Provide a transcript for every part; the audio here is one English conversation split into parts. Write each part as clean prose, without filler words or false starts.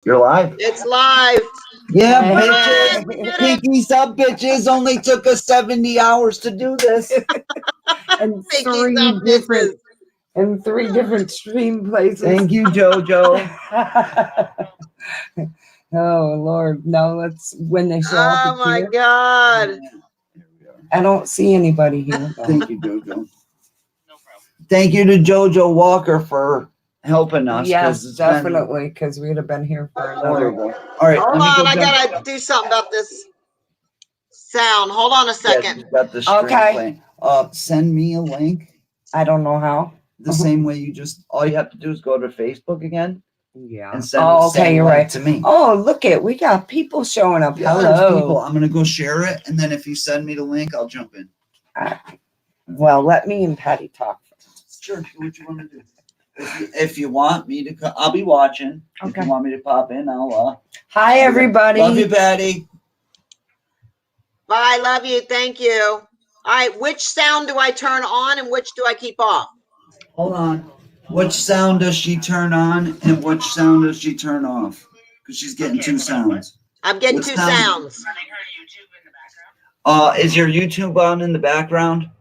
You're live. It's live. Yeah, Hey. bitches. Pinkies up, bitches. Only took us 70 hours to do this. And Pinkies up, bitches. three different stream places. Thank you, JoJo. Oh Lord, no, let's when they show up. Oh my God. I don't see anybody here. Though. Thank you, JoJo. Thank you to JoJo Walker for helping us. Yes, definitely, because we'd have been here for another. All right, hold on. I gotta do something about this sound. Hold on a second. Yeah, got the stream Okay. playing. Send me a link. I don't know how. The same way all you have to do is go to Facebook again. Yeah. And send, okay, you're right. to me. Oh, look we got people showing up. Yeah, Hello. people. I'm gonna go share it, and then if you send me the link, I'll jump in. Well, let me and Patty talk. Sure. Do what you want to do. If you want me to, I'll be watching. Okay. If you want me to pop in, I'll. Hi, everybody. Love you, Patty. Bye. Love you. Thank you. All right. Which sound do I turn on and which do I keep off? Hold on. Which sound does she turn on and which sound does she turn off? Because she's getting two sounds. I'm getting two sounds. Is your YouTube on in the background?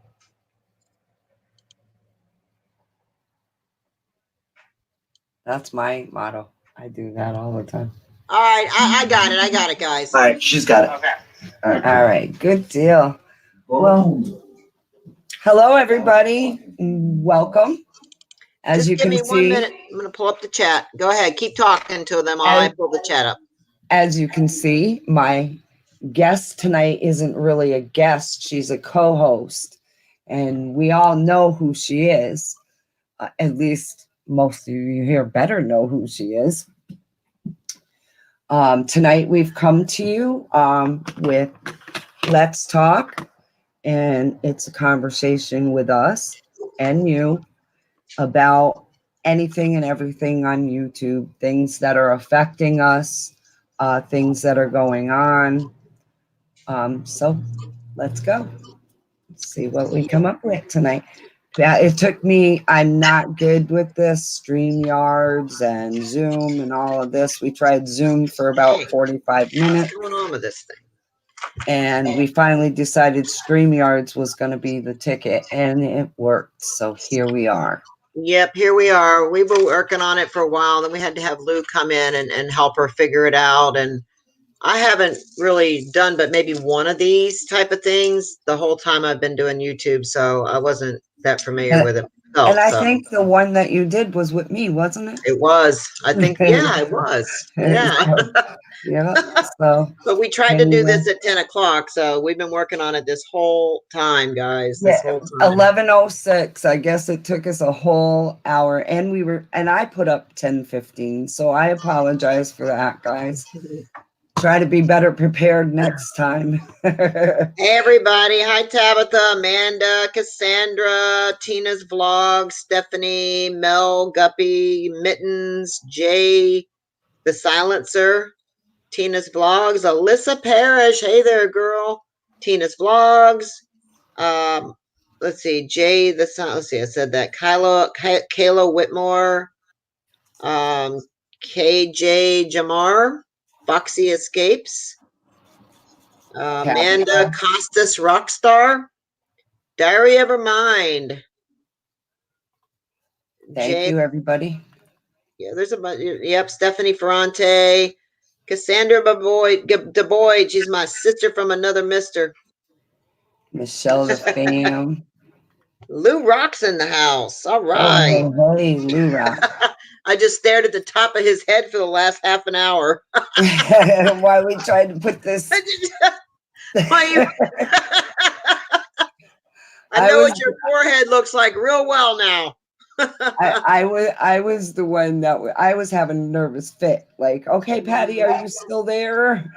That's my motto. I do that all the time. All right. I got it. I got it, guys. All right. She's got it. Okay. All right. Good deal. Well, hello, everybody. Welcome. As Just you give can me see, 1 minute. I'm going to pull up the chat. Go ahead. Keep talking to them while I pull the chat up. As you can see, my guest tonight isn't really a guest. She's a co-host. And we all know who she is. At least most of you here better know who she is. Tonight we've come to you with Let's Talk. And it's a conversation with us and you about anything and everything on YouTube, things that are affecting us, things that are going on. So let's go. Let's see what we come up with tonight. Yeah, it took me, I'm not good with this, StreamYards and Zoom and all of this. We tried Zoom for about 45 minutes. What's going on with this thing? And we finally decided StreamYards was going to be the ticket, and it worked. So here we are. Yep, here we are. We were working on it for a while. Then we had to have Lou come in and help her figure it out. And I haven't really done but maybe one of these type of things the whole time I've been doing YouTube. So I wasn't that familiar with it. And I think the one that you did was with me, wasn't it? It was. I think, yeah, it was. Yeah. Yeah. So, but we tried to do this at 10 o'clock. So we've been working on it this whole time, guys. This whole time. 11:06. I guess it took us a whole hour. And I put up 10:15. So I apologize for that, guys. Try to be better prepared next time. Hey, everybody. Hi, Tabitha, Amanda, Cassandra, Tina's Vlog, Stephanie, Mel, Guppy, Mittens, Jay, The Silencer, Tina's Vlogs, Alyssa Parrish. Hey there, girl. Tina's Vlogs. Let's see. Jay, let's see. I said that. Kayla Whitmore. KJ Jamar. Foxy Escapes. Amanda Costas Rockstar. Diary of a Mind. Thank you, everybody. Yeah, there's a bunch. Yep, Stephanie Ferrante. Cassandra DeBoy. She's my sister from another mister. Michelle the Fam. Lou Rock's in the house. All right. Oh, hey, Lou Rock. I just stared at the top of his head for the last half an hour. Why we tried to put this. I know what your forehead looks like real well now. I was the one that I was having a nervous fit. Like, okay, Patty, are you still there?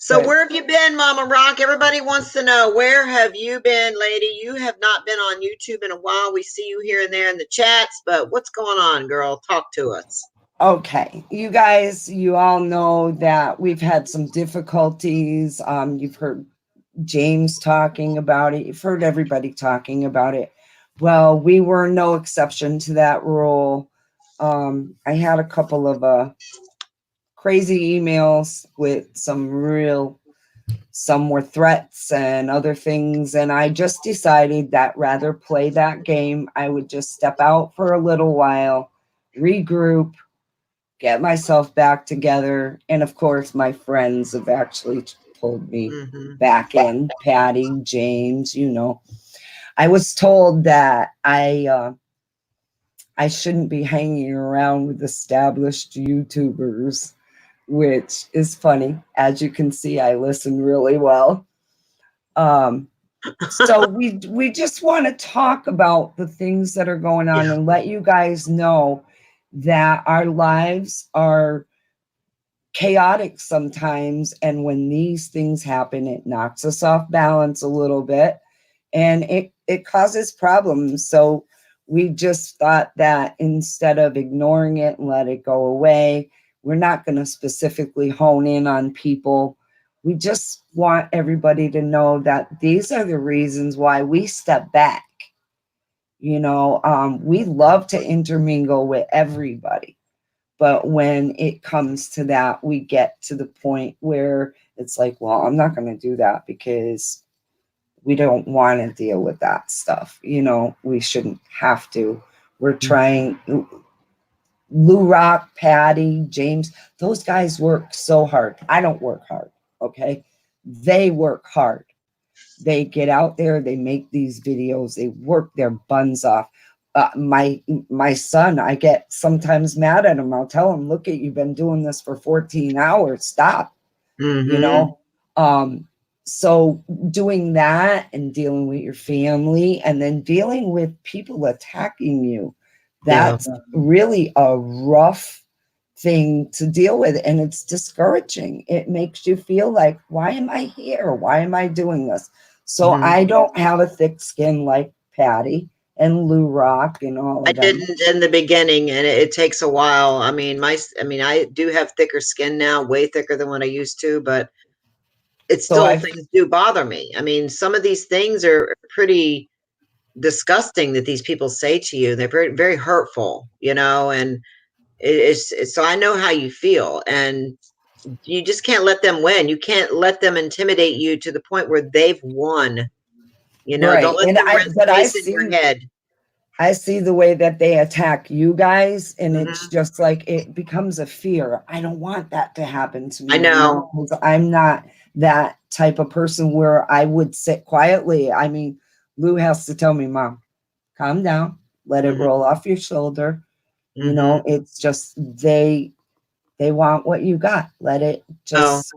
So where have you been, Mama Rock? Everybody wants to know, where have you been, lady? You have not been on YouTube in a while. We see you here and there in the chats, but what's going on, girl? Talk to us. Okay, you guys, you all know that we've had some difficulties. You've heard James talking about it. You've heard everybody talking about it. Well, we were no exception to that rule. I had a couple of crazy emails with some were threats and other things. And I just decided that rather play that game, I would just step out for a little while, regroup, get myself back together. And of course, my friends have actually pulled me back in. Patty, James, I was told that I shouldn't be hanging around with established YouTubers, which is funny. As you can see, I listen really well. So we just want to talk about the things that are going on and let you guys know that our lives are chaotic sometimes, and when these things happen, it knocks us off balance a little bit, and it causes problems. So we just thought that instead of ignoring it and let it go away, we're not going to specifically hone in on people. We just want everybody to know that these are the reasons why we step back. We love to intermingle with everybody. But when it comes to that, we get to the point where it's like, well, I'm not going to do that because we don't want to deal with that stuff. We shouldn't have to. We're trying. Lou Rock, Patty, James, those guys work so hard. I don't work hard. Okay. They work hard. They get out there, they make these videos, they work their buns off. My son, I get sometimes mad at him. I'll tell him, look, you've been doing this for 14 hours. Stop. So doing that and dealing with your family and then dealing with people attacking you, that's really a rough thing to deal with, and it's discouraging. It makes you feel like, why am I here? Why am I doing this? So I don't have a thick skin like Patty and Lou Rock and all of them. I didn't in the beginning, and it takes a while. I mean, I do have thicker skin now, way thicker than what I used to, but it's still things do bother me. I mean, some of these things are pretty disgusting that these people say to you. They're very, very hurtful, and it's so I know how you feel, and you just can't let them win. You can't let them intimidate you to the point where they've won. Right. Don't let them rest space in your head. I see the way that they attack you guys, and it's just like it becomes a fear. I don't want that to happen to me. I know. I'm not that type of person where I would sit quietly. I mean, Lou has to tell me, Mom, calm down, let it roll off your shoulder. It's just they want what you got. Let it just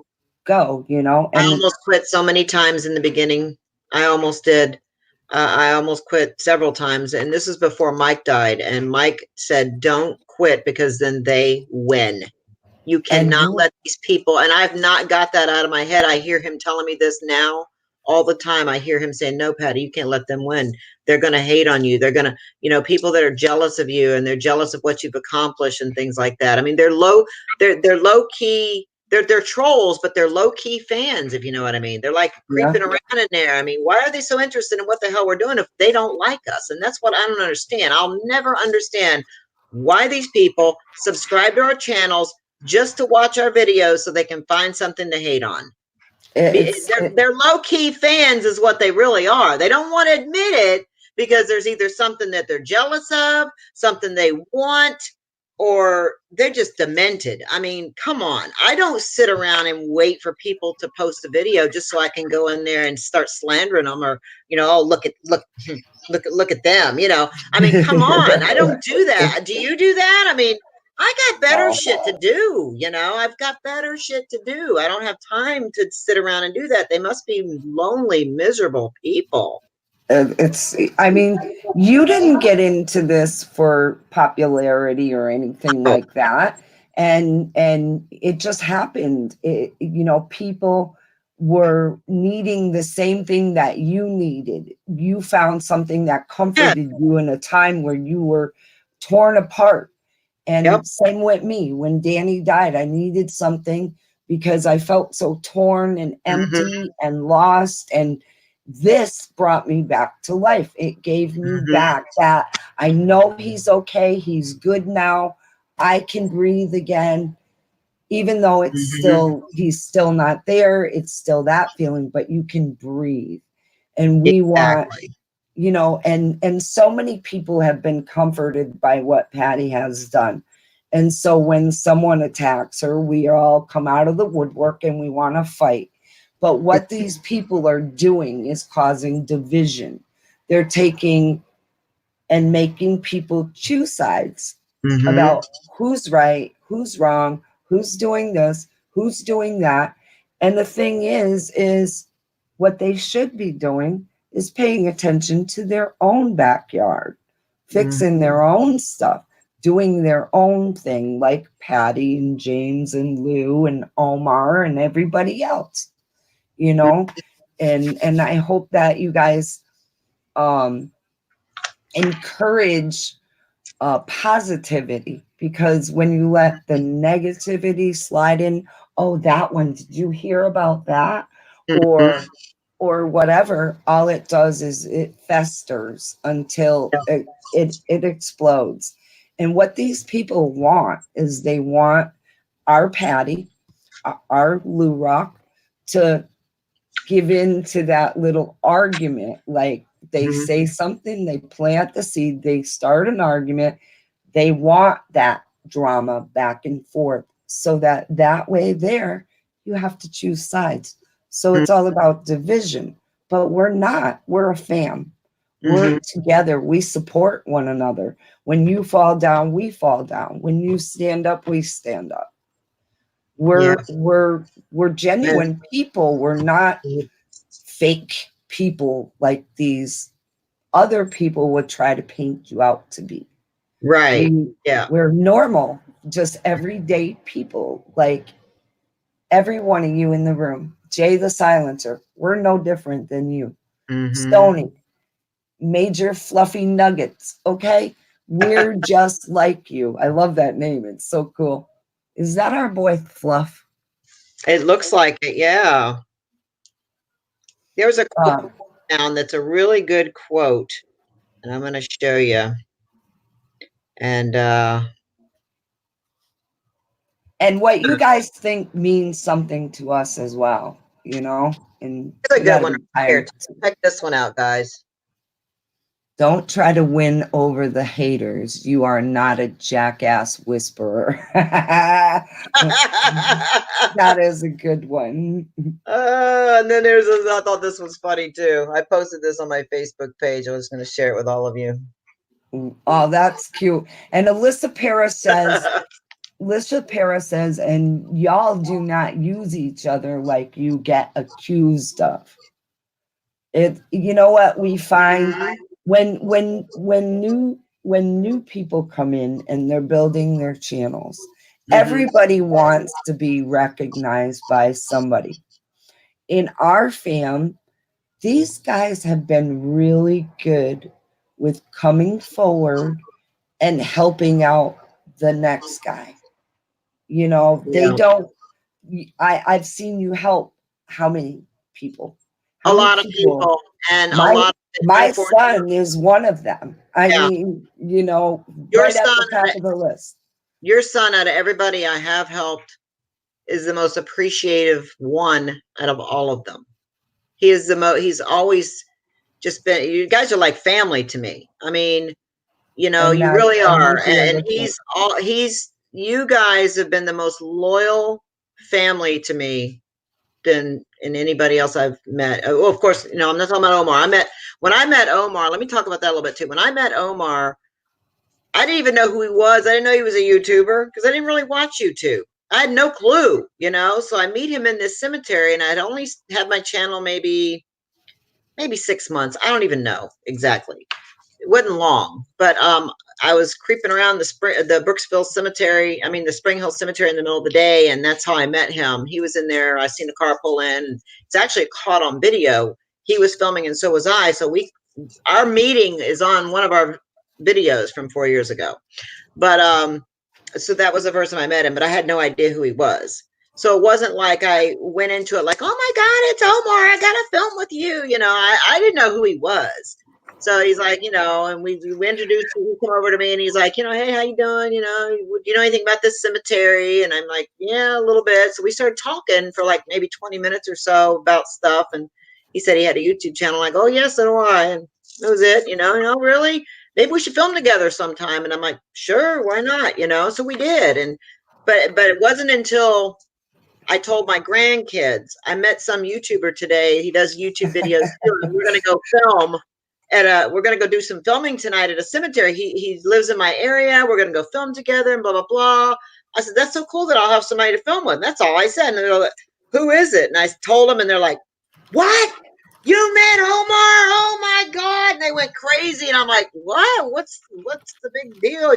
go, And I almost quit so many times in the beginning. I almost did. I almost quit several times, and this is before Mike died. And Mike said, "Don't quit because then they win. You cannot let these people." And I've not got that out of my head. I hear him telling me this now all the time. I hear him saying, "No, Patty, you can't let them win. They're going to hate on you. They're going to, people that are jealous of you, and they're jealous of what you've accomplished and things like that." I mean, they're low key. They're trolls, but they're low key fans, if you know what I mean. They're like creeping around in there. I mean, why are they so interested in what the hell we're doing if they don't like us? And that's what I don't understand. I'll never understand why these people subscribe to our channels just to watch our videos so they can find something to hate on. They're low-key fans is what they really are. They don't want to admit it because there's either something that they're jealous of, something they want, or they're just demented. I mean, come on. I don't sit around and wait for people to post a video just so I can go in there and start slandering them or, oh, look at them, I mean, come on. I don't do that. Do you do that? I mean, I got better shit to do, I've got better shit to do. I don't have time to sit around and do that. They must be lonely, miserable people. I mean, you didn't get into this for popularity or anything like that. And it just happened. People were needing the same thing that you needed. You found something that comforted you in a time where you were torn apart. And same with me. When Danny died, I needed something because I felt so torn and empty and lost. And this brought me back to life. It gave me back that I know he's okay. He's good now. I can breathe again, even though it's still, he's still not there. It's still that feeling, but you can breathe. And we want, Exactly. you know, and so many people have been comforted by what Patty has done. And so when someone attacks her, we all come out of the woodwork and we want to fight. But what these people are doing is causing division. They're taking and making people choose sides about who's right, who's wrong, who's doing this, who's doing that. And the thing is what they should be doing is paying attention to their own backyard, fixing their own stuff, doing their own thing, like Patty and James and Lou and Omar and everybody else, you know. And I hope that you guys encourage positivity, because when you let the negativity slide in, oh, that one, did you hear about that? Or whatever, all it does is it festers until it explodes. And what these people want is they want our Patty, our Lou Rock, to give in to that little argument. Like they say something, they plant the seed, they start an argument, they want that drama back and forth, so that way there you have to choose sides. So it's all about division, but we're not. We're a fam. We're together. We support one another. When you fall down, we fall down. When you stand up, we stand up. We're genuine people. We're not fake people like these other people would try to paint you out to be. Right. We're normal, just everyday people, like every one of you in the room. Jay the Silencer, we're no different than you. Stony, Major Fluffy Nuggets, okay? We're just like you. I love that name. It's so cool. Is that our boy Fluff? It looks like it, yeah. There was a quote down that's a really good quote, and I'm going to show you. And what you guys think means something to us as well, you know? And it's a you good gotta one. be Here, tired. check this one out, guys. Don't try to win over the haters. You are not a jackass whisperer. That is a good one. And then there's this, I thought this was funny too. I posted this on my Facebook page. I was going to share it with all of you. Oh, that's cute. And Alyssa Para says, and y'all do not use each other like you get accused of. It, you know what we find when new people come in and they're building their channels, everybody wants to be recognized by somebody. In our fam, these guys have been really good with coming forward and helping out the next guy. You know, they don't. I've seen you help how many people? A How many lot of people, and a lot of my son is one of them. I mean, you know, your right at son, the top of the list. Your son, out of everybody I have helped, is the most appreciative one out of all of them. He is the most. He's always just been. You guys are like family to me. I mean, you know, And you really are. we feel And the same. he's all. He's. You guys have been the most loyal family to me than anybody else I've met. Well, of course, you know, I'm not talking about Omar. When I met Omar, let me talk about that a little bit too. When I met Omar, I didn't even know who he was. I didn't know he was a YouTuber because I didn't really watch YouTube. I had no clue, you know. So I meet him in this cemetery, and I'd only had my channel maybe 6 months. I don't even know exactly. It wasn't long, but I was creeping around the Brooksville Cemetery. I mean, the Spring Hill Cemetery in the middle of the day, and that's how I met him. He was in there. I seen the car pull in. It's actually caught on video. He was filming, and so was I. So our meeting is on one of our videos from 4 years ago. But so that was the first time I met him, but I had no idea who he was. So it wasn't like I went into it like, oh my God, it's Omar. I got to film with you. You know, I didn't know who he was. So he's like, you know, and we introduced him. He came over to me and he's like, you know, hey, how you doing? You know, do you know anything about this cemetery? And I'm like, yeah, a little bit. So we started talking for like maybe 20 minutes or so about stuff. And he said he had a YouTube channel. Like, oh, yes, so do I. And that was it. You know, really? Maybe we should film together sometime. And I'm like, sure, why not? You know, so we did. And but it wasn't until I told my grandkids, I met some YouTuber today. He does YouTube videos too. And we're going to go film we're going to go do some filming tonight at a cemetery. He lives in my area. We're going to go film together and blah, blah, blah. I said, that's so cool that I'll have somebody to film with. And that's all I said. And they're like, who is it? And I told them and they're like, what? You met Omar? Oh my God. And they went crazy. And I'm like, what? What's the big deal?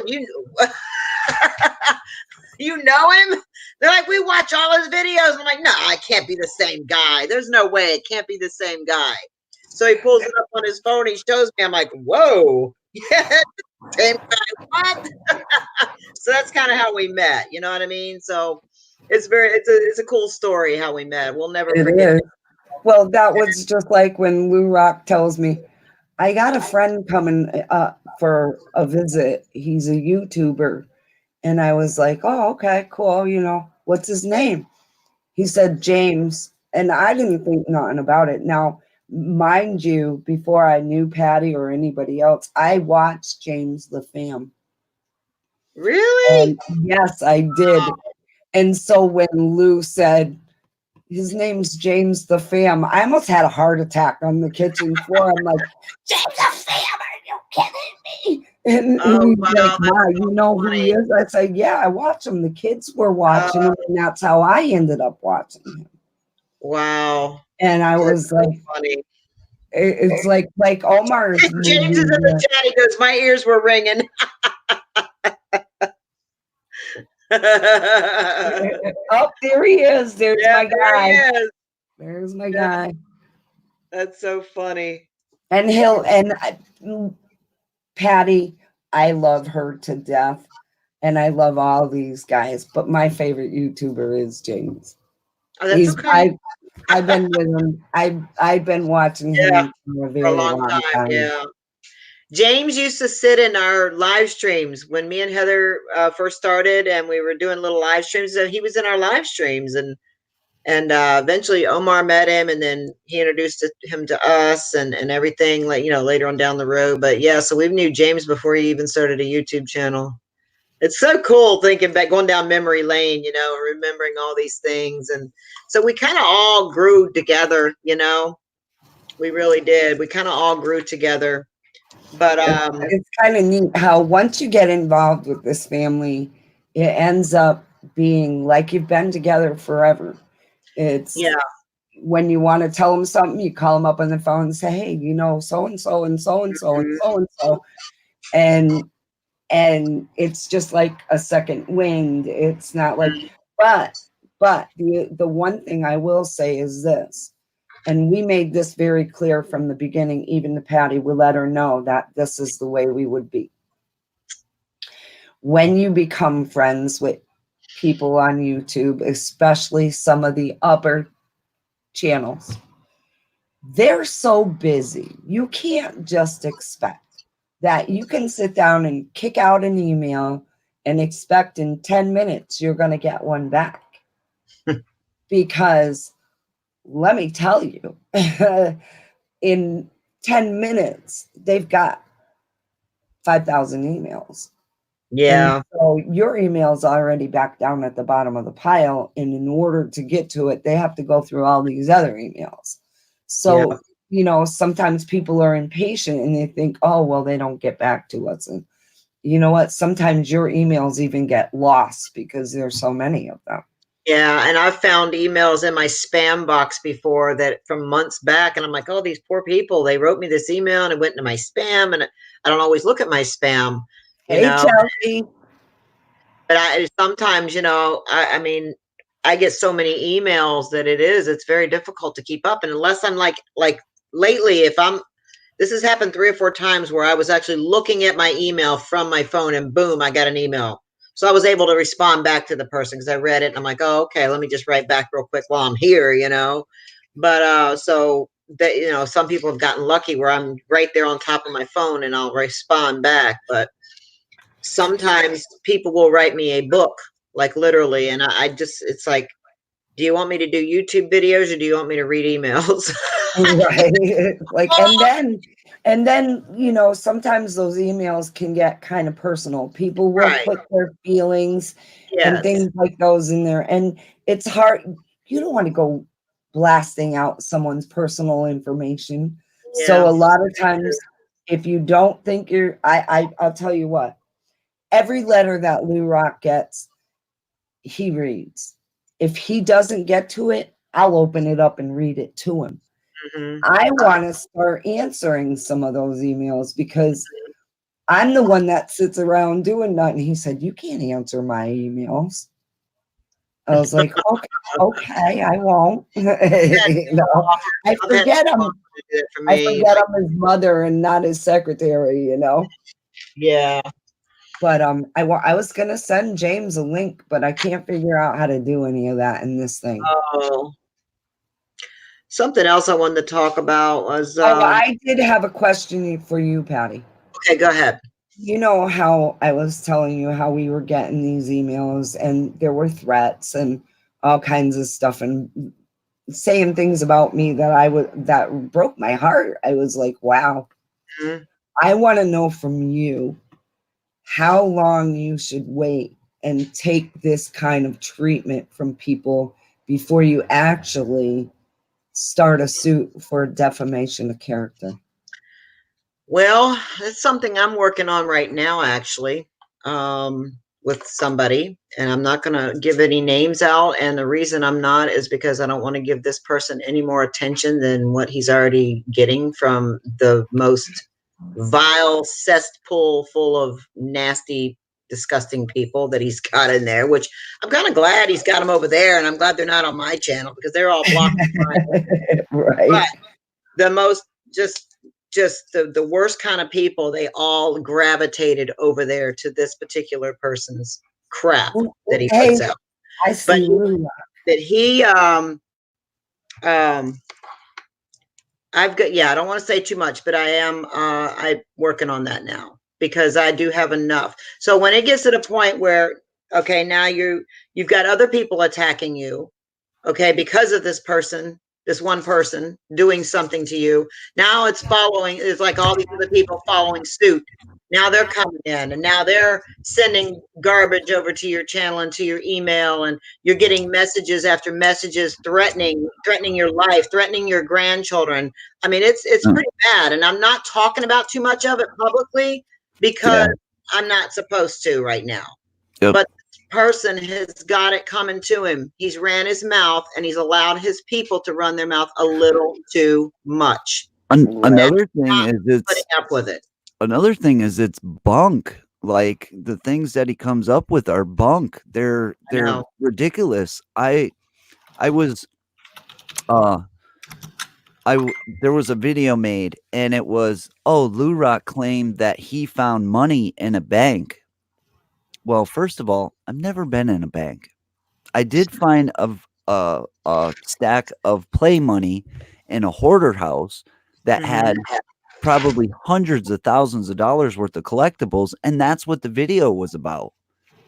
You know him? They're like, we watch all his videos. I'm like, no, I can't be the same guy. There's no way it can't be the same guy. So he pulls it up on his phone. He shows me. I'm like, whoa, yeah, same guy. What? So that's kind of how we met. You know what I mean? So it's a cool story how we met. We'll never It forget. is. Well, that was just like when Lou Rock tells me, I got a friend coming for a visit. He's a YouTuber. And I was like, oh, okay, cool. You know, what's his name? He said James. And I didn't think nothing about it. Now, mind you, before I knew Patty or anybody else, I watched James the Fam. Really? And yes, I did. And so when Lou said, his name's James the Fam, I almost had a heart attack on the kitchen floor. I'm like, James the Fam, are you kidding me? And Oh he's wow, like, that's Ma, so you know who he funny. is? I said, yeah, I watch him. The kids were watching him, and that's how I ended up watching him. Wow, And I that's was so like, funny. it's like Omar's James is in movie. the chat. He goes, my ears were ringing. Oh, there he is. There's Yeah, my there he guy. is. There's my Yeah, guy. that's so funny. And Patty, I love her to death. And I love all these guys, but my favorite YouTuber is James. Oh, that's okay. I've been with him. I've been watching Yeah, him for a for a very long long time. time. Yeah. James used to sit in our live streams when me and Heather first started, and we were doing little live streams. So he was in our live streams, and eventually Omar met him, and then he introduced him to us, and everything. Like later on down the road. But yeah, so we knew James before he even started a YouTube channel. It's so cool thinking back, going down memory lane, remembering all these things. And so we kind of all grew together, we really did. We kind of all grew together. But It's kind of neat how once you get involved with this family, it ends up being like you've been together forever. It's yeah, when you want to tell them something, you call them up on the phone and say, hey, so and so and so and so and so and so. And it's just like a second wind. It's not like, but the one thing I will say is this, and we made this very clear from the beginning, even to Patty, we let her know that this is the way we would be. When you become friends with people on YouTube, especially some of the upper channels, they're so busy. You can't just expect that you can sit down and kick out an email and expect in 10 minutes you're going to get one back. Because let me tell you, in 10 minutes, they've got 5,000 emails. yeah, And so your email's already back down at the bottom of the pile. And in order to get to it, they have to go through all these other emails. So, sometimes people are impatient and they think, oh, well, they don't get back to us. And you know what? Sometimes your emails even get lost because there's so many of them. yeah. And I've found emails in my spam box before that from months back, and I'm like, oh, these poor people. They wrote me this email and it went into my spam, and I don't always look at my spam, Hey, Chelsea. But I sometimes, I mean, I get so many emails that it's very difficult to keep up. And unless I'm like lately, this has happened 3 or 4 times where I was actually looking at my email from my phone and boom, I got an email. So I was able to respond back to the person because I read it and I'm like, oh, okay, let me just write back real quick while I'm here, you know. But so that, you know, some people have gotten lucky where I'm right there on top of my phone and I'll respond back. But sometimes people will write me a book, like literally, and I just, it's like, do you want me to do YouTube videos or do you want me to read emails? Right. Like, and then, you know, sometimes those emails can get kind of personal. People will Right. put their feelings and Yes. things like those in there. And it's hard. You don't want to go blasting out someone's personal information. So Yeah. a lot of times, if you don't think I'll tell you what, every letter that Lou Rock gets, he reads. If he doesn't get to it, I'll open it up and read it to him. Mhm. I want to start answering some of those emails because I'm the one that sits around doing nothing. He said, "You can't answer my emails." I was like, okay, I won't. You know, I I've had forget people I'm do it for I me. forget Like, I'm his mother and not his secretary, you know. yeah. But I was gonna send James a link, but I can't figure out how to do any of that in this thing. Oh, something else I wanted to talk about was Oh, I did have a question for you, Patty. okay, go ahead. You know how I was telling you how we were getting these emails and there were threats and all kinds of stuff and saying things about me that broke my heart. I was like, wow. Mhm. I want to know from you how long you should wait and take this kind of treatment from people before you actually start a suit for defamation of character. Well, it's something I'm working on right now, actually, with somebody, and I'm not going to give any names out. And the reason I'm not is because I don't want to give this person any more attention than what he's already getting from the most vile cesspool full of nasty, disgusting people that he's got in there, which I'm kind of glad he's got them over there. And I'm glad they're not on my channel because they're all blocked. Right. But the most just the worst kind of people, they all gravitated over there to this particular person's crap that he Hey, puts out. I But see Lula. that he um I've got, yeah, I don't want to say too much, but I'm working on that now because I do have enough. So when it gets to the point where, okay, now you've got other people attacking you, okay, because of this person, this one person doing something to you. Now it's like all these other people following suit. Now they're coming in and now they're sending garbage over to your channel and to your email, and you're getting messages after messages threatening your life, threatening your grandchildren. I mean, it's pretty bad. And I'm not talking about too much of it publicly because I'm not supposed to right now. Yep. But person has got it coming to him. He's ran his mouth and he's allowed his people to run their mouth a little too much. Another thing is Putting up with it. it's bunk. Like the things that he comes up with are bunk. They're know. ridiculous. Was there was a video made and it was, oh, Lou Rock claimed that he found money in a bank. Well, first of all, I've never been in a bank. I did find a stack of play money in a hoarder house that had probably hundreds of thousands of dollars worth of collectibles, and that's what the video was about.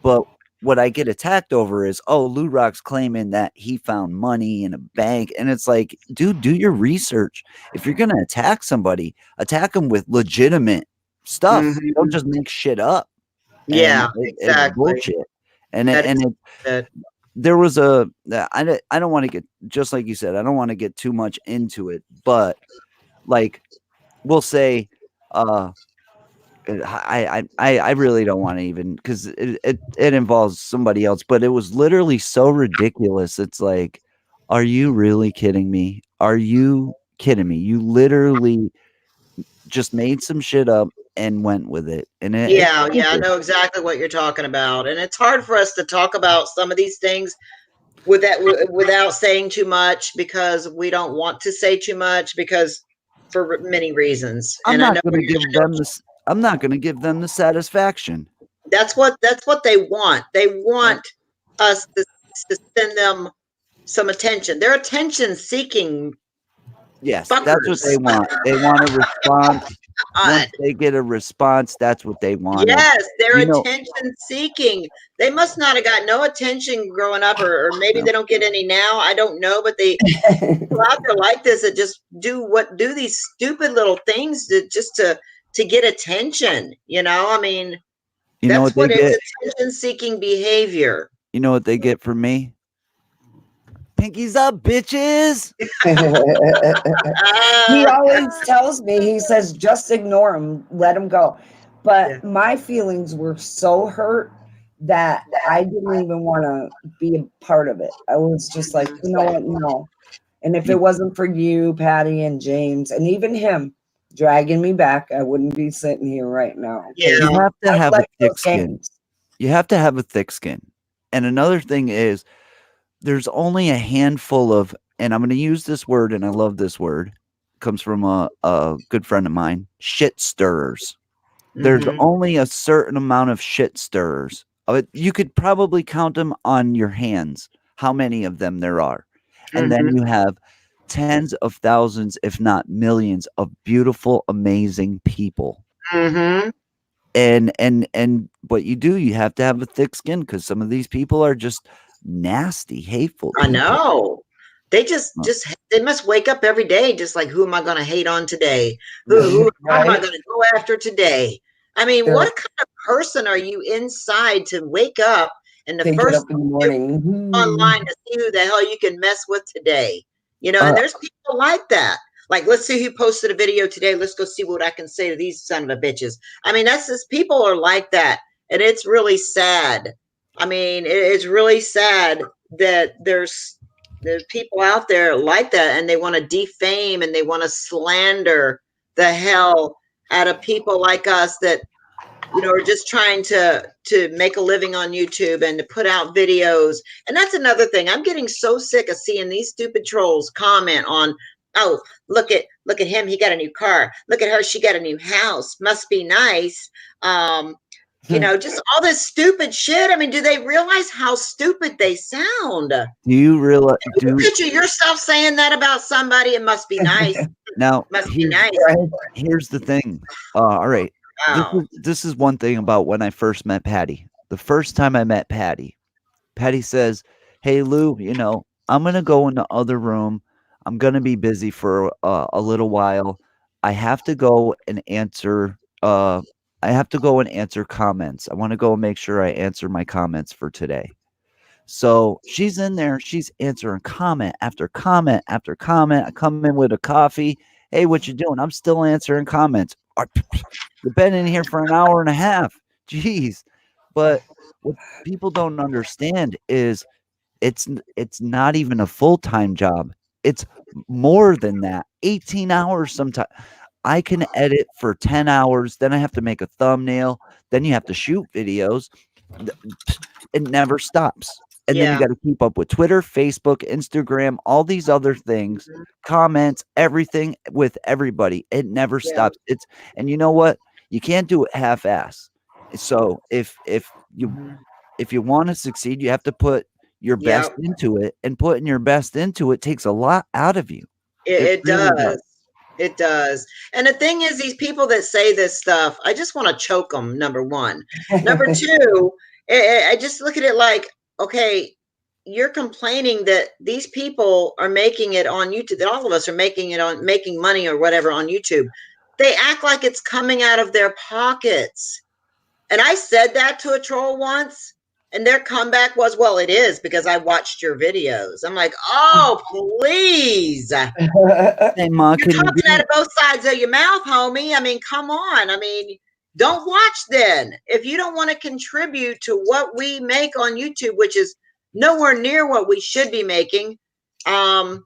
But what I get attacked over is, oh, Lou Rock's claiming that he found money in a bank, and it's like, dude, do your research. If you're gonna attack somebody, attack them with legitimate stuff. Don't just make shit up. Yeah, It's exactly. bullshit. And That and is it, good. there was I don't want to get, just like you said, I don't want to get too much into it, but like we'll say I really don't want to even, because it involves somebody else, but it was literally so ridiculous. It's like, are you really kidding me? Are you kidding me? You literally just made some shit up and went with it. And Yeah, I know exactly what you're talking about. And it's hard for us to talk about some of these things without saying too much because we don't want to say too much because for many reasons. I'm And I know not going to give them this. I'm not going to give them the satisfaction. That's what they want. They want us to send them some attention. They're attention seeking Yes, that's what fuckers. they want. They want a response. Once God. they get a response, that's what they wanted. Yes, they're You know, attention seeking. They must not have got no attention growing up, or maybe they don't get any now. I don't know, but they people out there like this that just do these stupid little things to get attention. I mean, you know that's what they what it's get? attention seeking behavior. You know what they get from me? Pinkies up, bitches. He Uh, always tells me, he says, just ignore him, let him go. yeah. But my feelings were so hurt that I didn't even want to be a part of it. I was just like, you know what? No. And if You, it wasn't for you, Patty and James, and even him dragging me back, I wouldn't be sitting here right now. Yeah. you have to I have a like thick those skin. games. You have to have a thick skin. And another thing is, there's only a handful of, and I'm going to use this word, and I love this word. It comes from a good friend of mine, shit stirrers. There's Hmm. only a certain amount of shit stirrers. You could probably count them on your hands, how many of them there are. And then Hmm. you have tens of thousands, if not millions, of beautiful, amazing people. Hmm. And what you do, you have to have a thick skin because some of these people are just nasty, hateful I people. know. They Uh, they must wake up every day just like, who am I going to hate on today? How am I Right? going to go after today? I mean, They're, what kind of person are you inside to wake up and the they get first up in the thing you morning. do online to see who the hell you can mess with today? And uh, there's people like that. Like, let's see who posted a video today. Let's go see what I can say to these son of a bitches. I mean, that's just people are like that. And it's really sad. I mean, it's really sad that there's people out there like that, and they want to defame and they want to slander the hell out of people like us that are just trying to make a living on YouTube and to put out videos. And that's another thing. I'm getting so sick of seeing these stupid trolls comment on, oh, look at him, he got a new car. Look at her, she got a new house. Must be nice. Um, just all this stupid shit. I mean, do they realize how stupid they sound? do you realize? Can you picture yourself saying that about somebody? It must be nice. Now, Must be nice. here's the thing. All right. Wow. This is one thing about when I first met Patty. The first time I met Patty, Patty says, "Hey Lou, I'm gonna go in the other room. I'm gonna be busy for a little while. I have to go and answer. I have to go and answer comments. I want to go and make sure I answer my comments for today." So she's in there, she's answering comment after comment after comment. I come in with a coffee. Hey, what you doing? I'm still answering comments. You've been in here for an hour and a half. Jeez. But what people don't understand is it's not even a full-time job. It's more than that. 18 hours sometimes. I can edit for 10 hours, then I have to make a thumbnail, then you have to shoot videos. It never stops. And then you Yeah. got to keep up with Twitter, Facebook, Instagram, all these other things, Mhm. comments, everything with everybody. It never Yeah. stops. And you know what? You can't do it half-ass. So Mhm. if you want to succeed, you have to put your best Yep. into it, and putting your best into it takes a lot out of you. It, It it really does. does. It does. And the thing is, these people that say this stuff, I just want to choke them. Number one. Number two, I just look at it like, okay, you're complaining that these people are making it on YouTube, that all of us are making money or whatever on YouTube. They act like it's coming out of their pockets. And I said that to a troll once, and their comeback was, well, it is because I watched your videos. I'm like, oh, please. Hey, Ma, You're can you talking do out of both sides of your mouth, homie. I mean, come on. I mean, don't watch then. If you don't want to contribute to what we make on YouTube, which is nowhere near what we should be making, um,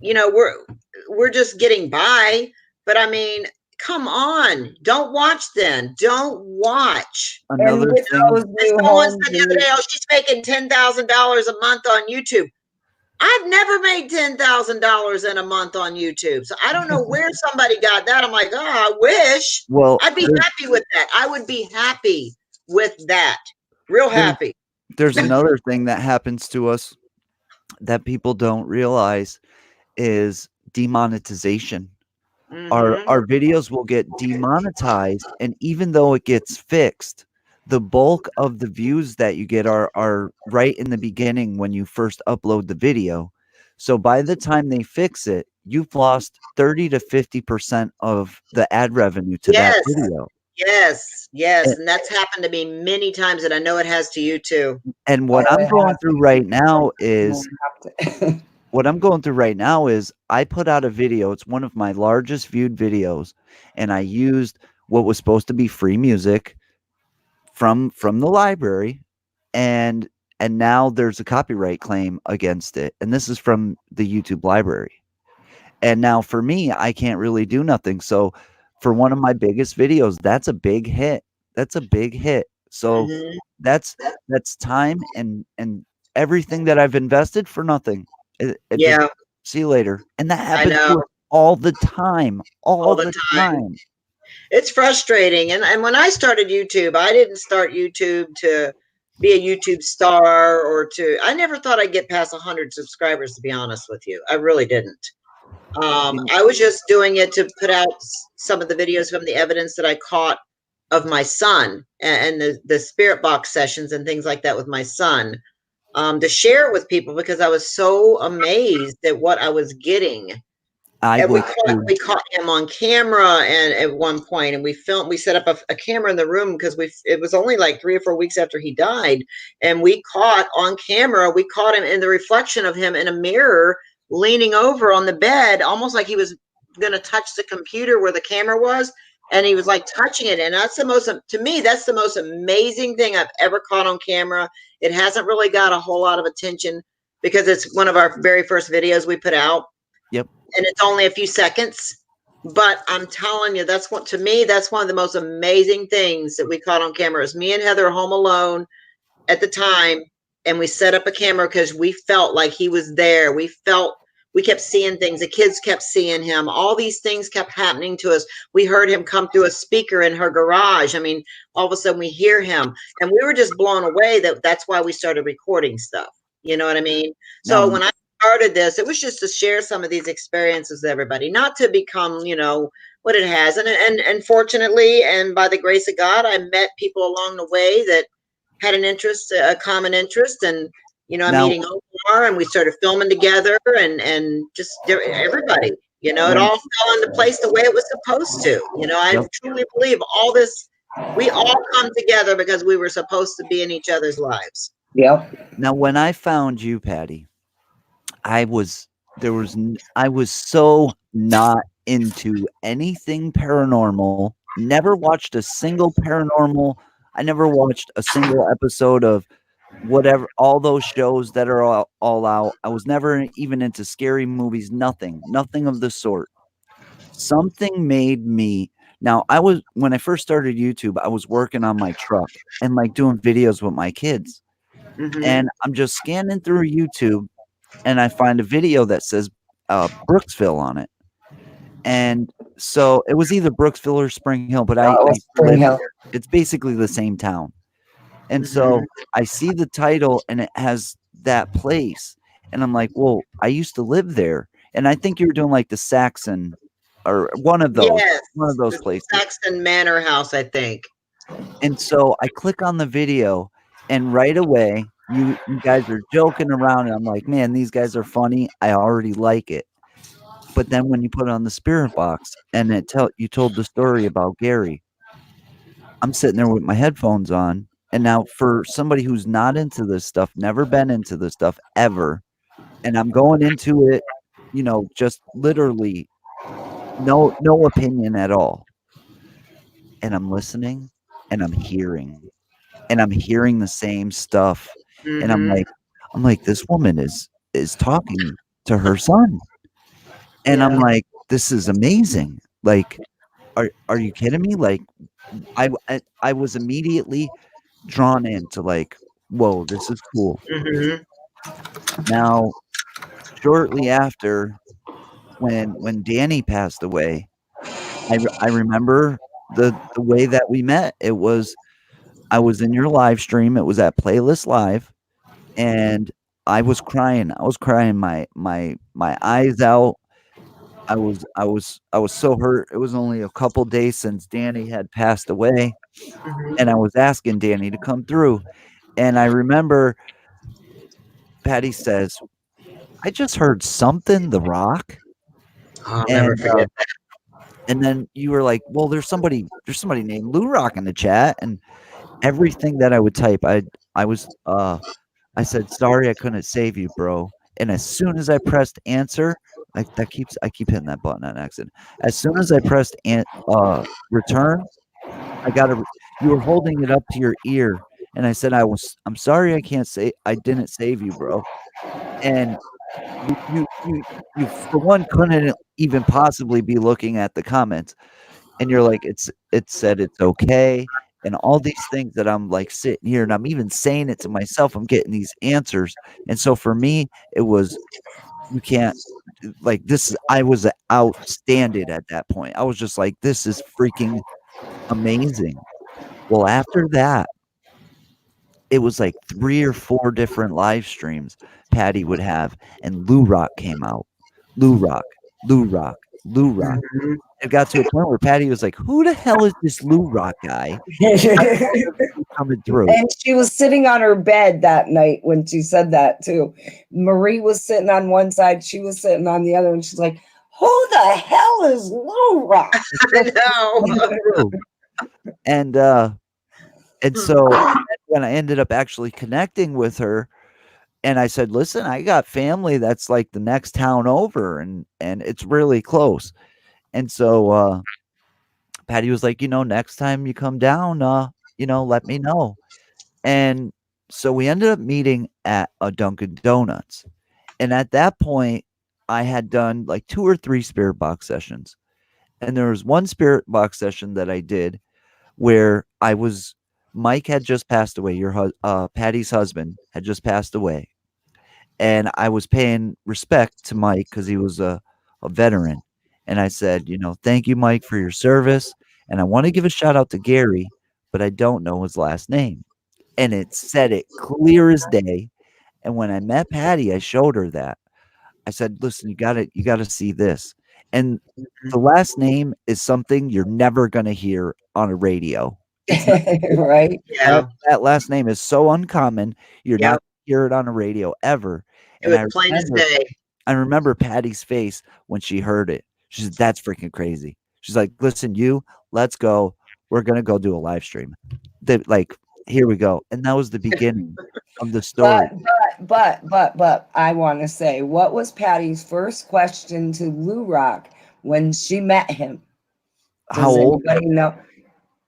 we're just getting by. But I mean, come on. Don't watch then. Don't watch. And another with thing? those And new someone homes, said the other day, oh, she's making $10,000 a month on YouTube. I've never made $10,000 in a month on YouTube. So I don't know where somebody got that. I'm like, oh, I wish. Well, I'd be happy with that. I would be happy with that. Real There's happy. there's another thing that happens to us that people don't realize is demonetization. Mm-hmm. Our videos will get demonetized, and even though it gets fixed, the bulk of the views that you get are right in the beginning when you first upload the video. So by the time they fix it, you've lost 30 to 50% of the ad revenue to that Yes, video. yes, yes. And, And that's happened to me many times, and I know it has to you too. and Oh, what I'm it going has. through right now You is don't have to. what I'm going through right now is I put out a video. It's one of my largest viewed videos, and I used what was supposed to be free music from the library, and now there's a copyright claim against it, and this is from the YouTube library. And now for me, I can't really do nothing. So for one of my biggest videos, that's a big hit. That's a big hit. So Hmm. that's time and everything that I've invested for nothing. It just Yeah, see you later. And that I happens know, to us all the time. all All the the time. time. It's frustrating. And when I started YouTube, I didn't start YouTube to be a YouTube star or to, I never thought I'd get past 100 subscribers, to be honest with you. I really didn't. You I was just doing it to put out some of the videos from the evidence that I caught of my son and the spirit box sessions and things like that with my son, to share it with people because I was so amazed at what I was getting. I And we was caught too. we caught him on camera, and at one point, and we set up a camera in the room because it was only like 3 or 4 weeks after he died, and we caught on camera, we caught him in the reflection of him in a mirror, leaning over on the bed, almost like he was going to touch the computer where the camera was, and he was like touching it. And that's the most, to me, that's the most amazing thing I've ever caught on camera. It hasn't really got a whole lot of attention because it's one of our very first videos we put out, Yep. and it's only a few seconds. But I'm telling you, that's what, to me, that's one of the most amazing things that we caught on camera. Is me and Heather home alone at the time, and we set up a camera because we felt like he was there. We kept seeing things. The kids kept seeing him. All these things kept happening to us. We heard him come through a speaker in her garage. I mean, all of a sudden we hear him, and we were just blown away that that's why we started recording stuff. You know what I mean? So Now when I started this, it was just to share some of these experiences with everybody, not to become, what it has. And fortunately, and by the grace of God, I met people along the way that had an interest, a common interest, and I'm now meeting Omar, and we started filming together, and just everybody, it when all fell into place the way it was supposed to. I yep. truly believe all this. We all come together because we were supposed to be in each other's lives. Yep. Now when I found you, Patty, I was I was so not into anything paranormal. Never watched a single paranormal. I never watched a single episode of whatever all those shows that are all out. I was never even into scary movies, nothing. Nothing of the sort. Something made me now I was when I first started YouTube, I was working on my truck and like doing videos with my kids. Hmm. And I'm just scanning through YouTube and I find a video that says Brooksville on it. And so it was either Brooksville or Spring Hill, but I Oh, used to Spring live Hill. it's basically the same town. And Hmm. so I see the title and it has that place. And I'm like, well, I used to live there. And I think you were doing like the Saxon or Yes, one of those the places. Saxon Manor House, I think. And so I click on the video and right away you guys are joking around and I'm like, man, these guys are funny. I already like it. But then when you put it on the spirit box and you told the story about Gary, I'm sitting there with my headphones on. And now for somebody who's not into this stuff, never been into this stuff ever, and I'm going into it, just literally no opinion at all. And I'm listening and I'm hearing the same stuff. And Hmm. I'm like, this woman is talking to her son. And I'm Yeah. like, this is amazing. Like, are you kidding me? Like, I was immediately drawn into like, whoa, this is cool. Hmm. Now, shortly after, when Danny passed away, I remember the way that we met. It was I was in your live stream. It was at Playlist Live, and I was crying. I was crying my eyes out. I was so hurt. It was only a couple days since Danny had passed away, Mhm. and I was asking Danny to come through. And I remember Patty says, "I just heard something, The Rock." Oh, I'll never And forget. and then you were like, "Well, there's somebody named Lou Rock in the chat." And everything that I would type, I was I said, "Sorry, I couldn't save you, bro." And as soon as I pressed answer, I keep hitting that button on accident. As soon as I pressed return, I got a you were holding it up to your ear, and I said, I'm sorry, I didn't save you, bro." And you for one couldn't even possibly be looking at the comments, and you're like, it said it's okay, and all these things that I'm like sitting here and I'm even saying it to myself. I'm getting these answers, and so for me, it was you can't like this. I was outstanding at that point. I was just like, this is freaking amazing. Well, after that, it was like 3 or 4 different live streams Patty would have, and Lou Rock came out. Lou Rock, Lou Rock, Lou Rock. Mhm. It got to a point where Patty was like, "Who the hell is this Lou Rock guy? Why the hell doesn't he coming through?" And she was sitting on her bed that night when she said that too. Marie was sitting on one side, she was sitting on the other, and she's like, "Who the hell is Lou Rock?" It's I so coming know. through. And, uh, and so when I ended up actually connecting with her, and I said, "Listen, I got family that's like the next town over, and it's really close." And so, Patty was like, "Next time you come down, let me know." And so we ended up meeting at a Dunkin' Donuts. And at that point, I had done like 2 or 3 spirit box sessions. And there was one spirit box session that I did where Mike had just passed away. Patty's husband had just passed away. And I was paying respect to Mike because he was a veteran. And I said, "Thank you, Mike, for your service. And I want to give a shout out to Gary, but I don't know his last name." And it said it clear as day. And when I met Patty, I showed her that. I said, "Listen, you gotta see this." And the last name is something you're never gonna hear on a radio. It's not Right? that Yeah. that last name is so uncommon, you're not Yep. gonna hear it on a radio ever. It And was I plain as remember day. I remember Patty's face when she heard it. She said, "That's freaking crazy." She's like, "Listen, let's go. We're gonna go do a live stream." Like, here we go. And that was the beginning of the story. But I want to say, what was Patty's first question to Lou Rock when she met him? How Does old anybody know?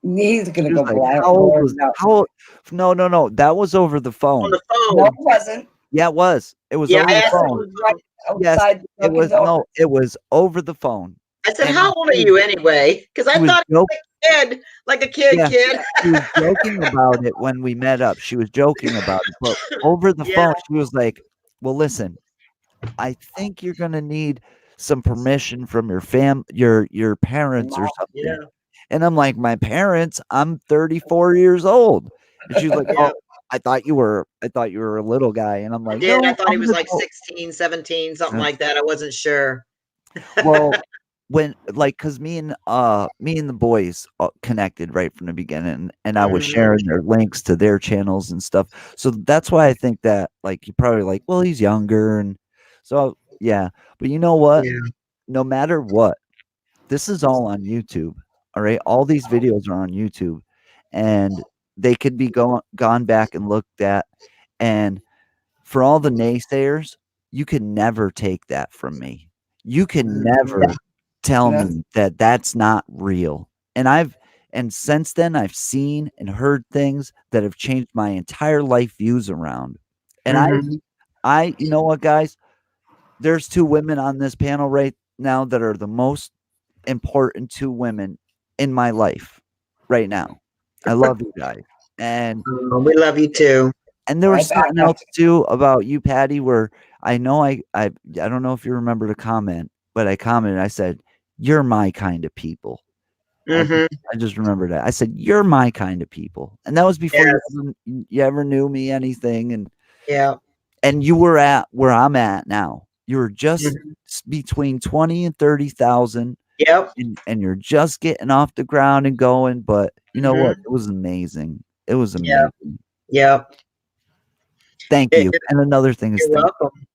He's gonna She was go like, blank. "How old Lord, was no, how old?" No, no, no, that was over the On the phone. no, phone. it wasn't. Yeah, it was. It was Yeah, over I the asked him phone. on Was the right phone. Yes, outside the it Dunkin' was Donuts. no, it was over the phone. I said, And "How old are you anyway?" Because I she was thought he was joking. like a kid, like a kid, Yeah, kid. she was joking about it when we met up. She was joking about it, but over the Yeah, phone, she was like, "Well, listen, I think you're gonna need some permission from your parents or something." yeah, And I'm like, "My parents? I'm 34 years old." And she's like, yeah. "Oh, I thought you were a little guy." And I'm I like, did. I "No, thought he I'm was an like adult." 16, 17, something Uh, like that. I wasn't sure. well, cause me and the boys, connected right from the beginning, and I was Mhm. sharing their links to their channels and stuff. So that's why I think that, like, you probably like, "Well, he's younger," and so yeah. But you know what? Yeah. No matter what, this is all on YouTube, alright? All these videos are on YouTube, and they could be gone back and looked at, and for all the naysayers, you can never take that from me. You can Mhm. never tell That's me that that's not real. And since then, I've seen and heard things that have changed my entire life views around. And Mhm. you know what, guys? There's 2 women on this panel right now that are the most important 2 women in my life right now. I love you guys. And We love you too. and there was right back something at else too about you, Patty, where I know I don't know if you remember to comment, but I commented, I said, "You're my kind of people." Mm-hmm. I just remember that. I said, "You're my kind of people," and that was before Yes. you ever knew me anything, Yeah. and you were at where I'm at now. You were just Mhm. between 20 and 30,000, Yep. and you're just getting off the ground and going. But you know what? Hmm. It was amazing. It was Yep. amazing. Yep. Thank you. And another thing is You're thank welcome.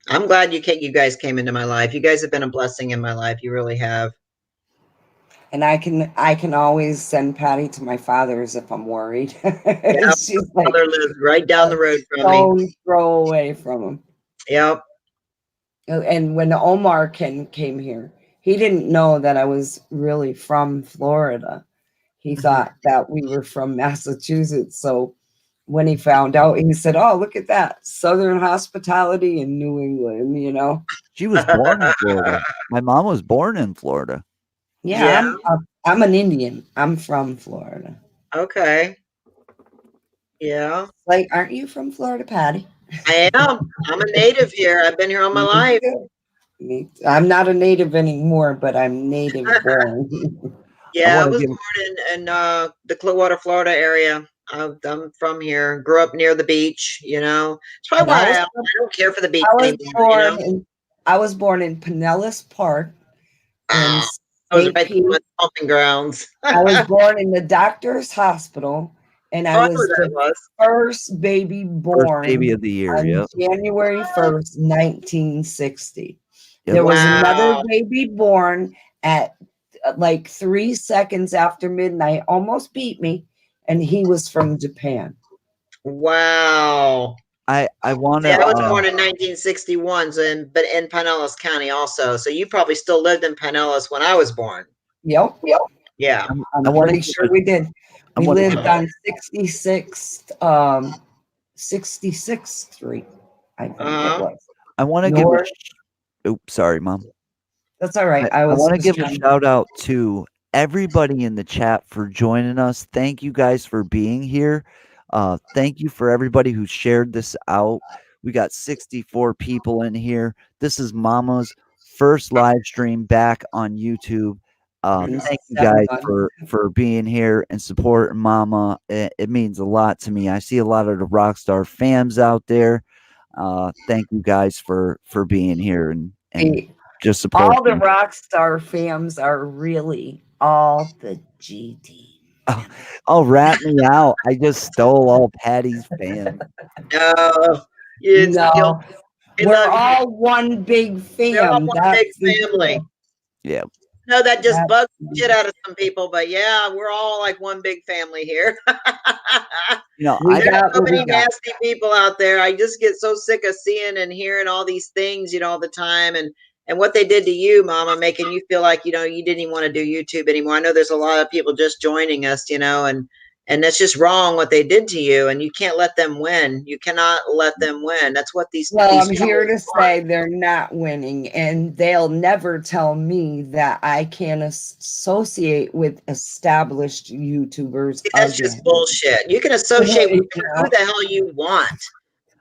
I'm glad you guys came into my life. You guys have been a blessing in my life. You really have. And I can always send Patty to my father's if I'm worried. Yeah. She's like Mother lives right a down the road from me. stone throw away from him. Yep. And when Omar came here, he didn't know that I was really from Florida. He Mhm. thought that we were from Massachusetts. So when he found out, he said, "Oh, look at that Southern hospitality in New England." She was born in Florida. My mom was born in Florida. Yeah, Yeah. I'm an Indian. I'm from Florida. Okay. Yeah. Like, aren't you from Florida, Patty? I am. I'm a native here. I've been here all my Me life. too. I'm not a native anymore, but I'm native born. I Yeah, I wanna was give born in the Clearwater, Florida area. I'm from here. Grew up near the beach. It's probably And I why was I don't care for the beach I was anymore. born in I was born in Pinellas Park in Wow. I was St. right there Pete. with pumping grounds. I was Oh, born in the doctor's hospital, and I I know was that the was. first baby first baby born of the year, on yep, January 1st, 1960. yep. There was another Wow. baby born at like 3 seconds after midnight, almost beat me, and he was from Japan. Wow. I See, wanna, I was born in 1961, but in Pinellas County also. So you probably still lived in Pinellas when I was born. Yep, yep. Yeah. I I'm wanna pretty give sure we did. I We wanna give lived on 66th Street, I think it Uh-huh. was. I wanna give a North. oops, sorry, mom. That's all right. I I was wanna just give a trying. shout out to everybody in the chat for joining us. Thank you guys for being here. Thank you for everybody who shared this out. We got 64 people in here. This is Mama's first live stream back on YouTube. In Thank you 7 guys months. for being here and supporting Mama. It means a lot to me. I see a lot of the Rockstar fams out there. Thank you guys for being here and The just all the supporting. rock star fams are really all the GD. Oh, oh, rat me out. I just stole all Patty's fans. No, you'll No, we we're love you. all one big We're all fam. one big That's the family. deal. Yeah. No, that just That's bugs the shit out of some people, but yeah, we're all like one big family here. You know, we There's got so what we many got. nasty people out there. I just get so sick of seeing and hearing all these things, all the time, and what they did to you, Mama, making you feel like you didn't even want to do YouTube anymore. I know there's a lot of people just joining us, and that's just wrong what they did to you, and you can't let them win. You cannot let them win. That's what these Well, these I'm here trolls to want. say they're not winning, and they'll never tell me that I can't associate with established YouTubers See, that's just again. bullshit. You can associate with You who know, the hell you want.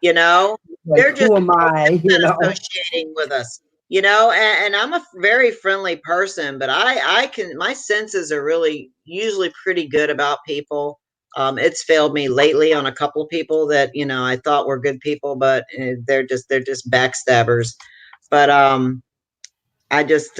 You know, like, they're just who am I? associating with us. And I'm a very friendly person, but I can my senses are really usually pretty good about people. It's failed me lately on a couple of people that I thought were good people, but they're just backstabbers. But I just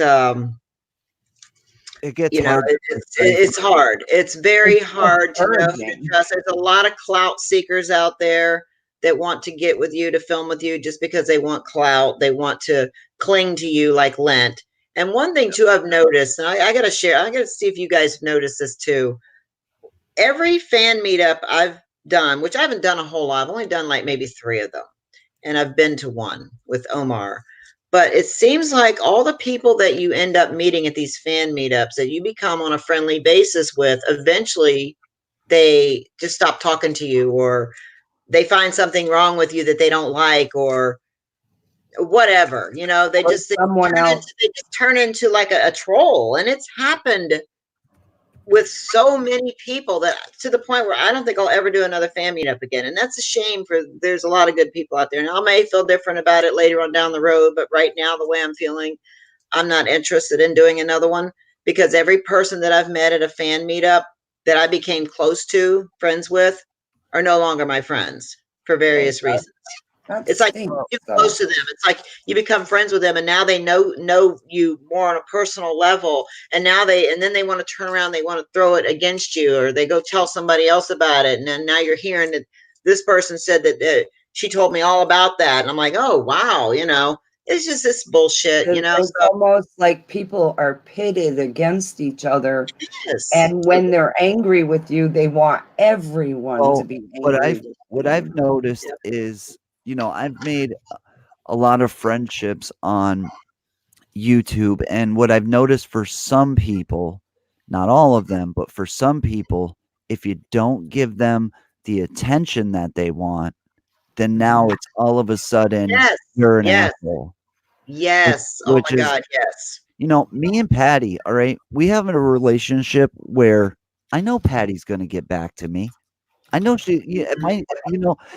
it gets hard to break away from it's hard. It's very It's hard to know who to discouraging. trust. There's a lot of clout seekers out there that want to get with you to film with you just because they want clout. They want to cling to you like lint. And one thing too, I've noticed, and I got to share. I got to see if you guys notice this too. Every fan meetup I've done, which I haven't done a whole lot, I've only done like maybe 3 of them, and I've been to one with Omar. But it seems like all the people that you end up meeting at these fan meetups that you become on a friendly basis with, eventually they just stop talking to you, or they find something wrong with you that they don't like, or whatever. They Or just they someone turn else. into they just turn into like a troll, and it's happened with so many people that to the point where I don't think I'll ever do another fan meetup again. And that's a shame, for there's a lot of good people out there. And I may feel different about it later on down the road, but right now, the way I'm feeling, I'm not interested in doing another one because every person that I've met at a fan meetup that I became close to, friends with, are no longer my friends for Oh, various reasons. that It's like stinks. you get So close to them. It's like you become friends with them, and now they know you more on a personal level. And now then they want to turn around, they want to throw it against you, or they go tell somebody else about it. And then now you're hearing that this person said that she told me all about that, and I'm like, oh wow, it's just this bullshit, it's So almost like people are pitted against each other. yes, And when they're angry with you, they want everyone to Well, be what angry I've with what you. I've noticed is, I've made a lot of friendships on YouTube, and what I've noticed for some people, not all of them, but for some people, if you don't give them the attention that they want, then now Mhm. it's all of a sudden yes, you're an yes, asshole, which yes. Oh which my is God, yes. me and Patty, all right, we have a relationship where I know Patty's gonna get back to me. I know she yeah, it might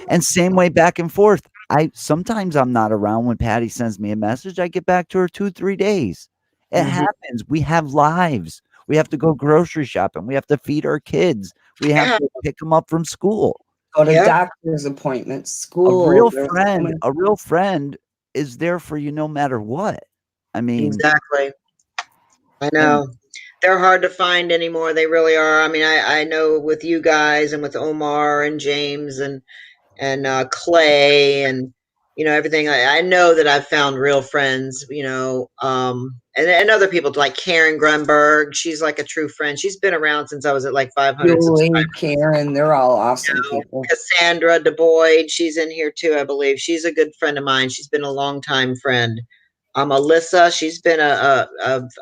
and same way back and forth. Sometimes I'm not around when Patty sends me a message, I get back to her 2, 3 days. It Mhm. happens, we have lives. We have to go grocery shopping, we have to feed our kids, we have Yeah, to pick them up from school. Go to yeah, doctor's appointments, school. There's so many. A real friend is there for you no matter what. I mean, exactly. I and know. They're hard to find anymore. They really are. I mean, I know with you guys and with Omar and James and Clay and everything. I know that I've found real friends. And other people like Karen Grunberg. She's like a true friend. She's been around since I was at like 500 Julie, subscribers. Karen, they're all awesome people. Cassandra DeBoyd, she's in here too, I believe. She's a good friend of mine. She's been a long time friend. Alyssa, she's been a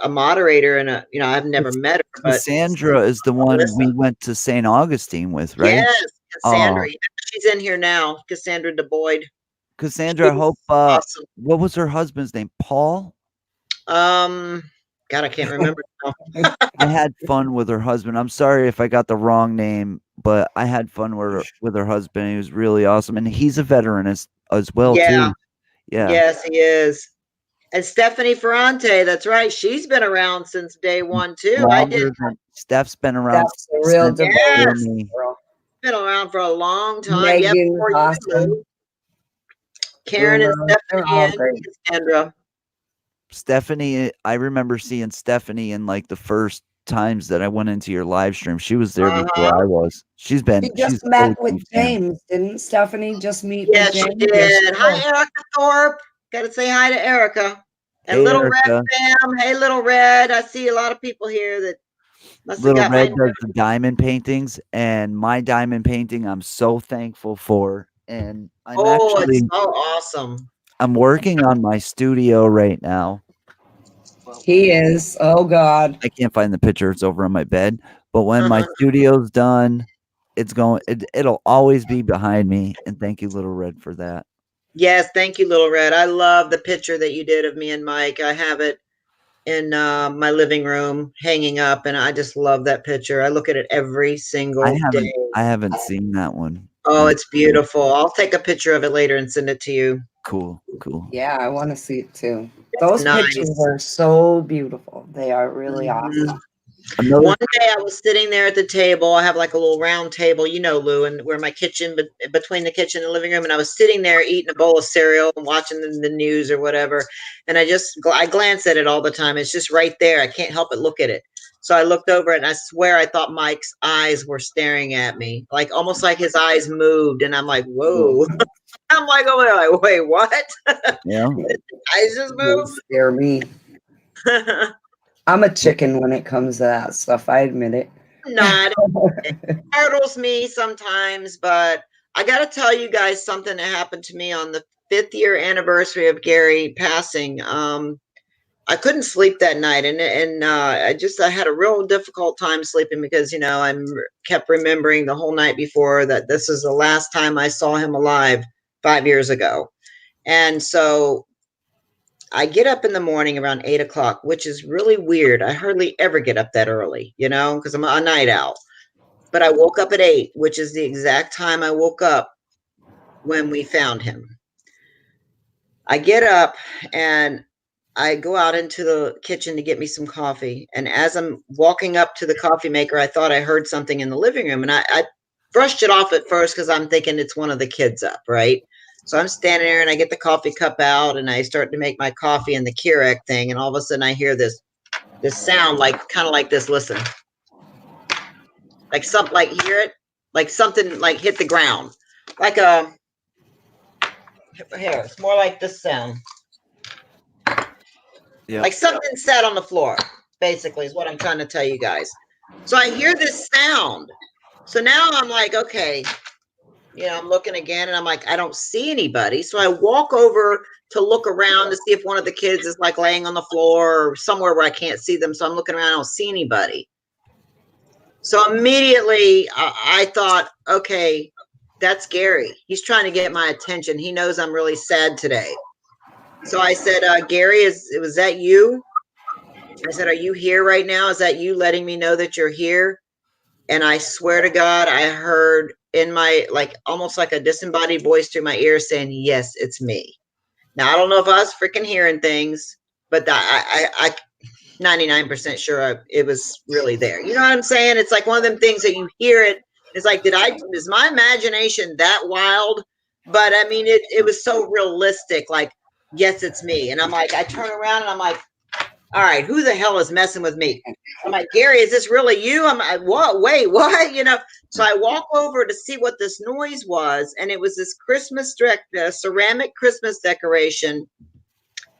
moderator and I've never Cas met her, but Cassandra is the one Alyssa. we went to St. Augustine with, right? Yes, Cassandra. Oh, Yeah, she's in here now. Cassandra DeBoyd. Cassandra, I She's hope, awesome. what was her husband's name? Paul? Um, God, I can't remember now. I had fun with her husband. I'm sorry if I got the wrong name, but I had fun with her husband. He was really awesome, and he's a veteran as well Yeah, too. Yeah, yes, he is. And Stephanie Ferrante, that's right. She's been around since day one too. I did. longer than Steph's been around That's a real since before devoted Yes, me. girl. been around for a long time. Yeah, Megan's before you, awesome. Lou. Karen and Boomer, they're Stephanie all and great. Cassandra. Stephanie, I remember seeing Stephanie in like the first times that I went into your live stream. She was there before Uh-huh. I was. She just She's met OG with fan. James, didn't Stephanie just meet with Yeah, she James? Yes, she did. did. Hi, Erica Thorpe. Got to say hi to Erica. And Hey, Little Red Erica. fam. Hey, Little Red. I see a lot of people here that must have Little got my Red does the diamond paintings, and my diamond painting I'm so thankful for. And Oh, it's so awesome. I'm working on my studio right now. Well, He is. Oh God. I can't find the picture, it's over on my bed. But when my Uh-huh. studio's done, it'll always be behind me. And thank you, Little Red, for that. Yes, thank you, Little Red. I love the picture that you did of me and Mike. I have it in my living room hanging up, and I just love that picture. I look at it every single day. I haven't seen that one. Oh, it's beautiful. I'll take a picture of it later and send it to you. Cool, cool. Yeah, I want to see it too. It's Those pictures nice. are so beautiful. They are really Mhm. awesome. Another One day I was sitting there at the table. I have like a little round table, Lou, and where my kitchen, between the kitchen and the living room. And I was sitting there eating a bowl of cereal and watching the news or whatever. And I glance at it all the time. It's just right there. I can't help but look at it. So I looked over it and I swear I thought Mike's eyes were staring at me, like almost like his eyes moved. And I'm like, Whoa. whoa. I'm like, oh, like, wait, what? yeah. Eyes just They scare me. moved. I'm a chicken when it comes to that stuff. I admit it. Not startles me sometimes, but I got to tell you guys something that happened to me on the 5th-year anniversary of Gary passing. I couldn't sleep that night, and I had a real difficult time sleeping because kept remembering the whole night before that this is the last time I saw him alive 5 years ago, and so I get up in the morning around 8 o'clock, which is really weird. I hardly ever get up that early, because I'm a night owl. But I woke up at 8, which is the exact time I woke up when we found him. I get up and I go out into the kitchen to get me some coffee. And as I'm walking up to the coffee maker, I thought I heard something in the living room. And I brushed it off at first because I'm thinking it's one of the kids up, right? So I'm standing there and I get the coffee cup out and I start to make my coffee in the Keurig thing. And all of a sudden I hear this sound like kind of like this. Listen, like something like hear it, like something like hit the ground, like a here. It's more like this sound. Yeah. Like something sat on the floor, basically, is what I'm trying to tell you guys. So I hear this sound. So now I'm like, okay, I'm looking again and I'm like, I don't see anybody. So I walk over to look around to see if one of the kids is like laying on the floor or somewhere where I can't see them. So I'm looking around, I don't see anybody. So immediately I thought, okay, that's Gary. He's trying to get my attention. He knows I'm really sad today. So I said, Gary, was that you? I said, are you here right now? Is that you letting me know that you're here? And I swear to God, I heard in my, like, almost like a disembodied voice through my ear saying, yes, it's me. Now, I don't know if I was freaking hearing things, but I 99% sure it was really there. You know what I'm saying? It's like one of them things that you hear it. It's like, is my imagination that wild? But I mean, it was so realistic. Like, yes, it's me. And I'm like, I turn around and I'm like, all right, who the hell is messing with me? I'm like, Gary, is this really you? I'm like, what? Wait, what? So I walk over to see what this noise was, and it was this ceramic Christmas decoration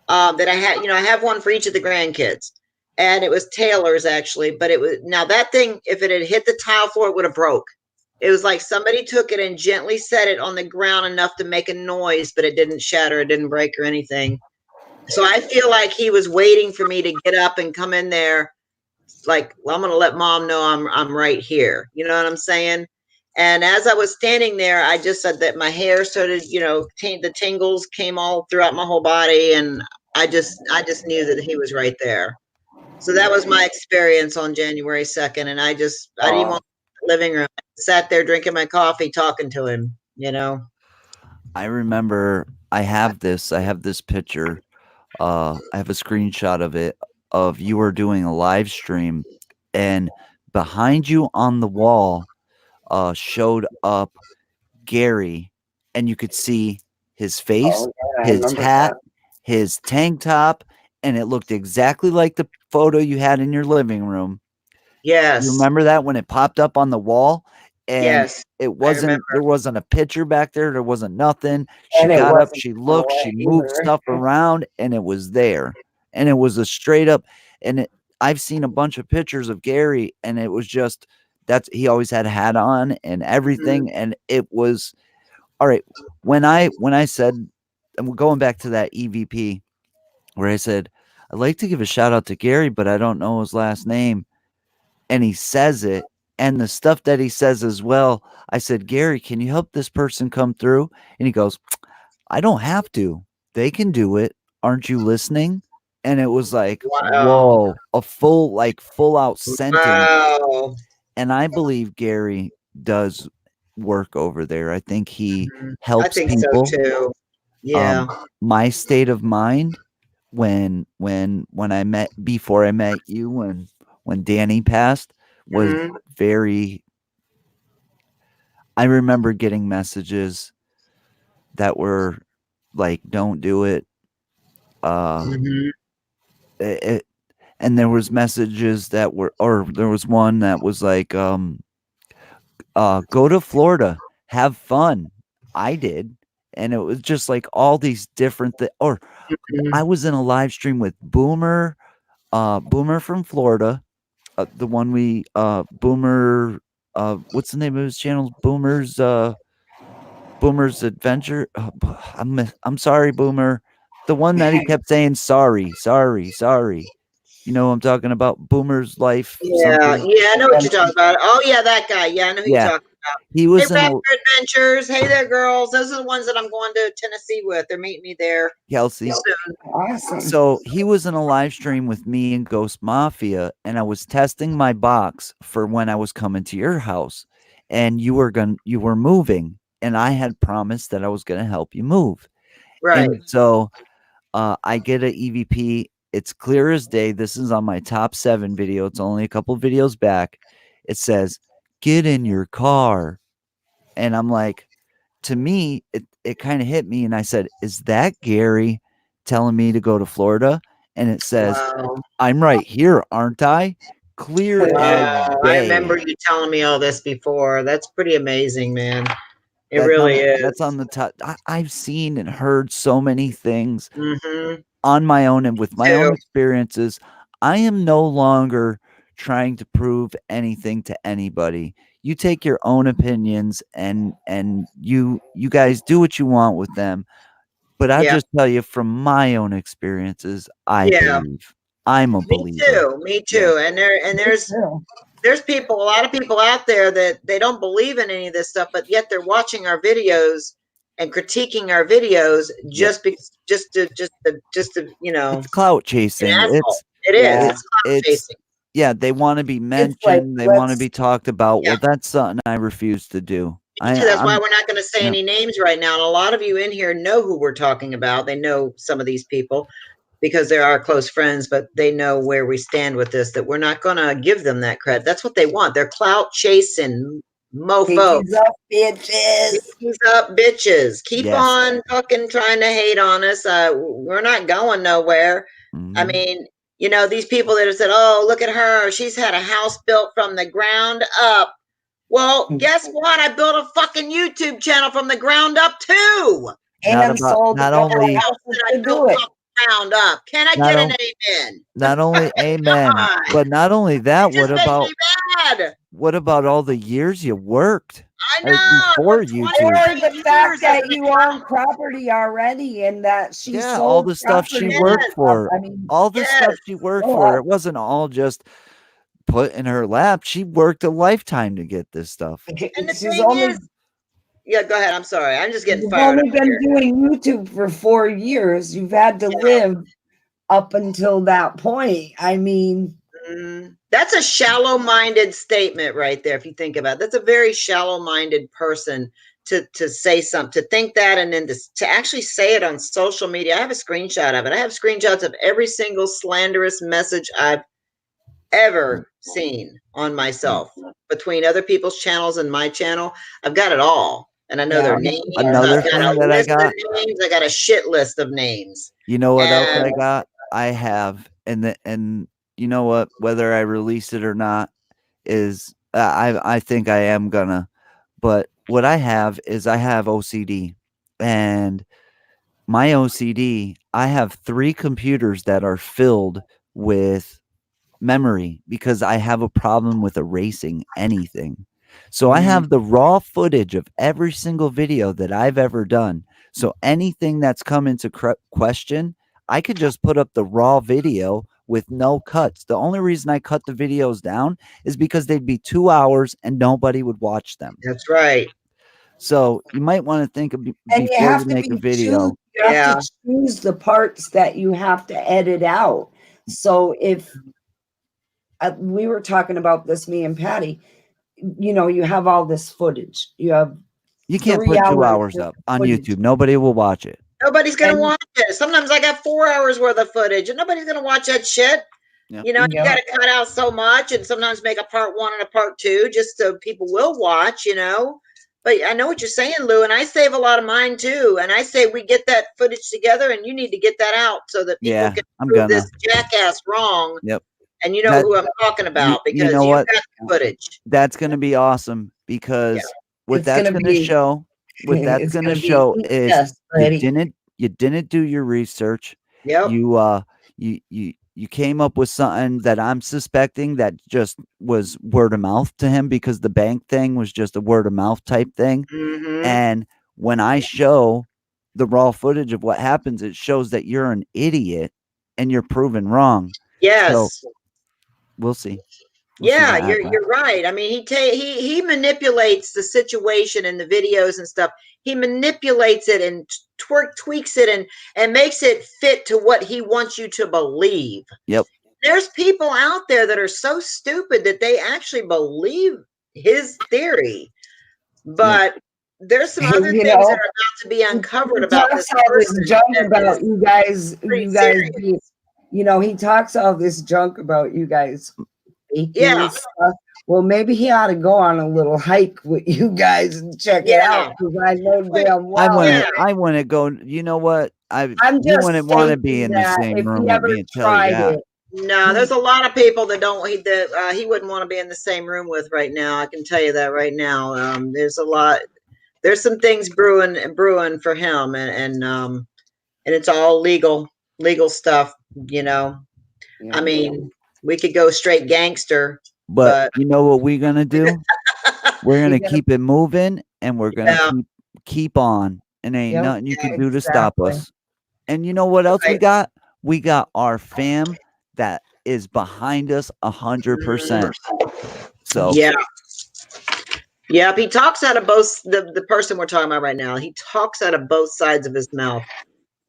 that I had. I have one for each of the grandkids, and it was Taylor's actually. But it was now that thing, if it had hit the tile floor, it would have broke. It was like somebody took it and gently set it on the ground enough to make a noise, but it didn't shatter, it didn't break or anything. So I feel like he was waiting for me to get up and come in there. Like, well, I'm going to let mom know I'm right here. You know what I'm saying? And as I was standing there, I just said that my hair started, the tingles came all throughout my whole body, and I just knew that he was right there. So that was my experience on January 2nd, and I didn't even want the living room. I sat there drinking my coffee, talking to him. I remember I have this picture. I have a screenshot of it of you were doing a live stream, and behind you on the wall showed up Gary, and you could see his face, Oh, yeah, I his remember hat, that. his tank top, and it looked exactly like the photo you had in your living room. You Yes, remember that when it popped up on the wall, and yes, it I wasn't remember. there wasn't a picture back there, there wasn't nothing. She And it got up, wasn't she far looked, she away moved either. stuff around, and it was there. And it was a straight up, and I've seen a bunch of pictures of Gary, and it was just that's he always had a hat on and Mhm. everything, and it was all right. When I said, and we're going back to that EVP where I said, I'd like to give a shout out to Gary, but I don't know his last name. And he says it, and the stuff that he says as well. I said, Gary, can you help this person come through? And he goes, I don't have to. They can do it. Aren't you listening? And it was like, Wow. whoa, a full out sentence. Wow. And I believe Gary does work over there. I think he Mhm. I helps think so people. too. Yeah. My state of mind when I met before I met you when Danny passed was Mhm. very I remember getting messages that were like don't do it uh Mhm. it, and there was messages that were or there was one that was like go to Florida, have fun. I did, and it was just like all these different or I Mhm. was in a live stream with Boomer from Florida, the one we Boomer what's the name of his channel? Boomer's Adventure. I'm sorry, Boomer. The one that he kept saying sorry, sorry, sorry. You know what I'm talking about? Boomer's life Yeah. something. Yeah, I know what you're talking Adventures. about. Oh yeah, that guy. Yeah, I know who you're Yeah, talking about. he Hey, was in Raptor a Adventures. Hey there, girls. Those are the ones that I'm going to Tennessee with. They're meeting me there Kelsey. soon. Awesome. So he was in a live stream with me and Ghost Mafia, and I was testing my box for when I was coming to your house, and you were moving, and I had promised that I was gonna help you move. Right. And so I get an EVP. It's clear as day. This is on my top 7 video. It's only a couple videos back. It says, "Get in your car." And I'm like, to me, it kind of hit me. And I said, "Is that Gary telling me to go to Florida?" And it says, Wow. "I'm right here, aren't I?" Clear as Wow. I remember day. you telling me all this before. That's pretty amazing, man. It really That's is. on the top. I've seen and heard so many things Mm-hmm. on my own and with my own Too. experiences. I am no longer trying to prove anything to anybody. You take your own opinions and you guys do what you want with them. But I'll Yeah. just tell you from my own experiences, I Yeah. believe. I'm a Me believer. too. Me Yeah. too. And Me there's too. people, a lot of people out there that they don't believe in any of this stuff, but yet they're watching our videos and critiquing our videos Yep. just because, just to, It's clout an chasing. asshole. It is. Yeah. It's clout It's chasing. yeah, they want to be It's like, mentioned, they want to let's, be talked about. Yeah. Well, that's something I refuse to do. Me too. That's why I'm we're not going to say yeah, any names right now. And a lot of you in here know who we're talking about. They know some of these people because they're our close friends, but they know where we stand with this, that we're not going to give them that credit. That's what they want. They're clout chasing mofos. pinkies up, bitches. Keep up, bitches. Keep yes. on fucking trying to hate on us. We're not going nowhere. I Mhm. mean, these people that have said, "Oh, look at her. She's had a house built from the ground up." Well, guess what? I built a fucking YouTube channel from the ground up too. And I'm sold a Not couple only House houses that I to built do it. from the ground up. Can I not get an on amen? not only Come amen, on. but not only that, It just makes me mad. what about all the years you worked I know. I before worked YouTube? Or 23 the fact years as that an you own property already and that she Yeah, all sold the stuff she property worked and Yes, stuff. for. I mean, All the stuff yes. she worked grow for. up. It wasn't all just put in her lap. She worked a lifetime to get this stuff. And the She's thing only is, yeah, go ahead. I'm sorry. I'm just getting you've fired only up been here. doing YouTube for 4 years. You've had to Yeah. live up until that point. I mean, That's a shallow-minded statement right there. If you think about it, that's a very shallow-minded person to say something, to think that, and then to actually say it on social media. I have a screenshot of it. I have screenshots of every single slanderous message I've Yep. ever seen on Yep. myself between other people's channels and my channel. I've got it all. And I know yeah, their names. Another I've got thing a that I list of got, names. I got a shit list of names. you know what else And I got? I have, and you know what? Whether I release it or not is, I think I am gonna. But what I have is I have OCD, and my OCD, I have 3 computers that are filled with memory because I have a problem with erasing anything. So I have the raw footage of every single video that I've ever done. So anything that's come into question, I could just put up the raw video with no cuts. The only reason I cut the videos down is because they'd be 2 hours and nobody would watch them. that's right. So you might want to think of and you before have you to make a be video. you have Yeah. to choose the parts that you have to edit out. So if we were talking about this, me and Patty, you have all this footage. You have You can't three put 2 hours hours of up on footage, YouTube. Nobody will watch it. Nobody's gonna and watch it. Sometimes I got 4 hours worth of footage, and nobody's gonna watch that shit. Yep. You got to cut out so much, and sometimes make a part one and a part two, just so people will watch. But I know what you're saying, Lou, and I save a lot of mine too. And I say we get that footage together, and you need to get that out so that people Yeah, can I'm prove gonna. this jackass wrong. Yep. And you know That who I'm talking about you because know you've what? got the footage. That's gonna be awesome Yeah. because what it's that's gonna gonna be show it's gonna be show eat is dust, buddy. you didn't do your research. Yep. You you came up with something that I'm suspecting that just was word of mouth to him because the bank thing was just a word of mouth type thing. Mm-hmm. And when I show the raw footage of what happens, it shows that you're an idiot and you're proven wrong. So Yes. we'll see. We'll see Yeah, what happens. you're right. I mean, he manipulates the situation in the videos and stuff. He manipulates it and tweaks it and makes it fit to what he wants you to believe. Yep. There's people out there that are so stupid that they actually believe his theory. Yep. But there's some other You things that know, are about to be uncovered he about talks this all this person junk that is about pretty you guys serious. being, you know, he talks all this junk about you guys Yeah, faking stuff. Well, maybe he ought to go on a little hike with you guys and check it yeah. out, because I know Wait, damn I well yeah, wouldn't. I wouldn't go. You know what? I'm You just wouldn't want to be stating in the that same if room he with ever me and tell you tried that. it, no, there's a lot of people that don't he wouldn't want to be in the same room with right now. I can tell you that right now. There's a lot. There's some things brewing for him, and it's all legal stuff. You know, you I know, mean, we could go straight gangster, But but you know what we're gonna do? We're you gonna gotta, keep it moving, and we're gonna yeah, keep on, and ain't yep, nothing you can do to stop exactly. us. And you know what else we right. got? We got our fam that is behind us Mhm. 100%. So Yeah. Yep, he talks out of both the person we're talking about right now. He talks out of both sides of his mouth.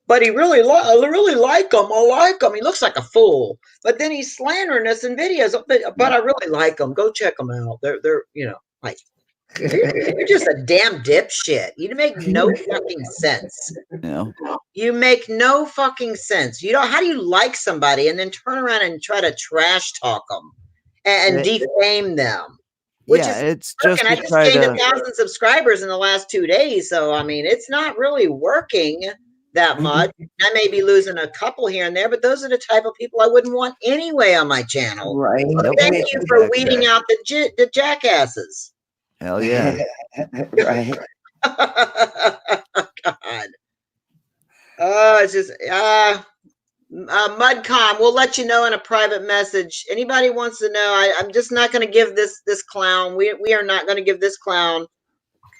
But I really like him. I like him. He looks like a fool, but then he's slandering us in videos. But I really like him. Go check them out. They're like you're just a damn dipshit. You make no fucking sense. you know, You make no fucking sense. You know how do you like somebody and then turn around and try to trash talk them and defame them? Which yeah, is it's working. just I to just try gained to. 1,000 subscribers in the last 2 days. So, I mean, it's not really working that much. I may be losing a couple here and there, but those are the type of people I wouldn't want anyway on my channel. Right. Yep, Thank you for exactly. weeding out the jackasses. Hell yeah. Right. God. It's just, Mudcom, we'll let you know in a private message. Anybody wants to know, I'm just not going to give this clown, we are not going to give this clown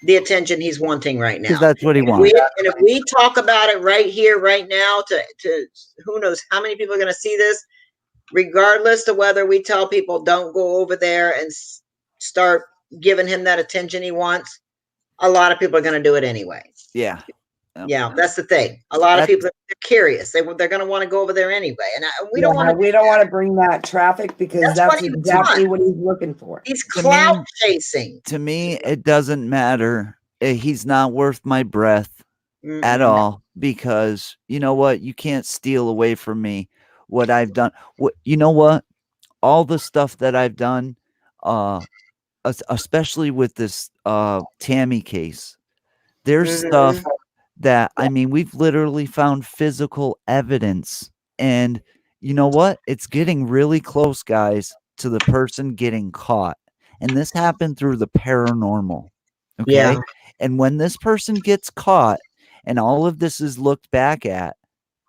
the attention he's wanting right Because now. that's what he And wants. if we talk about it right here, right now, to who knows how many people are going to see this, regardless of whether we tell people don't go over there and start giving him that attention he wants, a lot of people are going to do it anyway. Yeah. Yep. Yeah, that's the thing. A lot of That's people, they're curious. They're going to want to go over there anyway, and we don't want to. We don't want to bring that traffic, because That's what that's he exactly wants. what he's looking for. He's to clout me. chasing. To me, it doesn't matter. He's not worth my breath at Mm-mm. all, because you know what? You can't steal away from me what I've done. What you know what? All the stuff that I've done, uh, especially with this Tammy case. There's Mm-hmm. stuff that, I mean, we've literally found physical evidence, and you know what? It's getting really close, guys, to the person getting caught. And this happened through the paranormal. Yeah. Okay? And when this person gets caught and all of this is looked back at,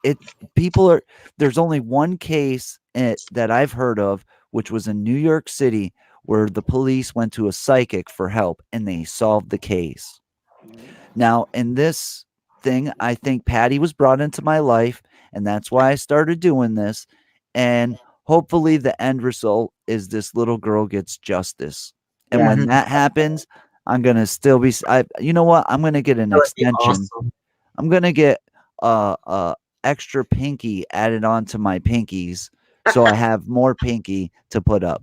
it people are there's only one case that I've heard of, which was in New York City, where the police went to a psychic for help and they solved the case. Now, in this thing, I think Patty was brought into my life, and that's why I started doing this. And hopefully, the end result is this little girl gets justice. And Yeah. when that happens, I'm gonna still be. You know what? I'm gonna get an That would be extension. awesome. I'm gonna get extra pinky added onto my pinkies, so I have more pinky to put up.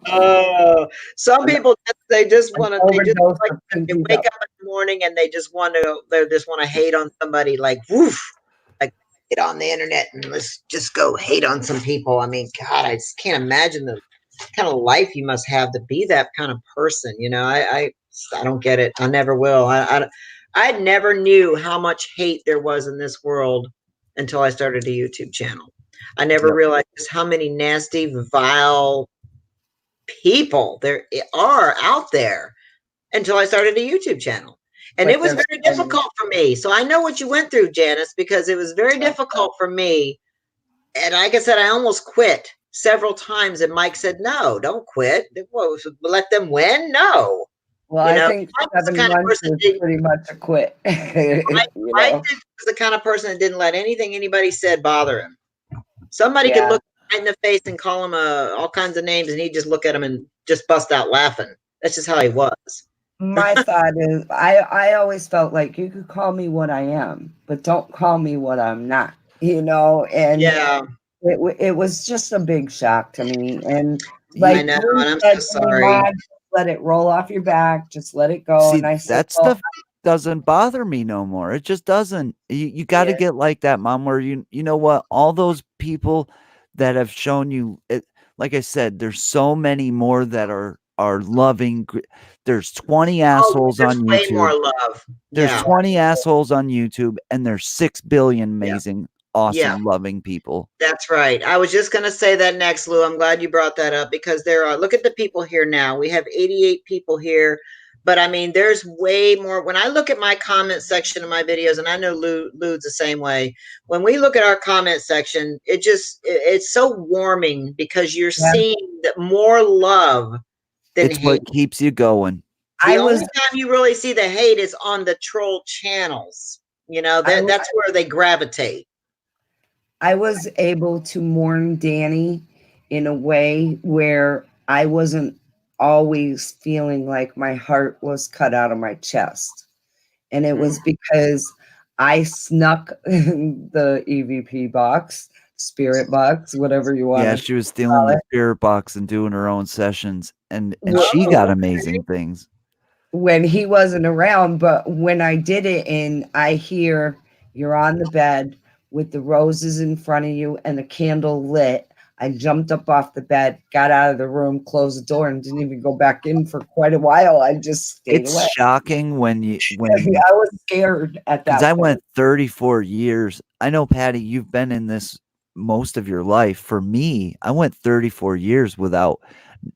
Oh, some people they just want to. They just Overdose like of they pinkies wake up. up in the morning and they just want to. They just want to hate on somebody. Like woof, like get on the internet and let's just go hate on some people. I mean, God, I just can't imagine the kind of life you must have to be that kind of person. You know, I don't get it. I never will. I never knew how much hate there was in this world until I started a YouTube channel. I never Yep. realized just how many nasty, vile people there are out there until I started a YouTube channel. And it But was there's very difficult for me. So I know what you went through, Janice, because it was very difficult for me. And like I said, I almost quit several times. And Mike said, no, don't quit. Well, let them win? No. Well, You I know, think Mike was the 7 kind of months person is that pretty much a quit. Mike, You Mike know? was the kind of person that didn't let anything anybody said bother him. Somebody could Yeah. look right in the face and call him all kinds of names, and he'd just look at him and just bust out laughing. That's just how he was. My thought is, I always felt like you could call me what I am, but don't call me what I'm not, you know? And Yeah. it was just a big shock to me. And Like I know, Lou and I'm said so to me, sorry. "Mom, just let it roll off your back. Just let it go." See, And I said, that "Well, stuff doesn't bother me no more. It just doesn't. You gotta Yeah. get like that, mom, where you know what? All those people that have shown you it, like I said, there's so many more that are loving. There's 20 Oh, assholes there's on way YouTube. more love. There's Yeah. 20 assholes on YouTube, and there's 6 billion Yeah. amazing, Yeah. awesome, loving people. That's right. I was just going to say that next, Lou. I'm glad you brought that up because there are, look at the people here now. We have 88 people here, but I mean, there's way more. When I look at my comment section of my videos, and I know Lou's the same way, when we look at our comment section, it's so warming because you're yeah." seeing that more love than It's what hate. keeps you going. The I only was, time you really see the hate is on the troll channels. You know, I, that's where they gravitate. I was able to mourn Danny in a way where I wasn't always feeling like my heart was cut out of my chest. And it was because I snuck the EVP box, spirit box, whatever you want Yeah, to she was call stealing the it. spirit box and doing her own sessions, and she Oh, got okay. amazing things. When he wasn't around, but when I did it and I hear you're on the bed with the roses in front of you and the candle lit, I jumped up off the bed, got out of the room, closed the door, and didn't even go back in for quite a while. I just stayed It's away. shocking when I was scared at because that I point. went 34 years. I know, Patty, you've been in this most of your life. For me, I went 34 years without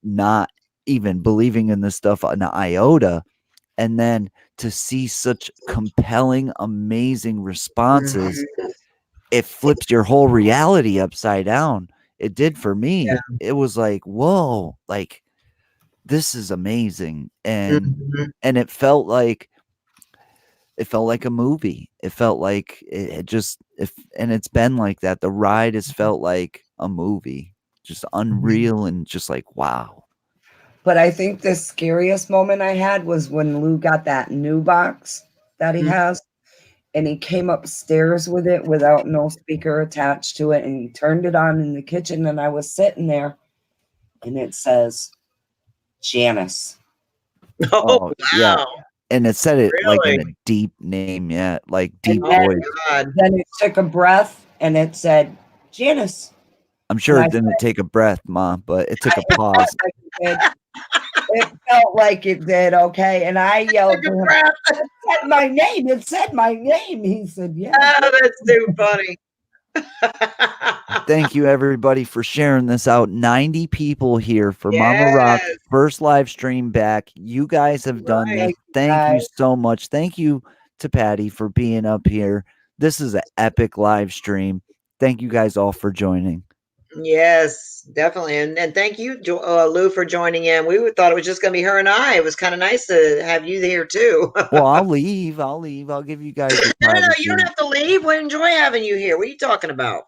not even believing in this stuff on an iota. And then to see such compelling, amazing responses, Mhm. it flips your whole reality upside down. It did for me. It was like, whoa, like this is amazing. Mhm. And it felt like a movie. It felt like it just if and it's been like that. The ride has felt like a movie. Just unreal and just like wow. But I think the scariest moment I had was when Lou got that new box that he Mhm. has, and he came upstairs with it without no speaker attached to it, and he turned it on in the kitchen, and I was sitting there, and it says Janice. Oh, Oh, yeah. wow. And it said it like in Really? a deep name, yeah, like And deep Oh voice. my God. then it took a breath, and it said Janice. I'm And sure it didn't take a breath, Mom, but it took a it felt pause. like it did. It felt like it did, okay? And I Took yelled a to him, breath. "It said my name. It said my name." He said, "Yeah, it Oh, did." that's too funny. Thank you, everybody, for sharing this out. 90 people here for Mama Rock's Yes, first live stream back. You guys have done right. this. Thank you, Thank you guys. so much. Thank you to Patty for being up here. This is an epic live stream. Thank you guys all for joining. Yes, definitely. And thank you, Lou, for joining in. Thought it was just going to be her and I. It was kind of nice to have you here too. Well, I'll leave. I'll leave. I'll give you guys your No, no, no. You don't privacy. have to leave. We enjoy having you here. What are you talking about?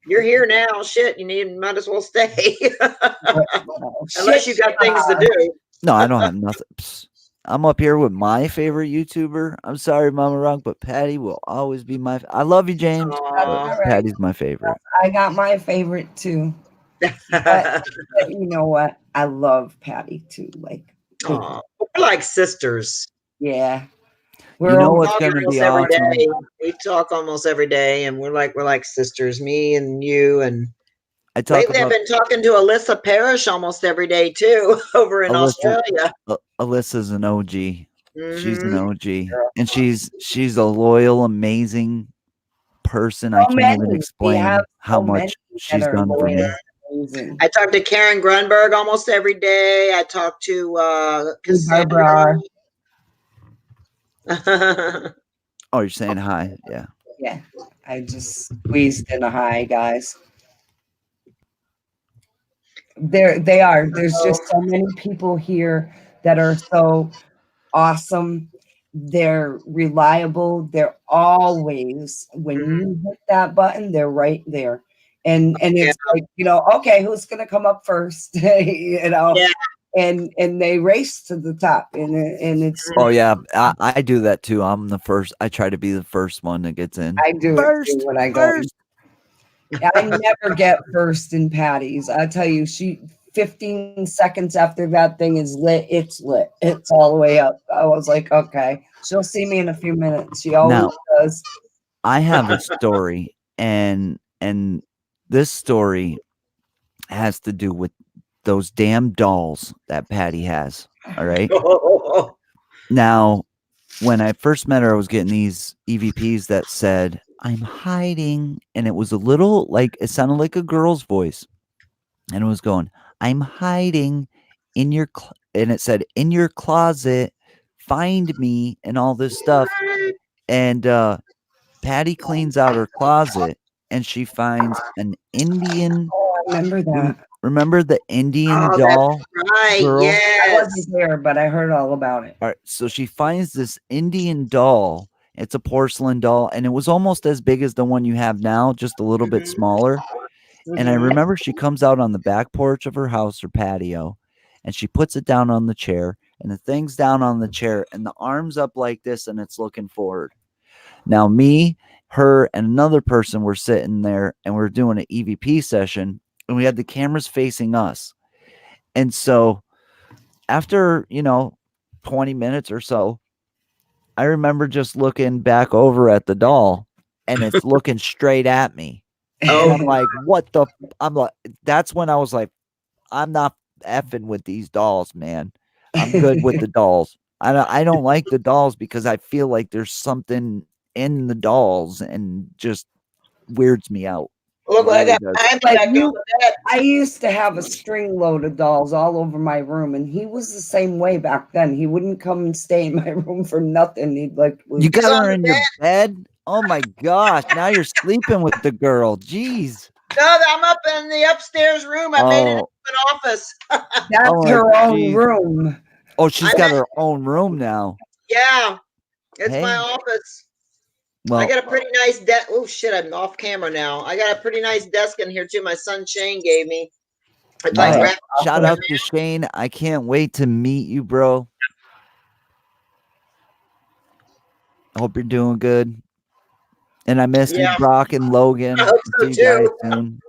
You're here now. Shit, might as well stay. Oh, Unless shit. you got things to do. No, I don't have nothing. Psst. I'm up here with my favorite YouTuber. I'm sorry, Mama Rock, but Patty will always be my. I love you, James, That's but Aw. all right. Patty's my favorite. I got my favorite too. But you know what? I love Patty too. Like, Aw. We're like sisters. yeah, You we're know almost what's Talk going to be almost every awesome? day. We talk almost every day, and we're like sisters. Me and you. And I talk lately, I've about been talking to Alyssa Parrish almost every day too, over in Alyssa. Australia. Alyssa's an OG. She's an Hmm. OG, girl. and she's a loyal, amazing person. I So can't even many. We have explain how so many much that she's are done for loyal, me. amazing. I talk to Karen Grunberg almost every day. I talk to Hey, Cassandra. Barbara. Oh, you're saying hi? Yeah. Yeah, I just squeezed in a high, guys. They are. There's just so many people here that are so awesome. They're reliable. They're always when Mhm. you hit that button, they're right there. And Yeah, it's like, okay, who's gonna come up first? yeah. And they race to the top and it's Oh yeah, I do that too. I'm the first. I try to be the first one that gets in. I do it too First, when I go. first. I never get first in Patty's. I tell you, 15 seconds after that thing is lit, it's lit. It's all the way up. I was like, okay, she'll see me in a few minutes. She always Now, does. I have a story, and this story has to do with those damn dolls that Patty has. All right. Now, when I first met her, I was getting these EVPs that said, "I'm hiding." And it was a little like, it sounded like a girl's voice. And it was going, "I'm hiding in your," and it said, "In your closet, find me," and all this stuff. And Patty cleans out her closet and she finds an Indian. Oh, I remember that. Remember the Indian Oh, that's doll right. girl? I Yes. wasn't there, but I heard all about it. All right, so she finds this Indian doll. It's a porcelain doll, and it was almost as big as the one you have now, just a little bit Mhm. smaller. And I Mhm. remember she comes out on the back porch of her house or patio, and she puts it down on the chair, and the thing's down on the chair, and the arms up like this, and it's looking forward. Now, me, her, and another person were sitting there, and we're doing an EVP session, and we had the cameras facing us. And so after, 20 minutes or so, I remember just looking back over at the doll, and it's looking straight at me. And Oh, I'm like, what the? I'm like, that's when I was like, I'm not effing with these dolls, man. I'm good with the dolls. I don't like the dolls because I feel like there's something in the dolls and just weirds me out. look It what I really got does. behind me Like back on the bed. I used to have a string load of dolls all over my room, and he was the same way back then. He wouldn't come and stay in my room for nothing. He'd like, You He's got on her the in your bed. bed? Oh my gosh. Now you're sleeping with the girl. Jeez. No, I'm up in the upstairs room. I made it into Oh, an office. that's oh, her own geez. room. Oh, she's I'm got in, her own room now. yeah, it's my Hey, office. I well, got a pretty nice desk. Oh shit, I'm off camera now. I got a pretty nice desk in here too. My son Shane gave me. It's like Nice. nice. wrapped. Shout out to Shane. I can't wait to meet you, bro. Hope you're doing good. And I miss you, Yeah, Brock and I Logan. hope so See you guys too. soon.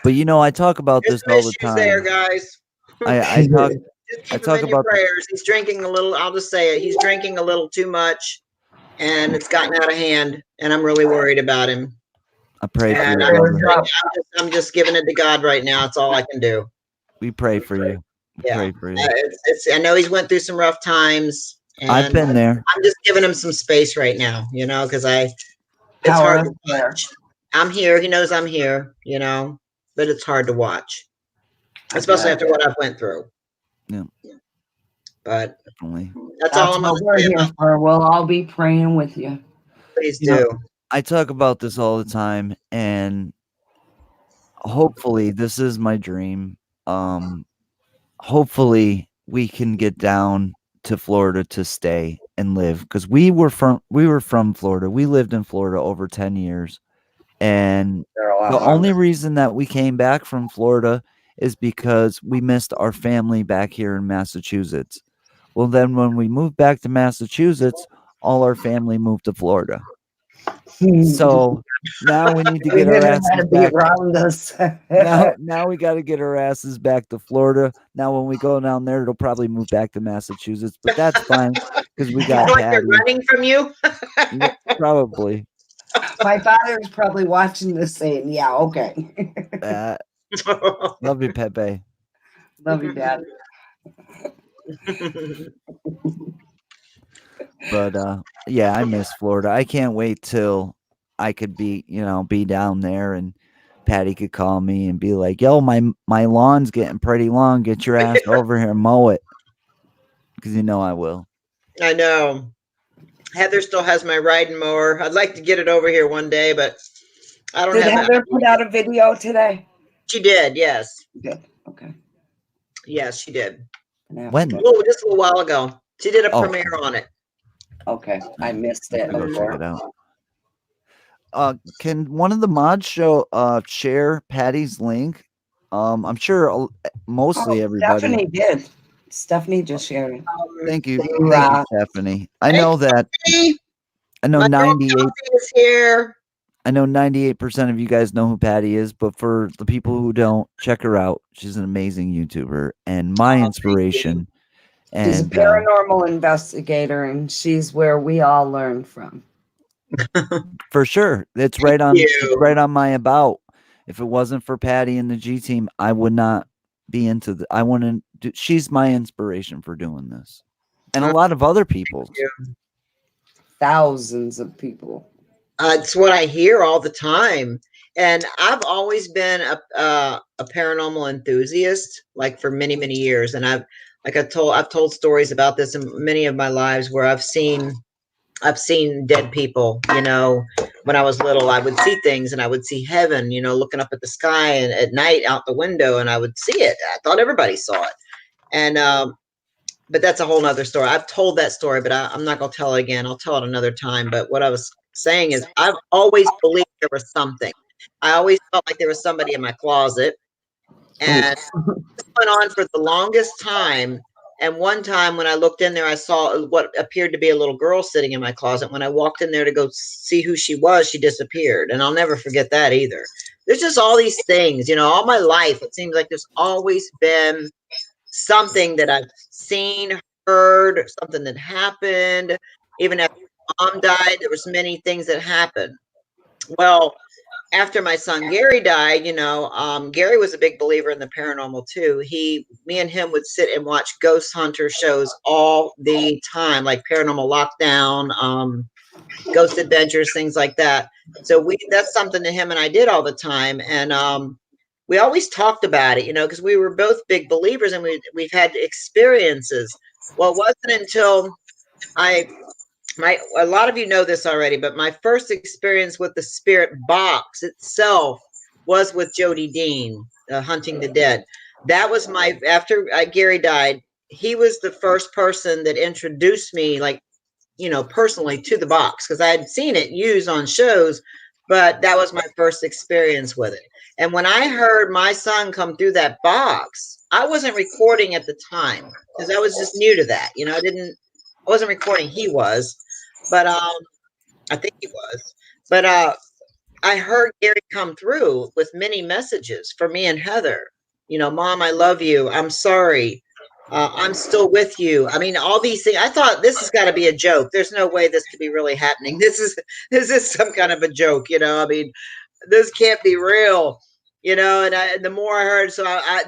But I talk about There's this some all the issues there, time. guys. I talk Just I keep him talk in your about prayers. He's drinking a little. I'll just say it. He's drinking a little too much, and it's gotten out of hand. And I'm really worried about him. I pray for And you, I'm just, brother. Prayers up. I'm just giving it to God right now. It's all I can do. We pray for you. We Yeah, pray for you. it's. I know he's went through some rough times, I've and been there. I'm just giving him some space right now. Because it's Power hard of to prayer. watch. I'm here. He knows I'm here. But it's hard to watch, especially after what I've went through. Yeah, But definitely. that's all That's I'm going what to we're say here about. for. We'll all be praying with you. Please You know, do. I talk about this all the time, and hopefully this is my dream. Hopefully we can get down to Florida to stay and live, because we were from Florida. We lived in Florida over 10 years. And they're a lot the longer. only reason that we came back from Florida is because we missed our family back here in Massachusetts. Well, then when we moved back to Massachusetts, all our family moved to Florida. So now we need to We get our didn't have asses to be back. around us. Now we got to get our asses back to Florida. Now when we go down there, it'll probably move back to Massachusetts, but that's fine because we got Like they're Patty. running from you. Yeah, probably. My father's probably watching this saying, yeah, okay. Uh, love you, Pepe. Love you, Dad. But yeah, I miss Florida. I can't wait till I could be down there, and Patty could call me and be like, "Yo, my lawn's getting pretty long. Get your ass over here and mow it." Because I will. I know. Heather still has my riding mower. I'd like to get it over here one day, but I don't Did have that. Heather put out a video today? She did, yes. Good. Okay. Yes, she did. When? Just a little while ago. She did a Oh, premiere on it. Okay. I missed I it have to go check before. it out. Can one of the mods share Patty's link? I'm sure mostly everybody. Stephanie did. Stephanie just shared it. Thank you, You, thank you, Stephanie. I Hey, know that. Stephanie, I know my girl 98. Chelsea is here. I know 98% of you guys know who Patty is, but for the people who don't, check her out. She's an amazing YouTuber and my Oh, thank you. inspiration. She's a And paranormal investigator, and she's where we all learn from. for sure, it's Thank right you. on my about. If it wasn't for Patty and the G team, I would not be into the. I wouldn't. She's my inspiration for doing this, and a Oh, lot of other thank people's. you. Thousands of people. It's what I hear all the time. And I've always been a paranormal enthusiast, like for many, many years. And I've told stories about this in many of my lives where I've seen dead people, you know. When I was little, I would see things and I would see heaven, you know, looking up at the sky and at night out the window, and I would see it. I thought everybody saw it. And but that's a whole nother story. I've told that story, but I'm not going to tell it again. I'll tell it another time. But what I was saying is, I've always believed there was something. I always felt like there was somebody in my closet, Oh, and this went on for the longest time. And one time when I looked in there, I saw what appeared to be a little girl sitting in my closet. When I walked in there to go see who she was, she disappeared. And I'll never forget that either. There's just all these things, you know, all my life. It seems like there's always been something that I've seen, heard, something that happened. Even after mom died, there was many things that happened. Well, after my son Gary died, you know, Gary was a big believer in the paranormal too. Me and him would sit and watch ghost hunter shows all the time, like Paranormal Lockdown, Ghost Adventures, things like that. So that's something that him and I did all the time, and we always talked about it, you know, because we were both big believers and we've had experiences. Well, it wasn't until I my a lot of you know this already, but my first experience with the spirit box itself was with Jody Dean, Hunting the Dead. That was my after Gary died. He was the first person that introduced me, like, you know, personally to the box, because I had seen it used on shows, but that was my first experience with it. And when I heard my son come through that box, I wasn't recording at the time because I was just new to that. You know, I wasn't recording. He was, but I think he was. But I heard Gary come through with many messages for me and Heather. You know, Mom, I love you. I'm sorry. I'm still with you. I mean, all these things. I thought this has got to be a joke. There's no way this could be really happening. This is some kind of a joke. You know, I mean, this can't be real. You know, and the more I heard, so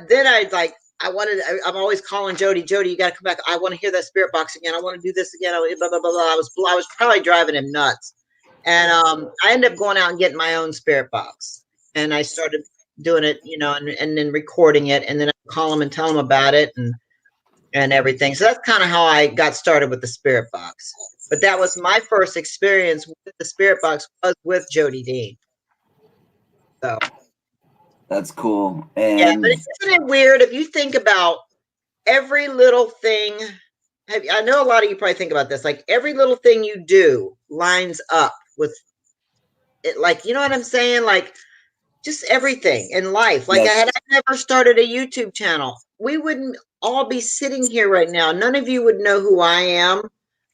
then I like. I'm always calling Jody. Jody, you got to come back. I want to hear that spirit box again. I want to do this again. Blah, blah, blah, blah. I was probably driving him nuts. And I ended up going out and getting my own spirit box. And I started doing it, you know, and then recording it. And then I call them and tell them about it and everything. So that's kind of how I got started with the spirit box. But that was my first experience with the spirit box was with Jody Dean. So That's cool. yeah, but And isn't it weird if you think about every little thing? I know a lot of you probably think about this. Like every little thing you do lines up with it. Like, you know what I'm saying? Like just everything in life. Like yes, had I never started a YouTube channel, we wouldn't all be sitting here right now. None of you would know who I am.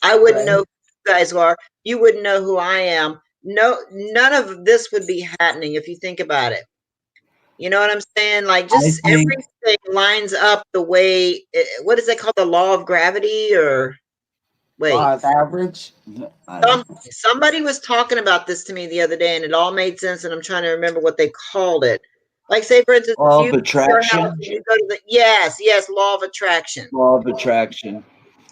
I wouldn't know right. who you guys are. You wouldn't know who I am. No, none of this would be happening if you think about it. You know what I'm saying? Like I just think everything lines up the way what is it called? The law of gravity or wait. Law of average. I don't know. Somebody was talking about this to me the other day and it all made sense and I'm trying to remember what they called it. Like say for instance, if Law you of your house attraction. and you go to the yes, law of attraction. Law of attraction.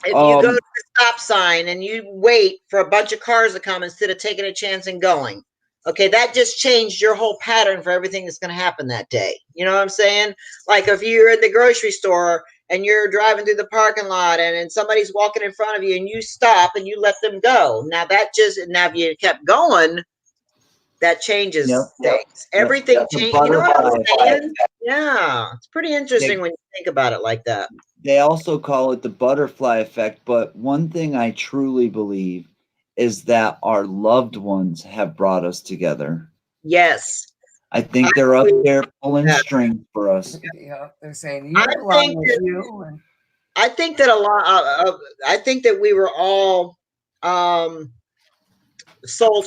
If you go to Um, the stop sign and you wait for a bunch of cars to come instead of taking a chance and going, okay, that just changed your whole pattern for everything that's going to happen that day. You know what I'm saying? Like if you're in the grocery store and you're driving through the parking lot and somebody's walking in front of you and you stop and you let them go. Now if you kept going, that yep, changes things. yep. Everything The change. You know what I'm butterfly effect. saying? Yeah, it's pretty interesting They when you think about it like that. they also call it the butterfly effect, but one thing I truly believe is that our loved ones have brought us together. Yes, I I think they're up agree with there pulling that. strings for us. Yeah, they're saying I you along think with that you. And I think that a lot. I think that we were all um,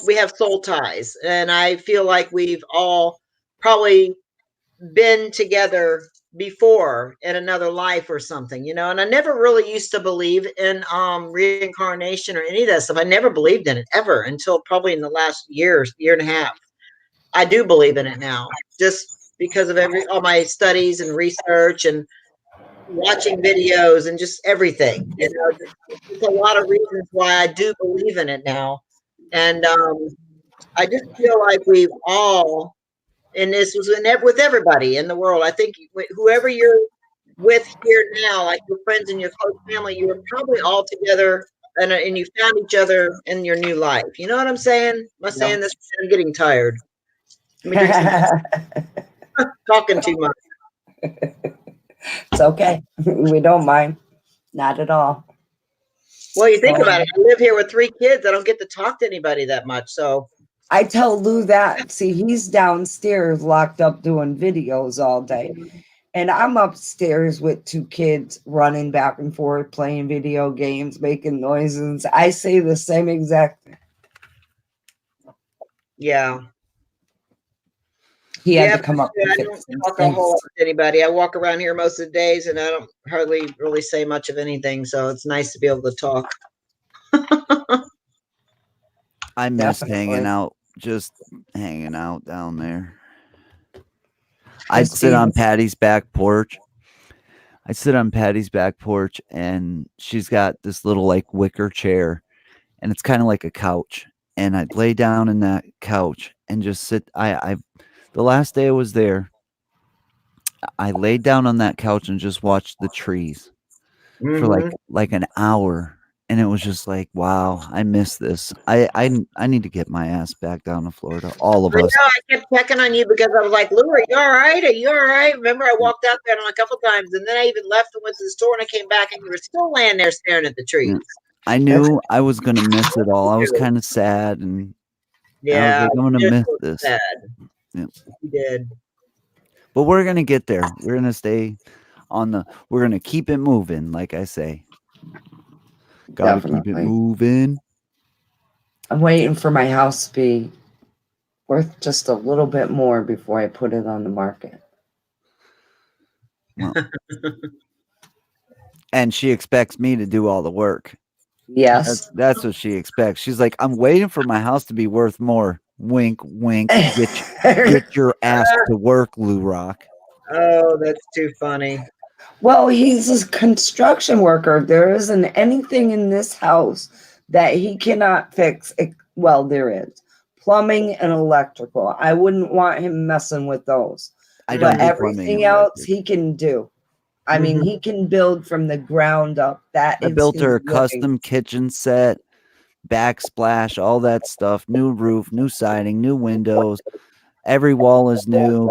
we have soul ties, and I feel like we've all probably been together before in another life or something, and I never really used to believe in reincarnation or any of that stuff. I never believed in it ever until probably in the last year and a half. I do believe in it now, just because of all my studies and research and watching videos and just everything. There's a lot of reasons why I do believe in it now. And I just feel like we've all, and this was with everybody in the world. I think whoever you're with here now, like your friends and your close family, you were probably all together, and you found each other in your new life. You know what I'm saying? Am I saying Yep. this? I'm getting tired. Let me drink some talking too much. It's okay. We don't mind. Not at all. Well, you think about Um, it. I live here with 3 kids. I don't get to talk to anybody that much. So, I tell Lou that. See, he's downstairs locked up doing videos all day. And I'm upstairs with 2 kids running back and forth, playing video games, making noises. I say the same exact thing. yeah. He had Yeah, to but come up and I fix don't some talk a whole things. lot to anybody. I walk around here most of the days, and I don't hardly really say much of anything. So it's nice to be able to talk. I missed hanging Definitely. out, just hanging out down there. I'd sit on Christina's Patty's back porch. I'd sit on Patty's back porch, and she's got this little like wicker chair, and it's kind of like a couch. And I'd lay down in that couch and just sit. The last day I was there, I laid down on that couch and just watched the trees for Hmm. like an hour, and it was just like, wow, I miss this. I need to get my ass back down to Florida. All of I us. know. I kept checking on you because I was like, Lou, are you all right? Are you all right? Remember, I Yeah, walked out there a couple times, and then I even left and went to the store, and I came back, and you were still laying there staring at the yeah. trees. I that's knew I was gonna miss it all. I was Cute. kind of sad, and I was Yeah, like, I'm gonna you did miss look this. sad. Yeah. You did. But we're gonna get there. We're gonna stay on the. We're gonna keep it moving, like I say. Gotta keep it definitely. moving. I'm waiting for my house to be worth just a little bit more before I put it on the market. Well, and she expects me to do all the work. Yes. That's what she expects. She's like, I'm waiting for my house to be worth more. Wink, wink. Get your ass to work, Lou Rock. Oh, that's too funny. Well, he's a construction worker. There isn't anything in this house that he cannot fix. Well, there is plumbing and electrical. I wouldn't want him messing with those. I But don't do Hmm. plumbing and everything else electric. he can do. I mean, Hmm. he can build from the ground up. That I is built his her a living. custom kitchen set, backsplash, all that stuff. New roof, new siding, new windows. Every wall is new.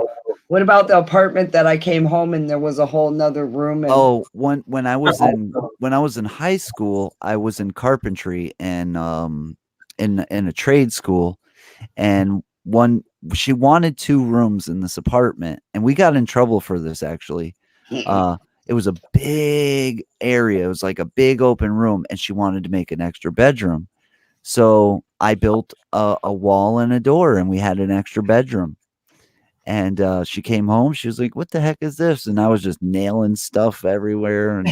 What about the apartment that I came home and there was a whole nother room and Oh, when I was in high school, I was in carpentry and in a trade school, and one she wanted 2 rooms in this apartment, and we got in trouble for this actually. Uh it was a big area. It was like a big open room, and she wanted to make an extra bedroom. So I built a wall and a door, and we had an extra bedroom. And she came home. She was like, "What the heck is this?" And I was just nailing stuff everywhere. And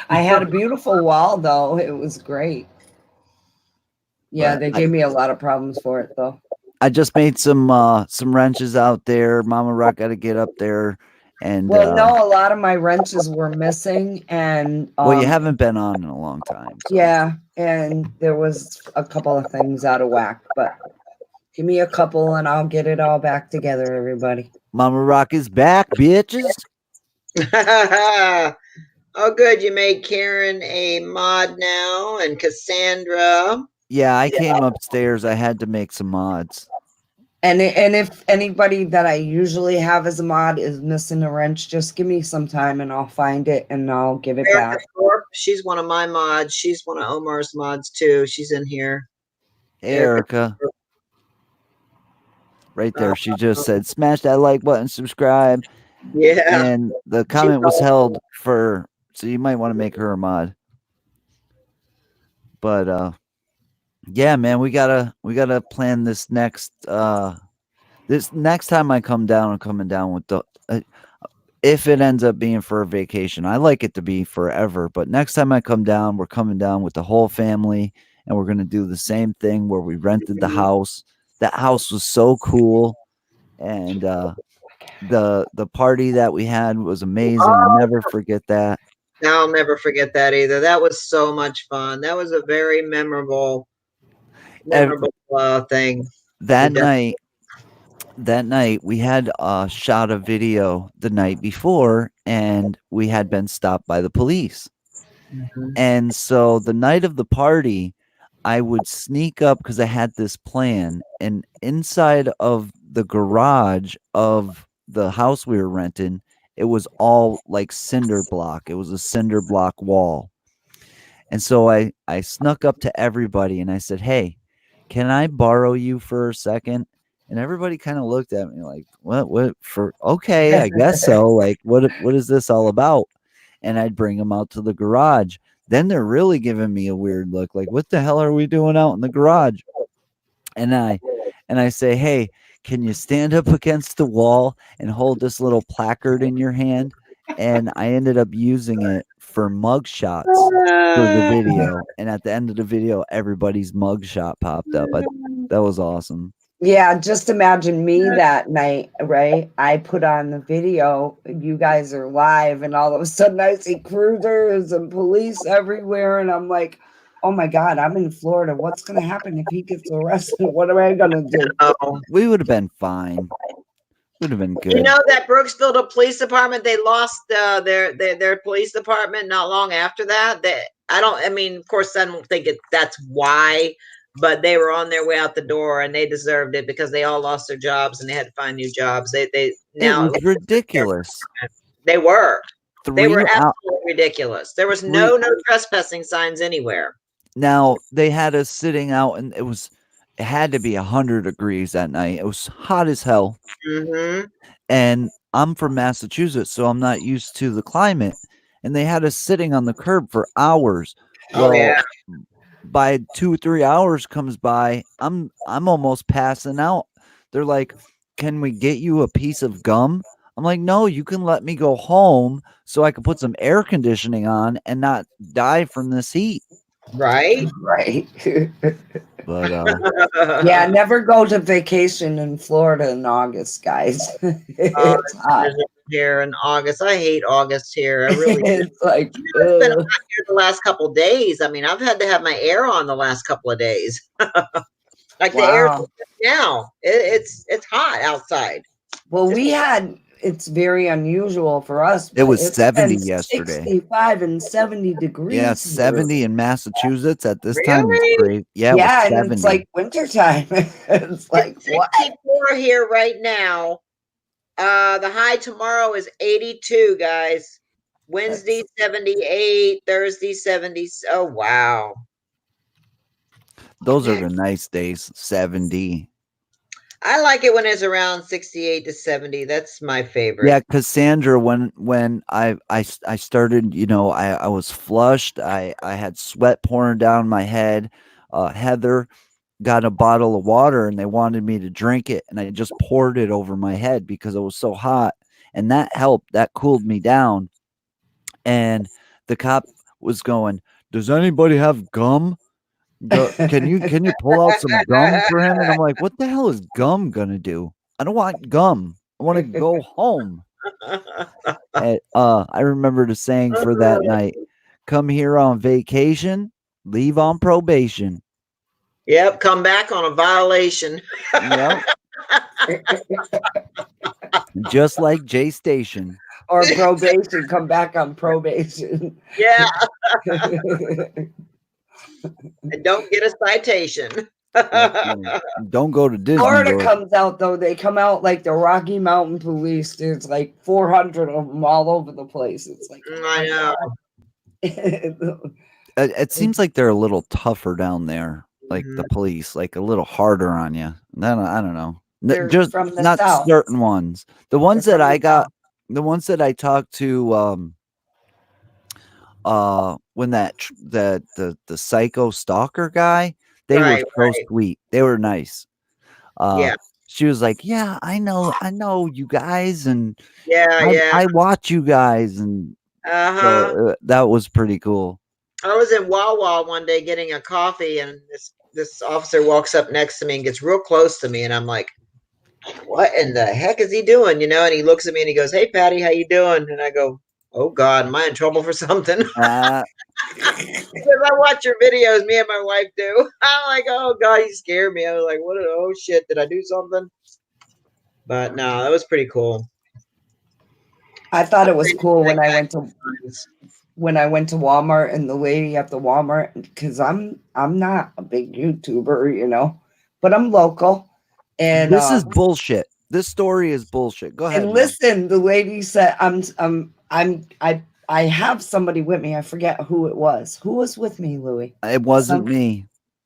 I had a beautiful wall though. It was great. Yeah, but they gave me a lot of problems for it though. I just made some wrenches out there. Mama Rock got to get up there, and Well, no, a lot of my wrenches were missing and well, you haven't been on in a long time, so yeah, and there was a couple of things out of whack, but give me a couple and I'll get it all back together, everybody. Mama Rock is back, bitches. Oh, good. You made Karen a mod now, and Cassandra. Yeah, I came upstairs. I had to make some mods. And if anybody that I usually have as a mod is missing a wrench, just give me some time and I'll find it and I'll give it Erica back. Thorpe. She's one of my mods. She's one of Omar's mods too. She's in here. Hey, Erica Erica, Thorpe. right there. She just said, "Smash that like button, subscribe," Yeah. and the She comment was held for. So you might want to make her a mod. But Yeah, man, we gotta plan this next time I come down. I'm coming down with the if it ends up being for a vacation. I like it to be forever, but next time I come down, we're coming down with the whole family, and we're gonna do the same thing where we rented the Mhm. house. That house was so cool, and the party that we had was amazing. I'll Oh, never forget that. I'll never forget that either. That was so much fun. That was a very memorable, Ev- memorable thing. We that did. night, that night we had shot a video the night before, and we had been stopped by the police. Mhm. And so the night of the party, I would sneak up because I had this plan, and inside of the garage of the house we were renting, it was all like cinder block. It was a cinder block wall. And so I snuck up to everybody and I said, "Hey, can I borrow you for a second?" And everybody kind of looked at me like, What for okay, I guess so. Like what is this all about?" And I'd bring them out to the garage. Then they're really giving me a weird look like, "What the hell are we doing out in the garage?" And I say, "Hey, can you stand up against the wall and hold this little placard in your hand?" And I ended up using it for mug shots for the video. And at the end of the video, everybody's mug shot popped up. That was awesome. Yeah, just imagine me that night, right? I put on the video, you guys are live, and all of a sudden I see cruisers and police everywhere, and I'm like, oh my God, I'm in Florida. What's going to happen if he gets arrested? What am I going to do? Oh. We would have been fine. Would have been You good. know that Brooksville Police Department, they lost their police department not long after that. I don't. I mean, of course, I don't think that's why, but they were on their way out the door, and they deserved it because they all lost their jobs and they had to find new jobs. They It now it was was ridiculous. they were they were 3 hours. absolutely ridiculous. There was Three. no trespassing signs anywhere. Now they had us sitting out, and it had to be 100 degrees that night. It was hot as hell. Hmm. And I'm from Massachusetts, so I'm not used to the climate. And they had us sitting on the curb for hours. Oh yeah, Well, by 2 3 hours comes by, I'm almost passing out. They're like, "Can we get you a piece of gum?" I'm like, "No, you can let me go home so I can put some air conditioning on and not die from this heat." right. Right. But Yeah, never go to vacation in Florida in August, guys. It's hot. Miserable here in August. I hate August here. I really do. It's like, You know, it's been hot here the last couple days. I mean, I've had to have my air on the last couple of days. Like the air wow. now, it's hot outside. Well, It's it's very unusual for us, it but was it's been 70 yesterday. 65 and 70 Yeah, degrees here. 70 in Massachusetts at this time is really crazy. Yeah, it was Yeah, and it's 70. like wintertime. It's like, it's what? 64 here right now. The high tomorrow is 82, guys. Wednesday That's 78, Thursday 70. Oh wow. Those are the nice days, 70. I like it when it's around 68 to 70. That's my Yeah, favorite. Cassandra, when I started, I was flushed. I had sweat pouring down my head. Heather got a bottle of water and they wanted me to drink it, and I just poured it over my head because it was so hot, and that helped. That cooled me down. And the cop was going, "Does anybody have gum? Can you pull out some gum for him?" And I'm like, "What the hell is gum gonna do? I don't want gum. I want to go home." And, I remember the saying for that night: "Come here on vacation, leave on probation." Yep, come back on a violation. Yep, just like J Station. or probation, come back on probation. Yeah, and don't get a citation. That's right. Don't go to Disney Florida World. comes out though, they come out like the Rocky Mountain Police. There's like 400 of them all over the place. It's like, oh I my know. God. It seems like they're a little tougher down there, like the Mhm. police, like a little harder on you. Then I don't know. They're Just from the not South. certain ones. The They're ones that from I the South. got, the ones that I talked to, when that the psycho stalker guy, They were Right, so right. sweet. They were nice. Uh, Yeah. she was like, "Yeah, I know you guys, and Yeah, yeah. I watch you guys," and Uh-huh. so that was pretty cool. I was in Wawa one day getting a coffee, and this officer walks up next to me and gets real close to me, and I'm like, "What in the heck is he doing?" You know? And he looks at me and he goes, "Hey, Patty, how you doing?" And I go, "Oh God, am I in trouble for something?" Uh, Because I watch your videos, me and my wife do. I'm like, "Oh God, you scared me." I was like, "What? Oh shit, did I do something?" But no, that was pretty cool. I thought I it was ran into cool that guy a times. when I went to Walmart and the lady at the Walmart, because I'm not a big YouTuber, you know, but I'm local. And this is bullshit. This story is bullshit. Go ahead, and Mom. listen, the lady said, I have somebody with me. I forget who it was. Who was with me, Louis? It wasn't me.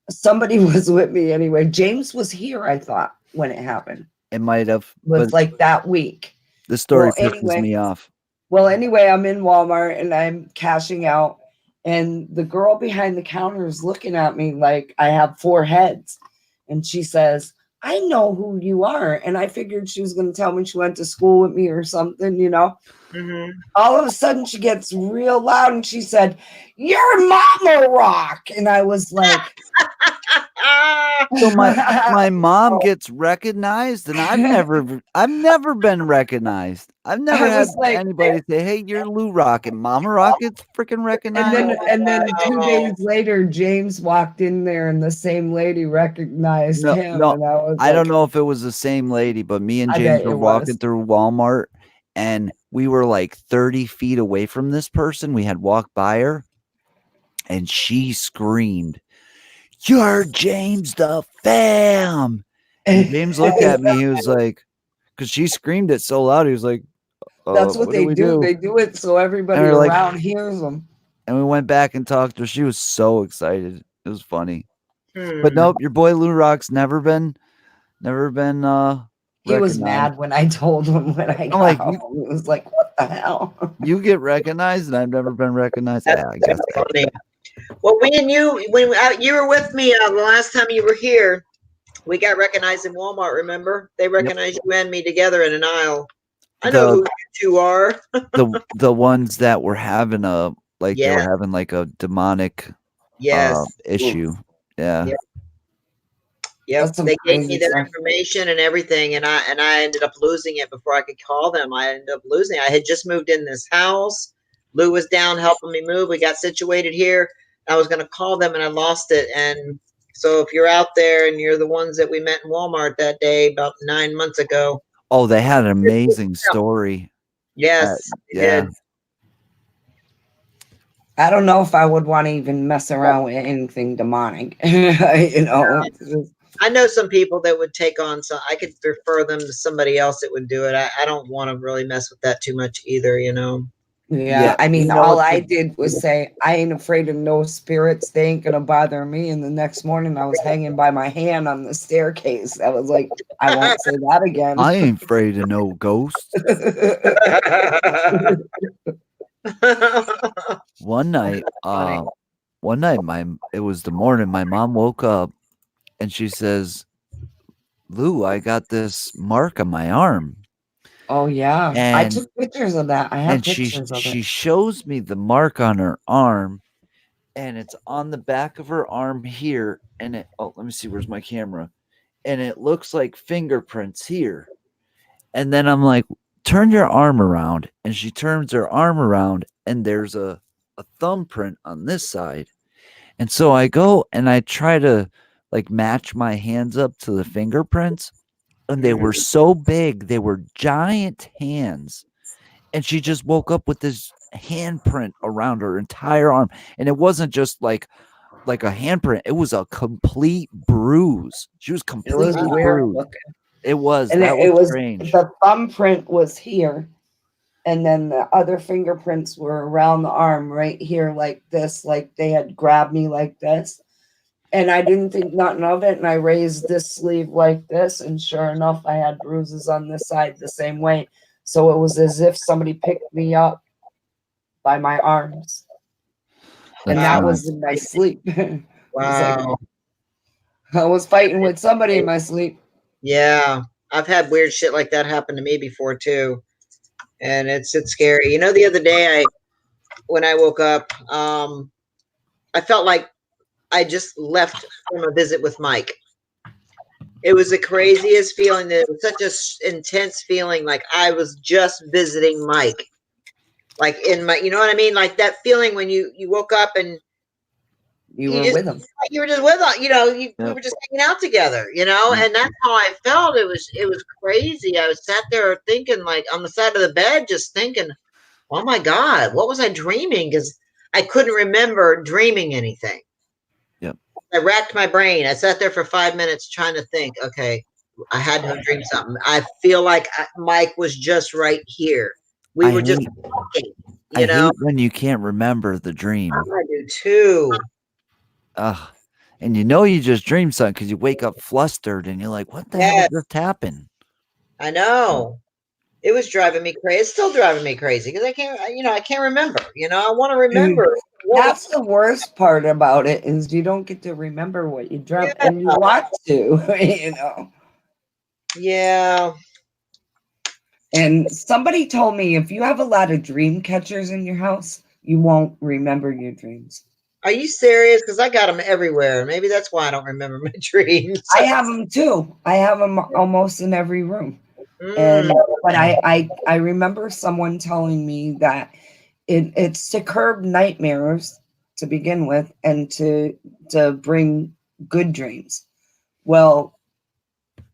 Somebody was with me anyway. James was here, I thought, when it happened. It might have, It but was like that week. the story pisses Anyway, me off. I'm in Walmart and I'm cashing out, and the girl behind the counter is looking at me like I have four heads. And she says, I know who you are. And I figured she was going to tell me she went to school with me or something, you know. Mm-hmm. All of a sudden, she gets real loud and she said, "You're Mama Rock." And I was like, So my mom gets recognized, and I've never been recognized. I've never I had was like, anybody say, "Hey, you're Lou Rock," and Mama Rock gets freaking recognized. and then 2 days Oh, later, James walked in there and the same lady recognized No, him. no, And I was I don't like, know if it was the same lady, but me and I James bet were it walking was. through Walmart, and we were like 30 feet away from this person. We had walked by her, and she screamed, "You're James the Fam!" And James looked at me. He was like, because she screamed it so loud. He was like, That's what what do they we do. do? They do it so And everybody we're like, around hears them. and we went back and talked to her. She was so excited. It was funny. But hmm. nope, your boy Lou Rock's never been He was recognized. mad when I told him when I I'm got like, home. He was like, "What the hell?" you get recognized, and I've never been recognized. That's Yeah, I guess I. funny. Well, we and you, when you were with me the last time you were here, we got recognized in Walmart. Remember? They Yep. recognized you and me together in an aisle. I know The who you two are. the ones that were having they Yeah. were having like a demonic Yes. issue. Yeah. Yep. Yep. That's some They gave me crazy their stuff. information and everything, and I ended up losing it before I could call them. I ended up losing it. I had just moved in this house. Lou was down helping me move. We got situated here. I was going to call them, and I lost it. And so, if you're out there and you're the ones that we met in Walmart that day about 9 months ago, Oh, they had an amazing story. yes, they Yeah. did. I don't know if I would want to even mess around with anything demonic. You know, I know some people that would take on some. I could refer them to somebody else that would do it. I don't want to really mess with that too much either. You know. Yeah. yeah. I You mean, know all what? I did was say, I ain't afraid of no spirits. They ain't gonna bother me. And the next morning, I was hanging by my hand on the staircase. I was like, I won't say that again. I ain't afraid of no ghosts. One night, Funny. my it was the morning. My mom woke up and she says, "Lou, I got this mark on my arm." Oh yeah, I And took pictures of that. I have and pictures of it. she shows me the mark on her arm, and it's on the back of her arm here, and it oh, let me see, where's my camera? And it looks like fingerprints here. And then I'm like, "Turn your arm around." And she turns her arm around, and there's a thumbprint on this side. And so I go and I try to like match my hands up to the fingerprints, and they were Mhm. so big, they were giant hands. And she just woke up with this handprint around her entire arm. And it wasn't just like a handprint, it was a complete bruise. She was It was completely weird bruised. looking, It was and that was it was strange. the thumbprint was here, and then the other fingerprints were around the arm, right here, like this, like they had grabbed me like this. And I didn't think nothing of it, and I raised this sleeve like this, and sure enough, I had bruises on this side the same way. So it was as if somebody picked me up by my arms, and That's that Wow. was nuts. in my sleep. It was like, Wow. I was fighting with somebody in my sleep. Yeah, I've had weird shit like that happen to me before too, and it's scary. You know, the other day, I when I woke up, I felt like I just left from a visit with Mike. It was the craziest feeling. It was such a intense feeling, like I was just visiting Mike, like in my, you know what I mean, like that feeling when you woke up and You you were just with him. you were just with you know we Yep. were just hanging out together, you know, Yep. and that's how I felt. It was crazy. I was sat there thinking, like on the side of the bed, just thinking, oh my god, what was I dreaming? Because I couldn't remember dreaming anything. Yep. I racked my brain. I sat there for 5 minutes trying to think. Okay, I had to have dreamed something. I feel like Mike was just right here. We I were just hate talking, I you know. hate when you can't remember the dream. I do too. Ugh. And you know you just dreamed something because you wake up flustered and you're like, what the hell Yes, just happened? I know. It was driving me crazy. It's still driving me crazy because I can't, I can't remember. You know, I want to Dude, remember what was. that's the worst part about it is you don't get to remember what you dreamt Yeah, and you want to, you know. yeah. And somebody told me if you have a lot of dream catchers in your house, you won't remember your dreams. Are you serious? Because I got them everywhere. Maybe that's why I don't remember my dreams. I have them too. I have them almost in every room. Mm, And but I remember someone telling me that it's to curb nightmares to begin with and to bring good dreams. Well,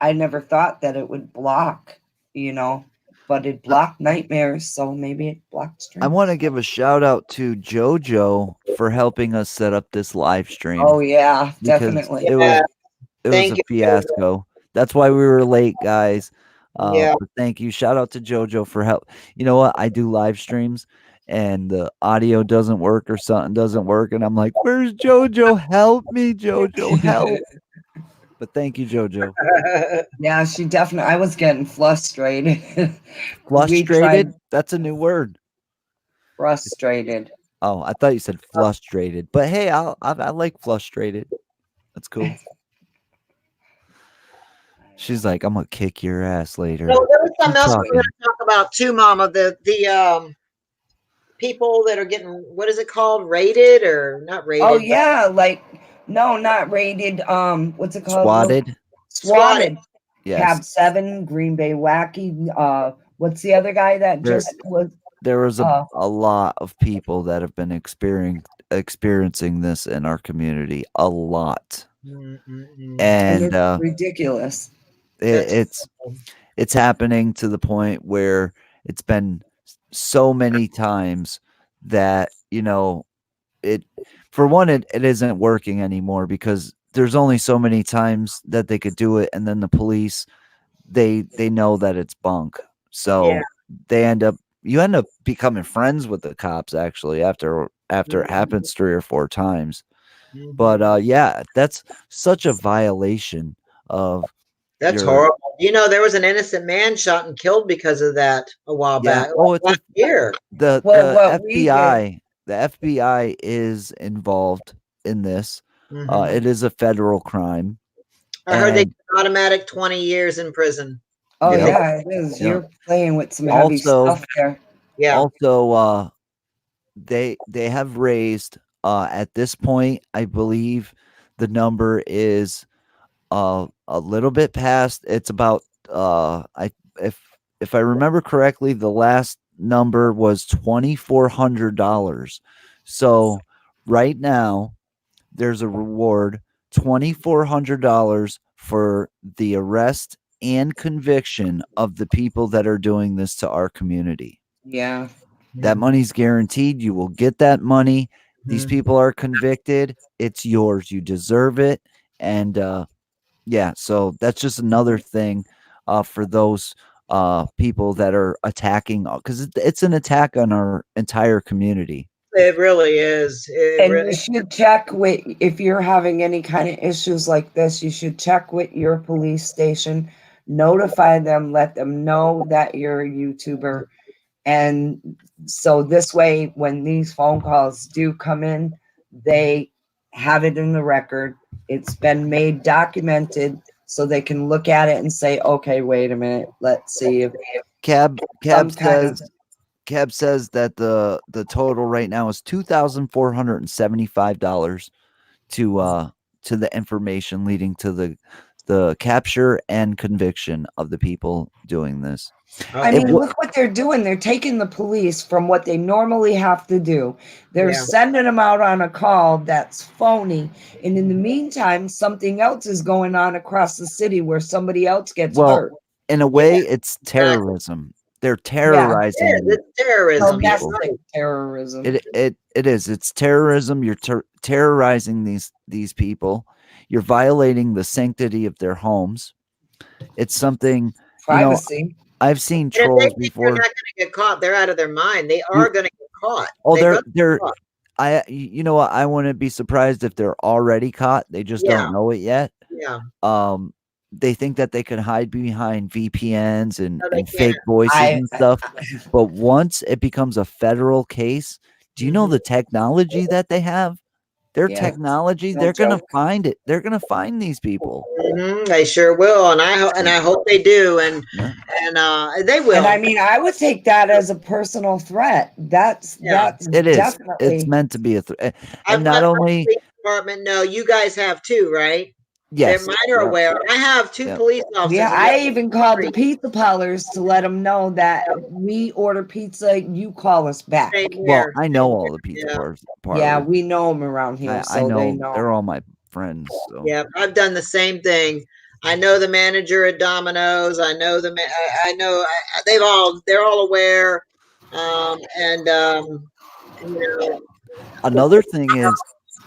I never thought that it would block, you know, but it I, blocked nightmares, so maybe it blocks I want to dreams. give a shout out to JoJo for helping us set up this live stream Oh yeah, because definitely. yeah. it was Thank a you. fiasco. That's why we were late, guys. Yeah. But thank you. Shout out to JoJo for help. You know what? I do live streams and the audio doesn't work or something doesn't work. And I'm like, where's JoJo? Help me, JoJo, help. But thank you, JoJo. Yeah, she definitely. I was getting frustrated. We tried Frustrated? That's a new word. frustrated. Oh, I thought you said frustrated. But hey, I like frustrated. That's cool. She's like, I'm gonna kick your ass So later. there was something Keep else we were going talking. to talk about too, Mama. The people that are getting, what is it called, rated or not Oh rated, but yeah, like no, not rated. What's it called? Swatted. swatted. Swatted. Yes. Cab 7, Green Bay Wacky. What's the other guy that There just was? there was Uh, a lot of people that have been experiencing this in our community. A lot. and And it's ridiculous. it, That's it's it's happening to the point where it's been so many times that, it for one, it isn't working anymore because there's only so many times that they could do it, and then the police, they know that it's bunk. yeah. So they end up you end up becoming friends with the cops actually after it Mhm, happens 3 or 4 times. But mhm. yeah, that's such a violation of That's your horrible. You know, there was an innocent man shot and killed because of that a while yeah. back, Oh, like it's last a year. Well, what we did, The FBI is involved in this. Hmm. It is a federal crime, I heard they and get automatic 20 years in prison. oh If yep, they, yeah, it is. yep. You're playing with some heavy Also, stuff there. yeah. also, they have raised at this point, I believe the number is a little bit past. It's about I if if I remember correctly, the last number was $2,400. So right now there's a reward $2,400 for the arrest and conviction of the people that are doing this to our community. Yeah. That Mhm, money's guaranteed. You will get that money. These mhm. people are convicted. It's yours. You deserve it. And yeah, so that's just another thing for those people that are attacking because it's an attack on our entire community. It really is. It And you really. should check with, if you're having any kind of issues like this, you should check with your police station, notify them, let them know that you're a YouTuber. And so this way, when these phone calls do come in, they have it in the record. It's been made documented so they can look at it and say, okay, wait a minute, let's see if Cab some Cab kind of says Cab says that the total right now is $2,475 to the information leading to the capture and conviction of the people doing this. I Okay. mean, look what they're doing. They're taking the police from what they normally have to do. They're Yeah. sending them out on a call that's phony. And in the meantime, something else is going on across the city where somebody else gets Well, hurt. in a way, it's terrorism. They're terrorizing It's terrorism. You're people. Domestic terrorism. It is. It's terrorism. You're terrorizing these people. You're violating the sanctity of their homes. It's something, you know, Privacy. I've seen And if they trolls think they're before. not going to get caught, they're out of their mind. They You- are going to get caught. Oh, They will get they're caught. you know what? I wouldn't be surprised if they're already caught. They just Yeah. don't know it yet. Yeah. They think that they can hide behind VPNs and, No, they and fake can't. voices I and stuff. But once it becomes a federal case, do you know Mhm. the technology that they have? Their Yeah, technology, no they're gonna joke. find it. They're gonna find these people. They sure will, and I hope they do, and Yeah. they will. And I mean, I would take that as a personal threat. That's Yeah. It is. It's definitely meant to be a threat. I've And not let my only police department know. You guys have too, right? They're yes, mine are yeah, aware. I have two yeah. police officers. yeah, in I the even called the street. pizza parlors to let them know that we order pizza, you call us back. Same Well, here. I know all the pizza Yeah. Yeah, parlors. we know them around here, I so they know know. they're all my friends. So Yeah, I've done the same thing. I know the manager at Domino's. I know I know they're all aware, and you know another thing is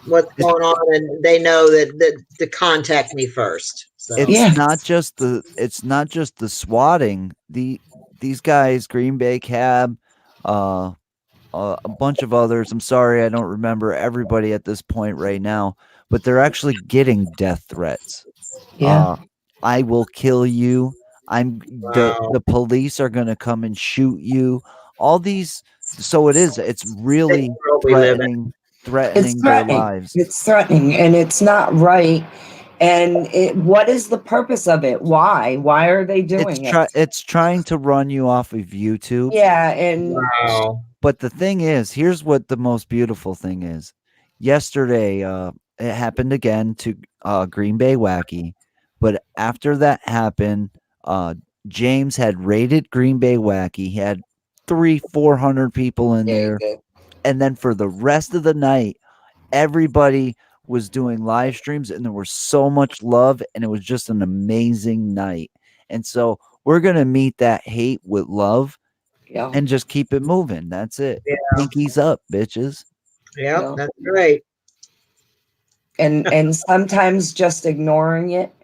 what's it's going on, and they know that to contact me first. So Yeah. it's not just the swatting. These guys, Green Bay Cab, uh, a bunch of others. I'm sorry, I don't remember everybody at this point right now, but they're actually getting death threats. Yeah. I will kill you. wow, The police are going to come and shoot you. All these, so it's sick really world we live in. It's threatening their threatening. lives. It's threatening and it's not right. And what is the purpose of it? Why? Why are they doing it? It's trying to run you off of YouTube. Yeah, and Wow. But the thing is, here's what the most beautiful thing is. Yesterday, it happened again to Green Bay Wacky, but after that happened, James had raided Green Bay Wacky. He had 400 people in there, and then for the rest of the night, everybody was doing live streams, and there was so much love, and it was just an amazing night. And so we're gonna meet that hate with love yeah, and just keep it moving. That's it. Yeah. Pinkies up, bitches. Yep, yeah. that's right. And sometimes just ignoring it,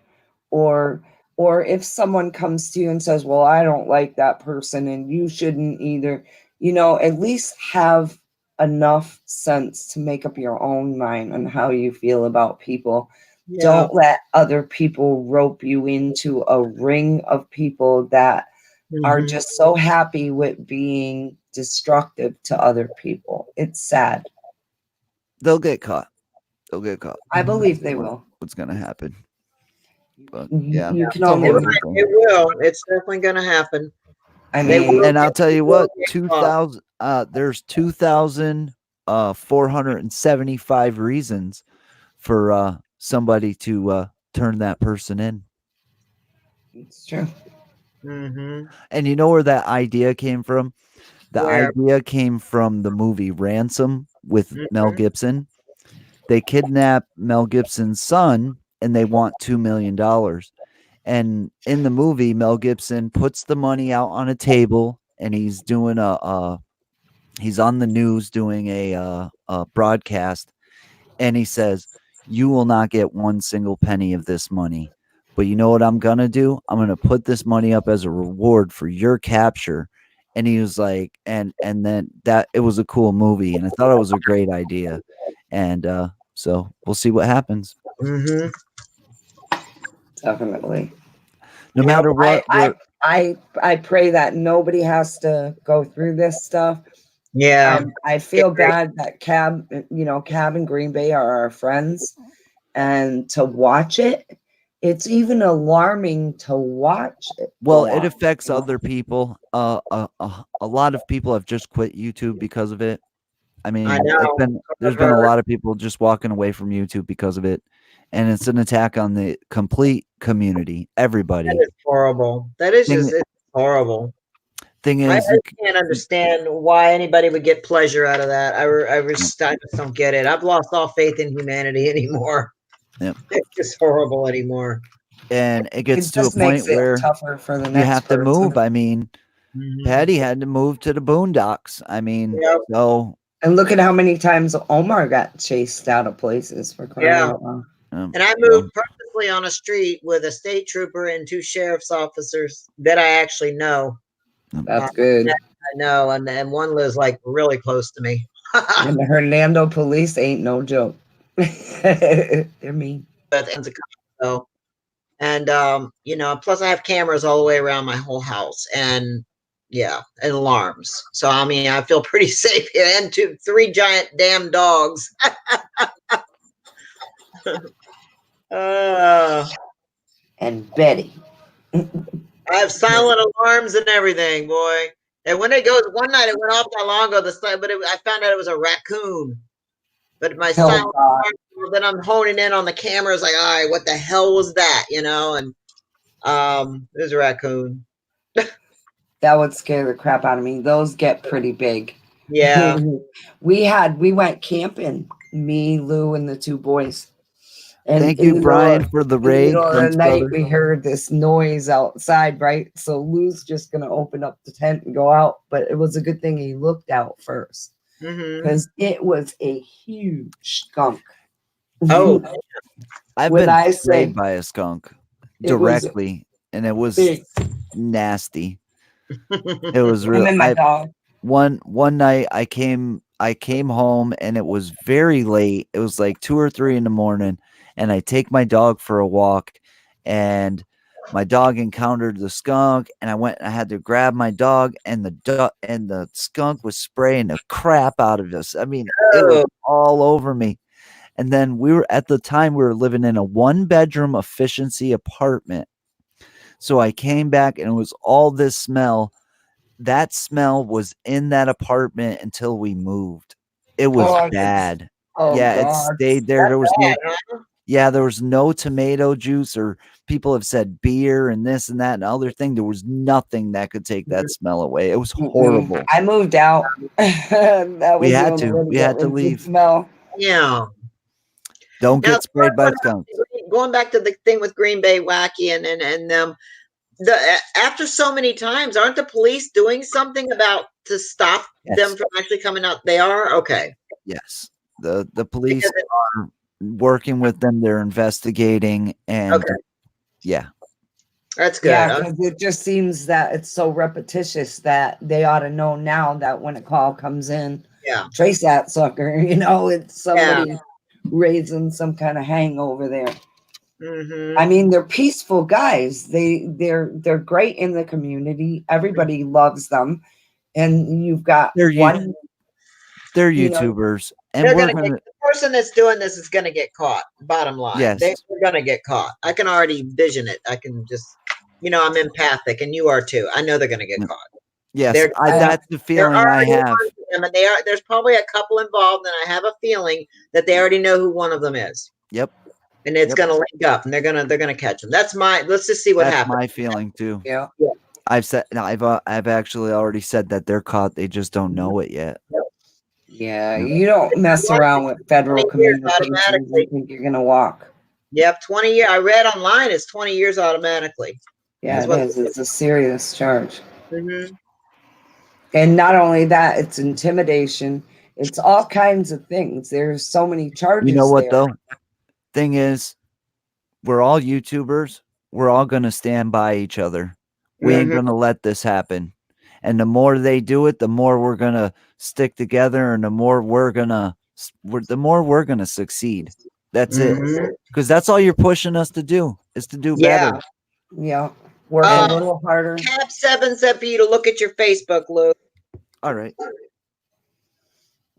or if someone comes to you and says, well, I don't like that person and you shouldn't either, at least have enough sense to make up your own mind on how you feel about people. Yeah. Don't let other people rope you into a ring of people that are Mhm. just so happy with being destructive to other people. It's sad. They'll get caught. They'll get caught. I believe they will. What's gonna happen? But You yeah, can it's a only horrible hope. thing. It will. It's definitely going to happen. I They mean, will. And I'll tell They you will what, get caught. 2000 there's 2,475 reasons for somebody to turn that person in. it's true. Mhm. And you know where that idea came from? The Where? idea came from the movie Ransom with Mel Mhm. Gibson. They kidnap Mel Gibson's son and they want $2 million. And in the movie, Mel Gibson puts the money out on a table and he's doing he's on the news doing a broadcast, and he says, "You will not get one single penny of this money. But you know what I'm gonna do? I'm gonna put this money up as a reward for your capture." And he was like, and then that it was a cool movie, and I thought it was a great idea. And so we'll see what happens. Mhm. Definitely. No Yep. matter what, I pray that nobody has to go through this stuff. Yeah. And I feel bad that Cab and Green Bay are our friends. And to watch it, it's even alarming to watch it Well, go it on. affects You know? other people. A lot of people have just quit YouTube because of it. I I mean, know. there's I've been a heard. lot of people just walking away from YouTube because of it, and it's an attack on the complete community, That everybody. is horrible. That is Thing just it's horrible. thing I is, can't understand why anybody would get pleasure out of that. I just don't get it. I've lost all faith in humanity anymore. yeah, It's just horrible anymore. and it gets It to a just makes point it where tougher for the you next have to person. move. I mean, Mhm. Patty had to move to the boondocks. I mean, Yep. so And look at how many times Omar got chased out of places for crying Yeah. out loud. And I well, moved purposely on a street with a state trooper and two sheriff's officers that I actually know. That's good. I know, and one lives like really close to me. And the Hernando police ain't no joke. They're mean. But so, and plus I have cameras all the way around my whole house, and yeah, and alarms. So I mean, I feel pretty safe here, and three giant damn dogs. uh, And Betty. I have silent alarms and everything, boy. And when it goes, one night it went off not long ago. But I found out it was a raccoon. But my Oh silent God. alarm, then I'm honing in on the cameras, like, all right, what the hell was that? And it was a raccoon. That would scare the crap out of me. Those get pretty big. Yeah. we went camping, me, Lou, and the two boys. And thank you, Brian, for the in the raid. middle of the Thanks, night, brother. we heard this noise outside, right? So Lou's just gonna open up the tent and go out. But it was a good thing he looked out first Mm-hmm. because it was a huge skunk. Oh, I've when been I say sprayed by a skunk it was directly, and it was big, nasty. It was him real. and my dog. One night I came home and it was very late. It was like 2 or 3 in the morning, and I take my dog for a walk, and my dog encountered the skunk, and I had to grab my dog, and the skunk was spraying the crap out of us. I mean, it was oh, all over me. And then at the time we were living in a 1-bedroom efficiency apartment. So I came back and it was all this smell. That smell was in that apartment until we moved. It was Oh, bad. oh Yeah, it God. stayed there. that's There was bad, no huh? Yeah, there was no tomato juice, or people have said beer and this and that and other thing. There was nothing that could take that smell away. It was horrible. I moved out. That We was the had only to. way to We get had to rid of the leave. smell. Yeah. Don't Now, get sprayed by skunks. going back to the thing with Green Bay Wacky and after so many times, aren't the police doing something about to stop them Yes. from actually coming out? They are okay. Yes. The police Because are working with them. They're investigating, and okay, yeah. that's Yeah, good. because it just seems that it's so repetitious that they ought to know now that when a call comes in, Yeah, trace that sucker. It's yeah. somebody raising some kind of hangover there. Mm-hmm. I mean, they're peaceful guys. They're great in the community. Everybody loves them, and you've got They're one. they're You know, YouTubers, and They're we're gonna get gonna the person that's doing this is gonna get caught. Bottom line, yes, they're gonna get caught. I can already vision it. I can just, I'm empathic, and you are too. I know they're gonna get caught. yes. They're That's the they're feeling I already have. on to them, and there's probably a couple involved, and I have a feeling that they already know who one of them is, Yep, and it's yep. gonna link up, and they're gonna catch them. Let's just see what That's happens. my feeling too. yeah. I've actually already said that they're caught. They just don't know it yet. Yeah, Yep. you don't mess around with federal 20 years communications automatically. and think you're gonna walk. Yep, 20 years. I read online it's 20 years automatically. Yeah, Is it what. is. It's a serious charge. Mm-hmm. And not only that, it's intimidation. It's all kinds of things. There's so many You know charges what there. though? Thing is, we're all YouTubers. We're all gonna stand by each other. We ain't Mm-hmm. gonna let this happen. And the more they do it, the more we're gonna stick together, and the more we're gonna succeed. That's it. Mm-hmm. Because that's all you're pushing us to do, is to do Yeah. better. Yeah. Work a Um, little harder. Tab 7 said for you to look at your Facebook, Lou. All right.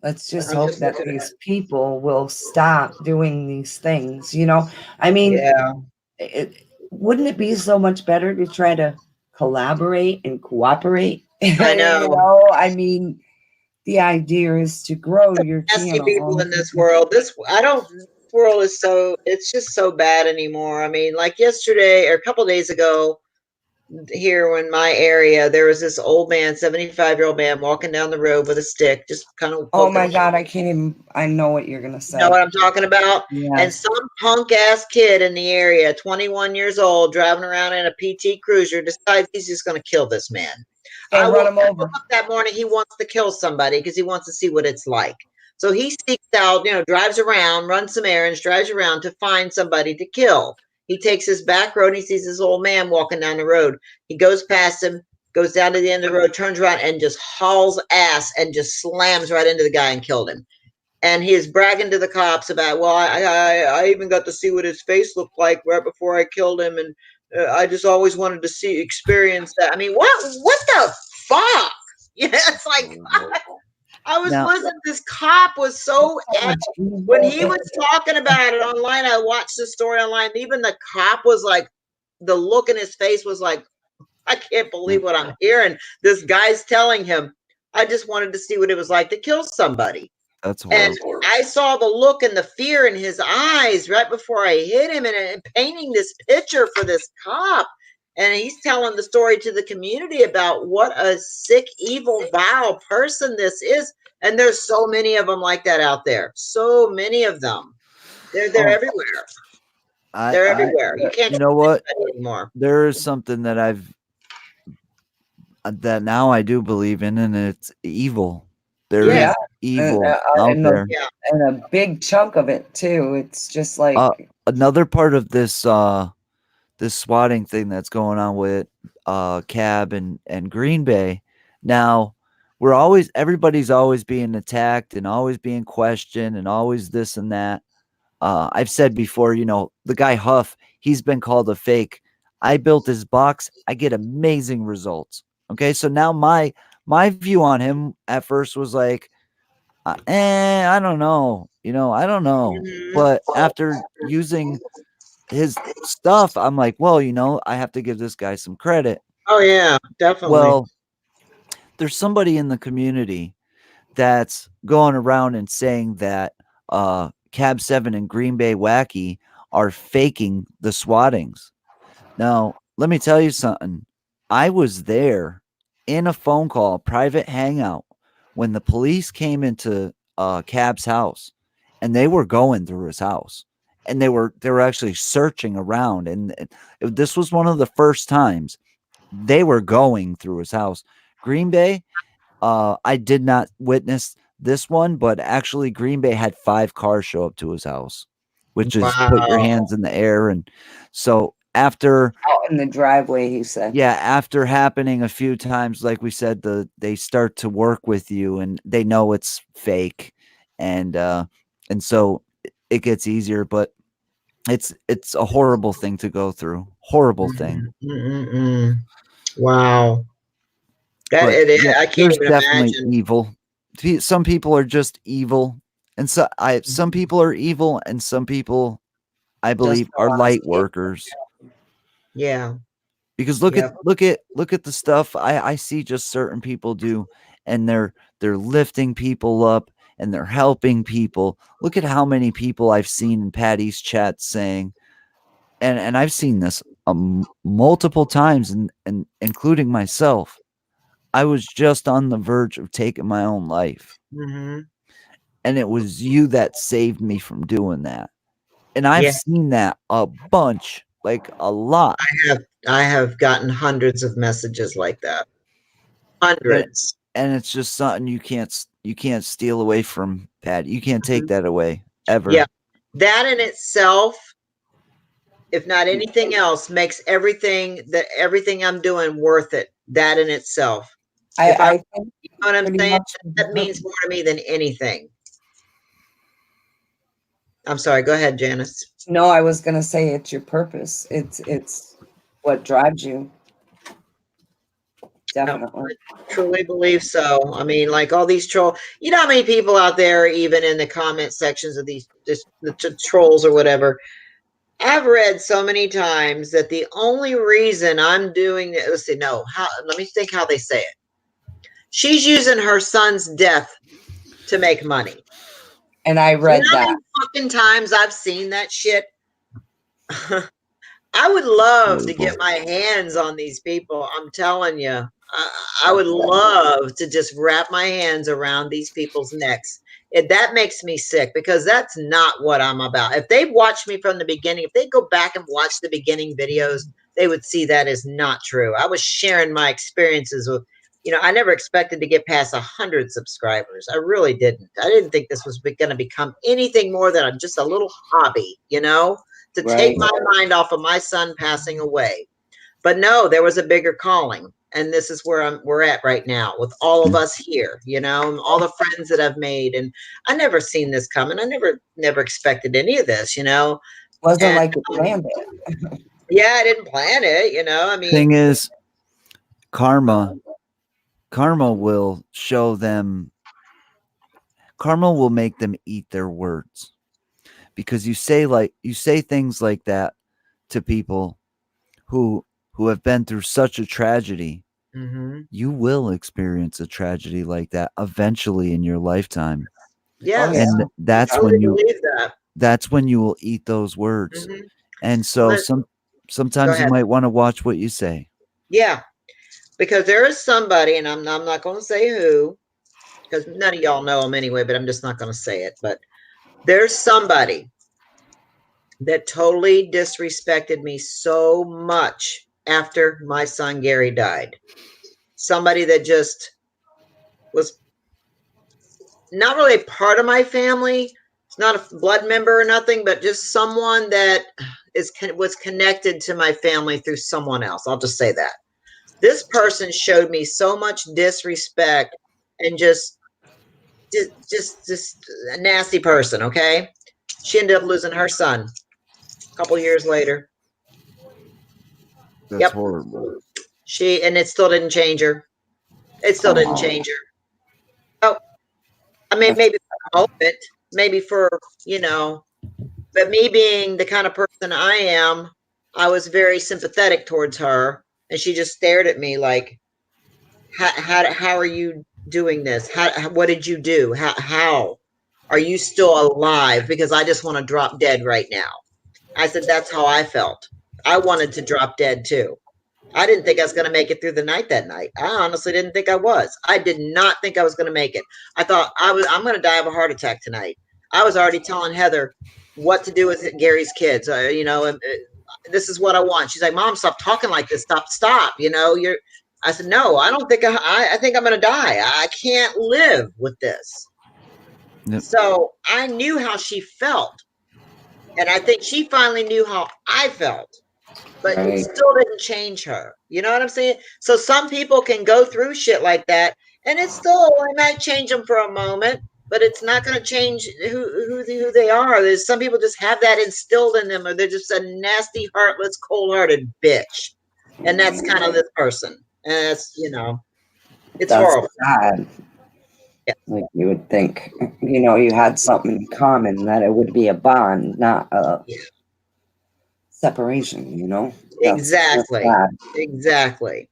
Let's just I'm hope just that looking at these people will stop doing these things. I mean, yeah. it, wouldn't it be so much better to try to collaborate and cooperate? I know. I mean, the idea is to grow your Nasty people channel. in this world. This I don't. This world is so. It's just so bad anymore. I mean, like yesterday or a couple days ago, here in my area, there was this old man, 75-year-old man, walking down the road with a stick, just kind of Oh poking. my God, I can't even. I know what you're gonna You know say. what I'm talking about? And Yes, some punk ass kid in the area, 21 years old, driving around in a PT Cruiser, decides he's just going to kill this man. and run them I woke over. up that morning. He wants to kill somebody because he wants to see what it's like. So he seeks out, drives around, runs some errands, drives around to find somebody to kill. He takes his back road and he sees this old man walking down the road. He goes past him, goes down to the end of the road, turns around, and just hauls ass and just slams right into the guy and killed him. And he is bragging to the cops about, well, I even got to see what his face looked like right before I killed him, and I just always wanted to experience that. I mean, what the fuck? Yeah, it's like I was Now, listening. This cop was so So much when evil. he was talking about it online. I watched the story online. Even the cop was like, the look in his face was like, I can't believe what I'm hearing. This guy's telling him, I just wanted to see what it was like to kill somebody. that's And horrible. I saw the look and the fear in his eyes right before I hit him and painting this picture for this cop. And he's telling the story to the community about what a sick, evil, vile person this is. And there's so many of them like that out there. So many of them. They're Oh, everywhere. I They're I everywhere. You can't you trust know what? anybody anymore. There is something that now I do believe in, and it's evil. There Yeah. Yeah, is evil out and there. Yeah. a big chunk of it too. It's just Uh, like, Another part of this swatting thing that's going on with Cab and Green Bay. Now, everybody's always being attacked and always being questioned and always this and that. I've said before, the guy Huff, he's been called a fake. I built his box. I get amazing results. Okay, so now my view on him at first was like, I don't know, I don't know. Mhm. But after using his stuff, I'm like, well, I have to give this guy some credit. Oh, yeah, definitely. Well, there's somebody in the community that's going around and saying that Cab 7 and Green Bay Wacky are faking the swattings. Now, let me tell you something. I was there in a phone call, private hangout, when the police came into Cab's house, and they were going through his house, and they were actually searching around, and this was one of the first times they were going through his house. Green Bay, I did not witness this one, but actually Green Bay had 5 cars show up to his house, which is put your Wow. hands in the air. And so after out in the driveway, he said. yeah, after happening a few times, like we said, they start to work with you and they know it's fake, and so it gets easier, but it's a horrible thing to go through. Horrible thing. Mm, mm, mm. Wow. That But it is. yeah, I can't there's even definitely imagine. evil. Some people are just evil, and some people are evil, and some people, I Just believe, don't are want to light see it. workers. Yeah. Because Yep. look at the stuff I see just certain people do, and they're lifting people up and they're helping people. Look at how many people I've seen in Patty's chat saying, and I've seen this multiple times, and including myself. I was just on the verge of taking my own life, Hmm. and it was you that saved me from doing that. And I've Yeah. seen that a bunch, like a lot. I have gotten hundreds of messages like that. And Hundreds. and it's just something you can't steal away from Patty. You can't take Mhm. that away Yeah. ever. That in itself, if not anything else, makes everything I'm doing worth it. That in itself. If I'm, I think you know what I'm pretty saying? much the That means purpose. more to me than anything. I'm sorry. Go ahead, Janice. No, I was gonna say it's your purpose. It's what drives you definitely. I truly believe so. I mean, like all these you know how many people out there, even in the comment sections of these, just the trolls or whatever. I've read so many times that the only reason I'm doing it, let's see, no, let me think how they say it. She's using her son's death to make money. And I You read know how that. many fucking times I've seen that shit? I would love to get my hands on these people. I'm telling you, I would love to just wrap my hands around these people's necks. That makes me sick because that's not what I'm about. If they watched me from the beginning, if they go back and watch the beginning videos, they would see that is not true. I was sharing my experiences with, I never expected to get past 100 subscribers. I really didn't. I didn't think this was going to become anything more than just a little hobby, to take Right. my mind off of my son passing away. But no, there was a bigger calling. And this is where we're at right now with all of us here, and all the friends that I've made. And I never seen this coming. I never expected any of this, Wasn't And like you planned it. yeah, I didn't plan it, I mean, Thing is, karma will show them. Karma will make them eat their words, because you say things like that to people who have been through such a tragedy. You will experience a tragedy like that eventually in your lifetime. yes, yeah. And I truly believe that. that's when you will eat those words. Mhm. And so But go sometimes you ahead. might want to watch what you say. Yeah, because there is somebody, and I'm not going to say who, because none of y'all know him anyway, but I'm just not going to say it. But there's somebody that totally disrespected me so much after my son Gary died. Somebody that just was not really a part of my family. It's not a blood member or nothing, but just someone that was connected to my family through someone else. I'll just say that. This person showed me so much disrespect and just a nasty person, okay? She ended up losing her son a couple years later. That's Yep. horrible. And it still didn't change her. It still didn't change her. Oh, I mean, maybe for a moment, maybe for, but me being the kind of person I am, I was very sympathetic towards her. And she just stared at me like, how are you doing this? What did you do? How are you still alive? Because I just want to drop dead right now. I said, that's how I felt. I wanted to drop dead too. I didn't think I was going to make it through the night that night. I honestly didn't think I was. I did not think I was going to make it. I thought I'm going to die of a heart attack tonight. I was already telling Heather what to do with Gary's kids. This is what I want. She's like, Mom, stop talking like this. Stop. I said, no, I don't think I think I'm going to die. I can't live with this. Yep. So I knew how she felt. And I think she finally knew how I felt, but it still didn't change her. You know what I'm saying? So some people can go through shit like that, and it might change them for a moment, but it's not going to change who they are. There's some people just have that instilled in them, or they're just a nasty, heartless, cold-hearted bitch, and that's kind of this person. And it's That's horrible. sad. Yeah. Like you would think, you had something in common, that it would be a bond, not a separation, Exactly. Exactly.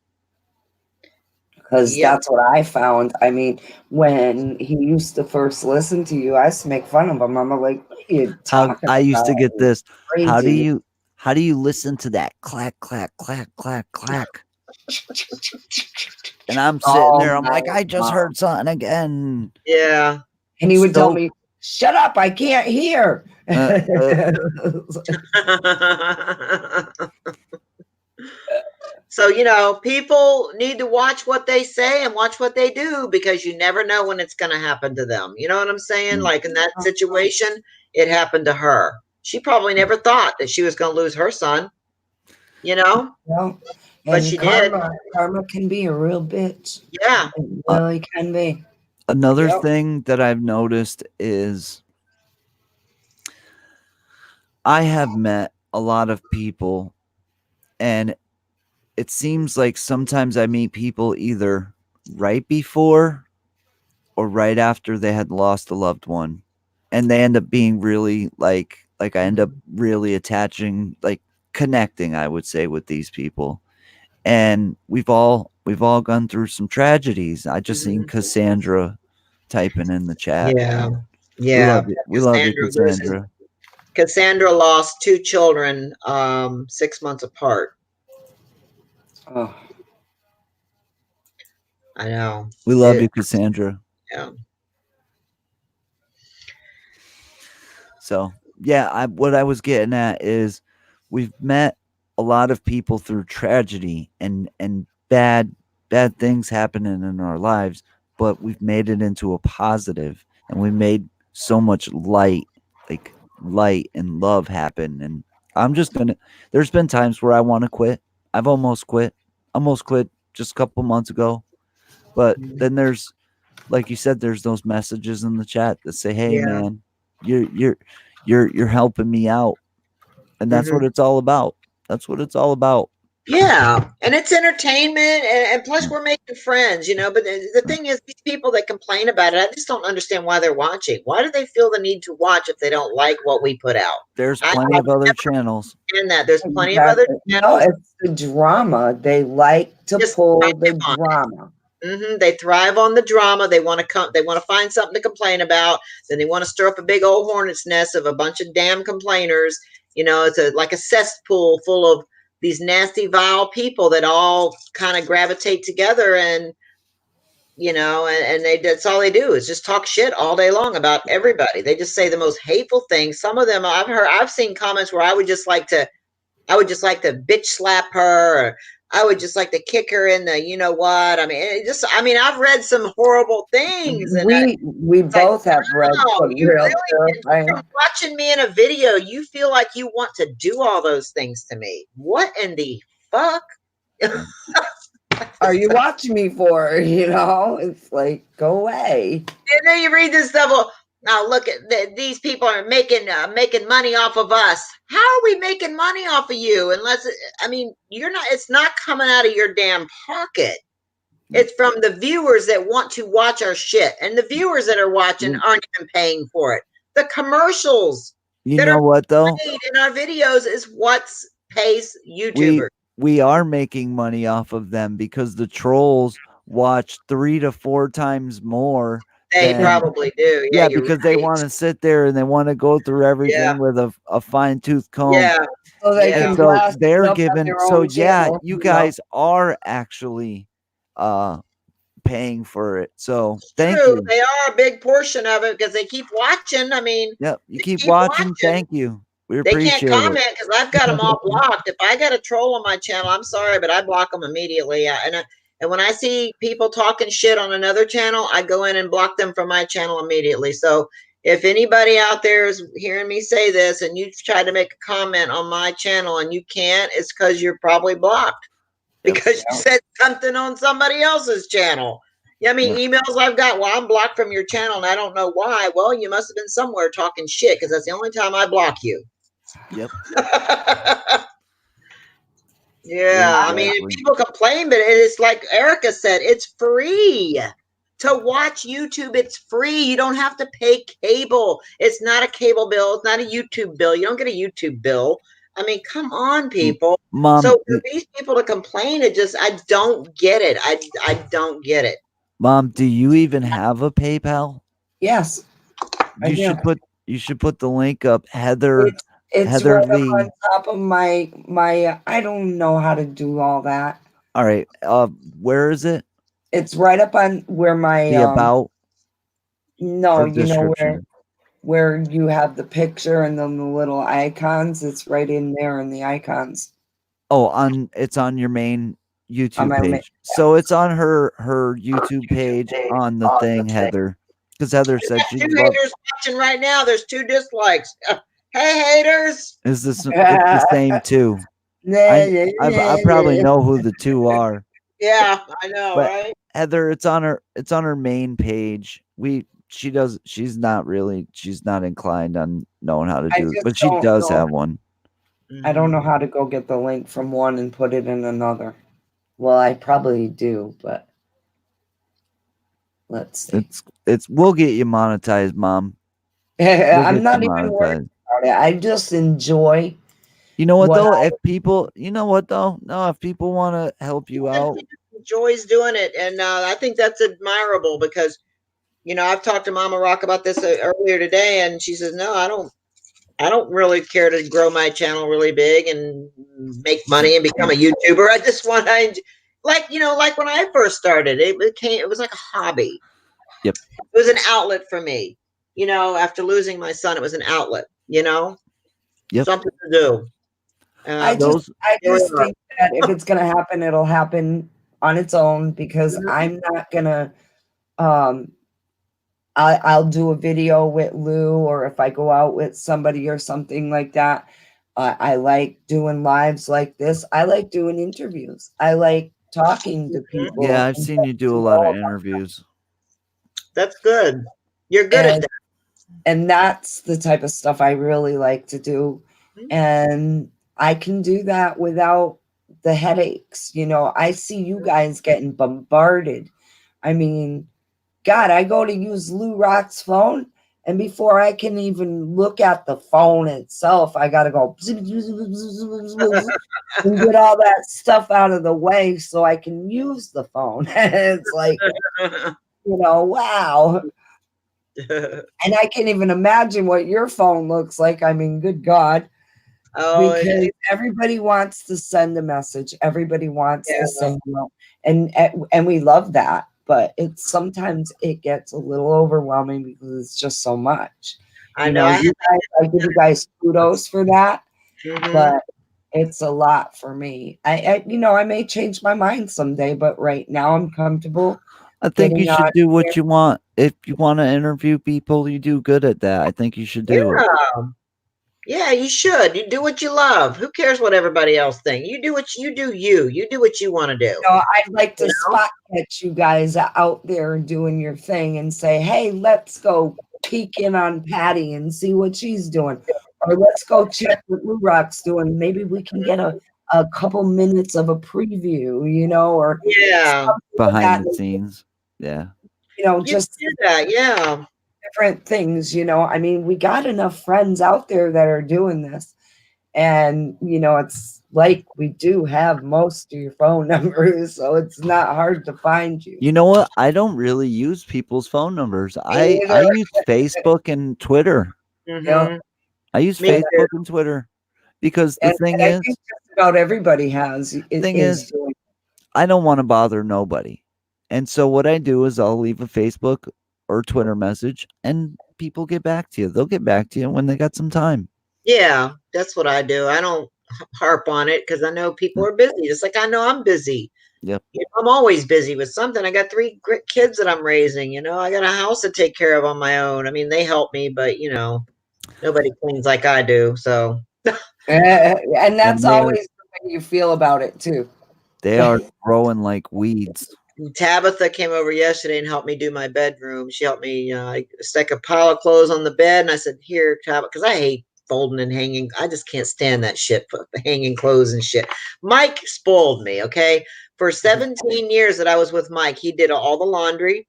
Because Yep. that's what I found. I mean, when he used to first listen to you, I used to make fun of him. I'm like, what are you talking I used to about? get this. How do Crazy. you listen to that clack clack clack clack clack? And I'm sitting there. I'm like, I just heard something again. Yeah. And he would tell So me, shut up, I can't hear. So, people need to watch what they say and watch what they do, because you never know when it's going to happen to them. You know what I'm saying? Like in that situation, it happened to her. She probably never thought that she was going to lose her son, Well, but and she did. karma can be a real bitch. Yeah. It really can be. Another Yep. thing that I've noticed is I have met a lot of people, and it seems like sometimes I meet people either right before or right after they had lost a loved one, and they end up being really like I end up really attaching, like connecting, I would say, with these people. And we've all gone through some tragedies. I just seen Mhm. Cassandra typing in the chat. Yeah. We Yeah. love you. We love you, Cassandra loses. Cassandra. Cassandra lost two children 6 months apart. Oh, I know. We love you, Cassandra. Yeah. So yeah, what I was getting at is we've met a lot of people through tragedy and bad things happening in our lives, but we've made it into a positive, and we made so much light and love happen. And I'm just gonna. There's been times where I want to quit. I've almost quit just a couple months ago, but Mhm. then there's, like you said, there's those messages in the chat that say, "Hey, Yeah. man, you're helping me out," and that's Hmm. what it's all about. That's what it's all about. Yeah, and it's entertainment, and plus Yeah, we're making friends, you know. But the yeah. thing is, these people that complain about it, I just don't understand why they're watching. Why do they feel the need to watch if they don't like what we put out? There's I plenty of other never channels. understand that. There's plenty of other exactly. No, channels it's the drama. They like to just pull the thrive on it. drama. They thrive on the drama. They want to come. They want to find something to complain about. Then they want to stir up a big old hornet's nest of a bunch of damn complainers. You know, it's like a cesspool full of these nasty, vile people that all kind of gravitate together, and that's all they do is just talk shit all day long about everybody. They just say the most hateful things. Some of them I've seen comments where I would just like to bitch slap her, or I would just like to kick her in the, you know what? I mean, I've read some horrible things, and We it's like, both have read wow, some you real really, from terrifying. watching me in a video, you feel like you want to do all those things to me. What in the fuck? Yeah. Are you watching me for? You know, it's like, go away. And then you read this stuff. Well, now look at these people are making money off of us. How are we making money off of you? Unless you're not. It's not coming out of your damn pocket. Yep. It's from the viewers that want to watch our shit, and the viewers that are watching You, aren't even paying for it. The commercials you that know are what though? played in our videos is what pays We YouTubers. we are making money off of them because the trolls watch 3 to 4 times more They than. probably do. Yeah, Yeah, you're because they right. wanna sit there and they wanna go through Yeah, everything with a fine tooth comb, Yeah, yeah, so they and yeah. can so blast it they're up on given their so own yeah, channel, you you know. guys are actually, uh, paying for it, so It's thank true. you. They are a big portion of it because they keep watching. Yep, you They keep keep watching, watching. thank you. We They can't appreciate it. comment because I've got them all blocked. If I got a troll on my channel, I'm sorry, but I block them immediately. And when I see people talking shit on another channel, I go in and block them from my channel immediately. So if anybody out there is hearing me say this and you try to make a comment on my channel and you can't, it's because you're probably blocked Yep, because you said something on somebody else's channel. Yeah, I mean, yep, emails I've got, well, I'm blocked from your channel and I don't know why. Well, you must have been somewhere talking shit because that's the only time I block you. yep, Yeah, I mean, exactly. people complain, but it's like Erica said, it's free to watch YouTube. It's free. You don't have to pay cable. It's not a cable bill. It's not a YouTube bill. You don't get a YouTube bill. I mean, come on, M people. Mom, So for these people to complain, I don't get it. I don't get it. Mom, do you even have a PayPal? Yes, I You do. should put you should put the link up, Heather It's Heather right up on Lee. top of my. I don't know how to do all that. Alright, where is it? It's right up on where my The about no, or you know description? where you have the picture and then the little icons. It's right in there in the icons Oh, it's on your main on YouTube my page. So it's on her YouTube page on the thing, Heather, because Heather I got said she'd two love. haters watching right now. There's two dislikes. Hey, haters. It's the same two. I probably know who the two are, Yeah, I know, but right? Heather, it's on her main page. She's not inclined on knowing how to I do it, just but she don't does know. have one. I don't Mhm. know how to go get the link from one and put it in another. Well, I probably do, but let's see. It's we'll get you monetized, Mom. We'll I'm get you not even worried monetized. about it. I just enjoy You know what what though? I If people, you know what though? No, if people want to help you And out, he just enjoys doing it, and I think that's admirable because I've talked to Mama Rock about this earlier today, and she says, "No, I don't really care to grow my channel really big and make money and become a YouTuber. I just want to, like when I first started, it was like a hobby. yep, It was an outlet for me. After losing my son, it was an outlet. yep. Something to do. I So just Those I here we just think that if it's gonna happen, it'll happen on its own because are. I'm not gonna um I'll do a video with Lou, or if I go out with somebody or something like that. I like doing lives like this. I like doing interviews. I like talking to yeah, people I've and seen getting you do to a lot of know interviews. That's good. You're good at and that. that's the type of stuff I really like to do. And I can do that without the headaches. I see you guys getting bombarded. I mean, God, I go to use Lou Rock's phone, and before I can even look at the phone itself, I got to go and get all that stuff out of the way so I can use the phone. It's like, wow. And I can't even imagine what your phone looks like. I mean, good God, Oh, because everybody wants to send a message. Everybody wants to yeah. say hello. And we love that. But it's sometimes it gets a little overwhelming because it's just so much. I know. I You guys, I give you guys kudos for that, Mhm. but it's a lot for me. I may change my mind someday, but right now I'm comfortable I think you getting on should do here. what you want. If you want to interview people, you do good at that. I think you should do it. Yeah. Yeah, you should. You do what you love. Who cares what everybody else think? You do what you do you. You do what you want to do. I'd like You to spot catch you guys out there doing your thing and say, hey, let's go peek in on Patty and see what she's doing. Or let's go check what Lou Rock's doing. Maybe we can get a couple minutes of a preview, or Yeah. something of Behind that, the scenes. Yeah. You can just do that. Yeah. different things. I mean, we got enough friends out there that are doing this. And, it's like we do have most of your phone numbers, so it's not hard to find you. You know what? I don't really use people's phone numbers. Me I either. use Facebook and Twitter. Yep. Mhm. I use Me too. Facebook and Twitter because the And I think just about everybody thing is is doing. I don't want to bother nobody. And so what I do is I'll leave a Facebook or Twitter message and people get back to you. They'll get back to you when they got some time. Yeah, that's what I do. I don't harp on it because I know people Mm, are busy. Just like I know I'm busy. yep. I'm always busy with something. I got three great kids that I'm raising. I got a house to take care of on my own. I mean, they help me, but nobody cleans like I do. So And that's And always the way you feel about it too. they are growing like weeds. Tabitha came over yesterday and helped me do my bedroom. She helped me, I stuck a pile of clothes on the bed, and I said, "Here, Tabitha," because I hate folding and hanging. I just can't stand that shit, hanging clothes and shit. Mike spoiled me. Okay, for 17 years that I was with Mike, he did all the laundry,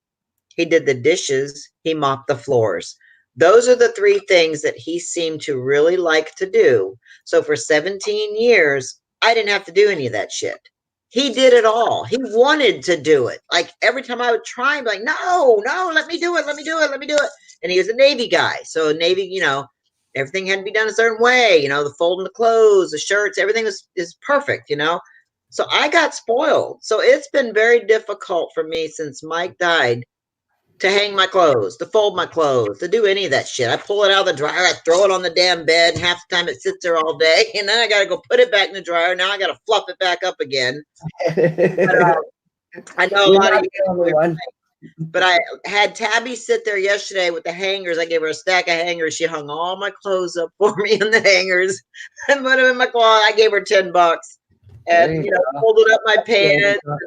he did the dishes, he mopped the floors. Those are the three things that he seemed to really like to do. So for 17 years, I didn't have to do any of that shit. He did it all. He wanted to do it. Like every time I would try, I'd be like, no, no, let me do it, let me do it, let me do it. And he was a Navy guy. So Navy, everything had to be done a certain way, the folding the clothes, the shirts, everything is perfect. So I got spoiled. So it's been very difficult for me since Mike died to hang my clothes, to fold my clothes, to do any of that shit. I pull it out of the dryer, I throw it on the damn bed, and half the time it sits there all day, and then I got to go put it back in the dryer. Now I got to fluff it back up again. But I know a You're lot of not you the guys only do it. one. But I had Tabby sit there yesterday with the hangers. I gave her a stack of hangers. She hung all my clothes up for me in the hangers and put them in my closet. I gave her $10 There and you go. folded up my There you pants, go.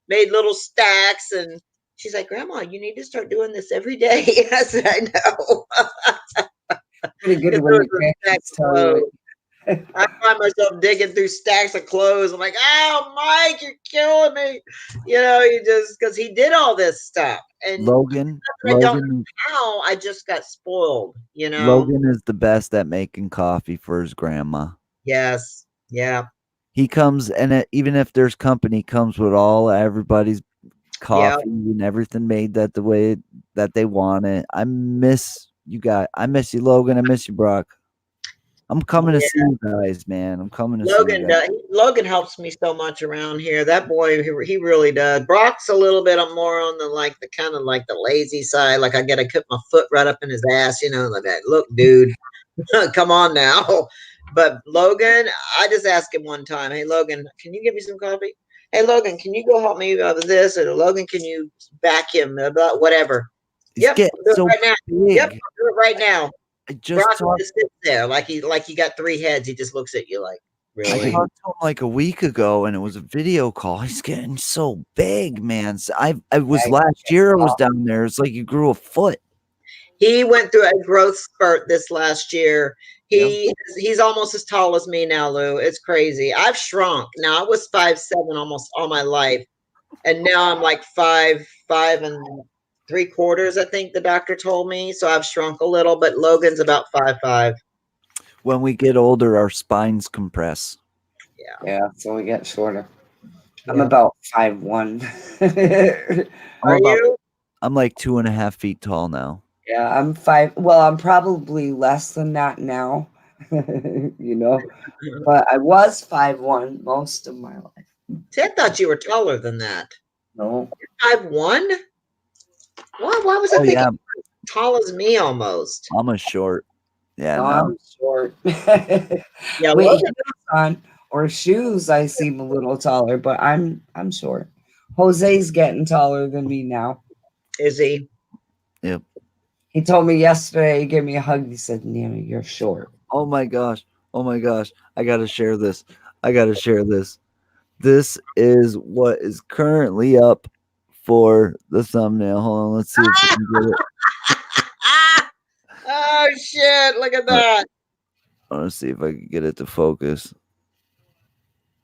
made little stacks, and she's like, "Grandma, you need to start doing this every day." I said, "I know." Pretty good Because when there was your a stack parents of tell you what. clothes. I find myself digging through stacks of clothes. I'm like, oh, Mike, you're killing me. You just because he did all this stuff, and Logan, I don't know Logan, how. I just got spoiled. Logan is the best at making coffee for his grandma. Yes, yeah, He comes and even if there's company, comes with all everybody's yeah, coffee and everything made that the way that they want it. I miss you guys. I miss you, Logan. I miss you, Brock. I'm coming to see yeah. you guys, man. I'm coming to see you guys. Logan helps me so much around here. That boy, he really does. Brock's a little bit more on the kind of like the lazy side. Like I got to put my foot right up in his ass, like that. Look, dude, come on now. But Logan, I just asked him one time, hey, Logan, can you give me some coffee? Hey, Logan, can you go help me with this? Or Logan, can you vacuum about whatever? He's Yep, getting I'll do it so right now. Yep, big. I'll do it right now. I just Brock talked just sits there like he got three heads. He just looks at you like, I really? talked to him like a week ago, and it was a video call. He's getting so big, man. I was Right. last year. I was down there. It's like he grew a foot. He went through a growth spurt this last year. Yeah. He's almost as tall as me now, Lou. It's crazy. I've shrunk. Now I was 5'7" almost all my life, and now I'm like 5'3/4. I think the doctor told me. So I've shrunk a little, but Logan's about 5'5". When we get older, our spines compress. Yeah, so we get shorter. I'm Yeah. about 5'1". I'm Are about. you? I'm like 2.5 feet tall now. Yeah, I'm 5. Well, I'm probably less than that now, but I was 5'1" most of my life. See, I thought you were taller than that. No, 5'1"? Why was I Oh thinking yeah, tall as me almost? I'm a short. Yeah, no, no. I'm short. Yeah, With Logan heels on or shoes, I seem a little taller, but I'm short. Jose's getting taller than me now. is he? Yep. He told me yesterday, he gave me a hug. He said, Nina, you're short. Oh my gosh. Oh my gosh. I gotta share this. I gotta share this. This is what is currently up for the thumbnail. Hold on. Let's see if we can get it. Oh shit! Look at I that. want to see if I can get it to focus.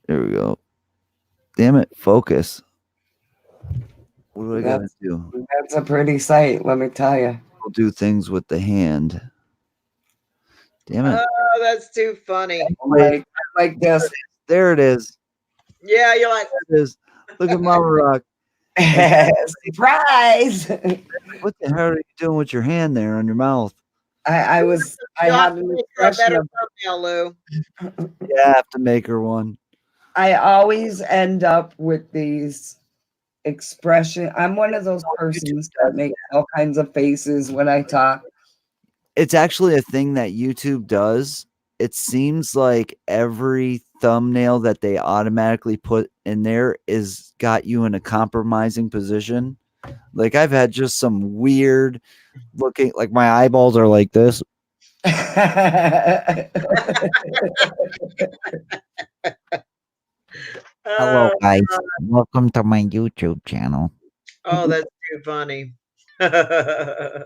There we go. Damn it. Focus. What do I gotta That's do? that's a pretty sight, let me tell you. I'll do things with the hand. Damn it. Oh, that's too funny. Wait, Like this. there it is. Yeah, you're like, There it is. Look at Mama Rock. Surprise! What the hell are you doing with your hand there on your mouth? I you'll have have to an make her a expression better of thumbnail, Lou. Yeah, I have to make her one. I always end up with these expression. I'm one of those persons that make all kinds of faces when I talk. It's actually a thing that YouTube does. It seems like every thumbnail that they automatically put in there is got you in a compromising position. Like I've had just some weird looking, like my eyeballs are like this. Hello, Oh, guys. Welcome to my YouTube channel. oh, that's too funny. I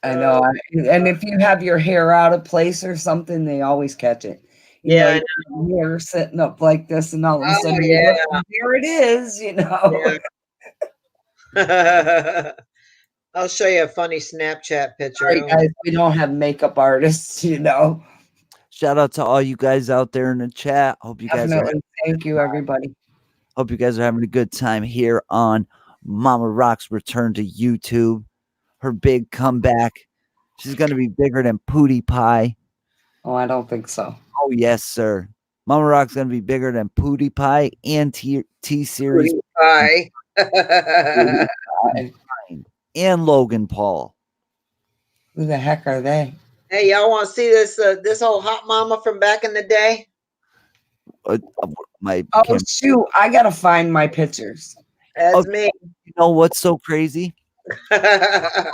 know. And if you have your hair out of place or something, they always catch it. Yeah, I Your hair sitting up like this, and all of a Oh, sudden, yeah. there it is. Yeah. I'll show you a funny Snapchat picture. Sorry, guys, we don't have makeup artists. Shout out to all you guys out there in the chat. Hope you guys are Definitely. Thank you, everybody. Hope you guys are having a good time here on Mama Rock's return to YouTube. Her big comeback. She's going to be bigger than Pootie Pie. Oh, I don't think so. Oh, yes, sir. Mama Rock's going to be bigger than Pootie Pie and T-Series Hi. and Logan Paul. Who the heck are they? Hey, y'all want to see this old hot mama from back in the day? My Oh, camera. shoot. I got to find my pictures. That's me. You know what's so crazy? I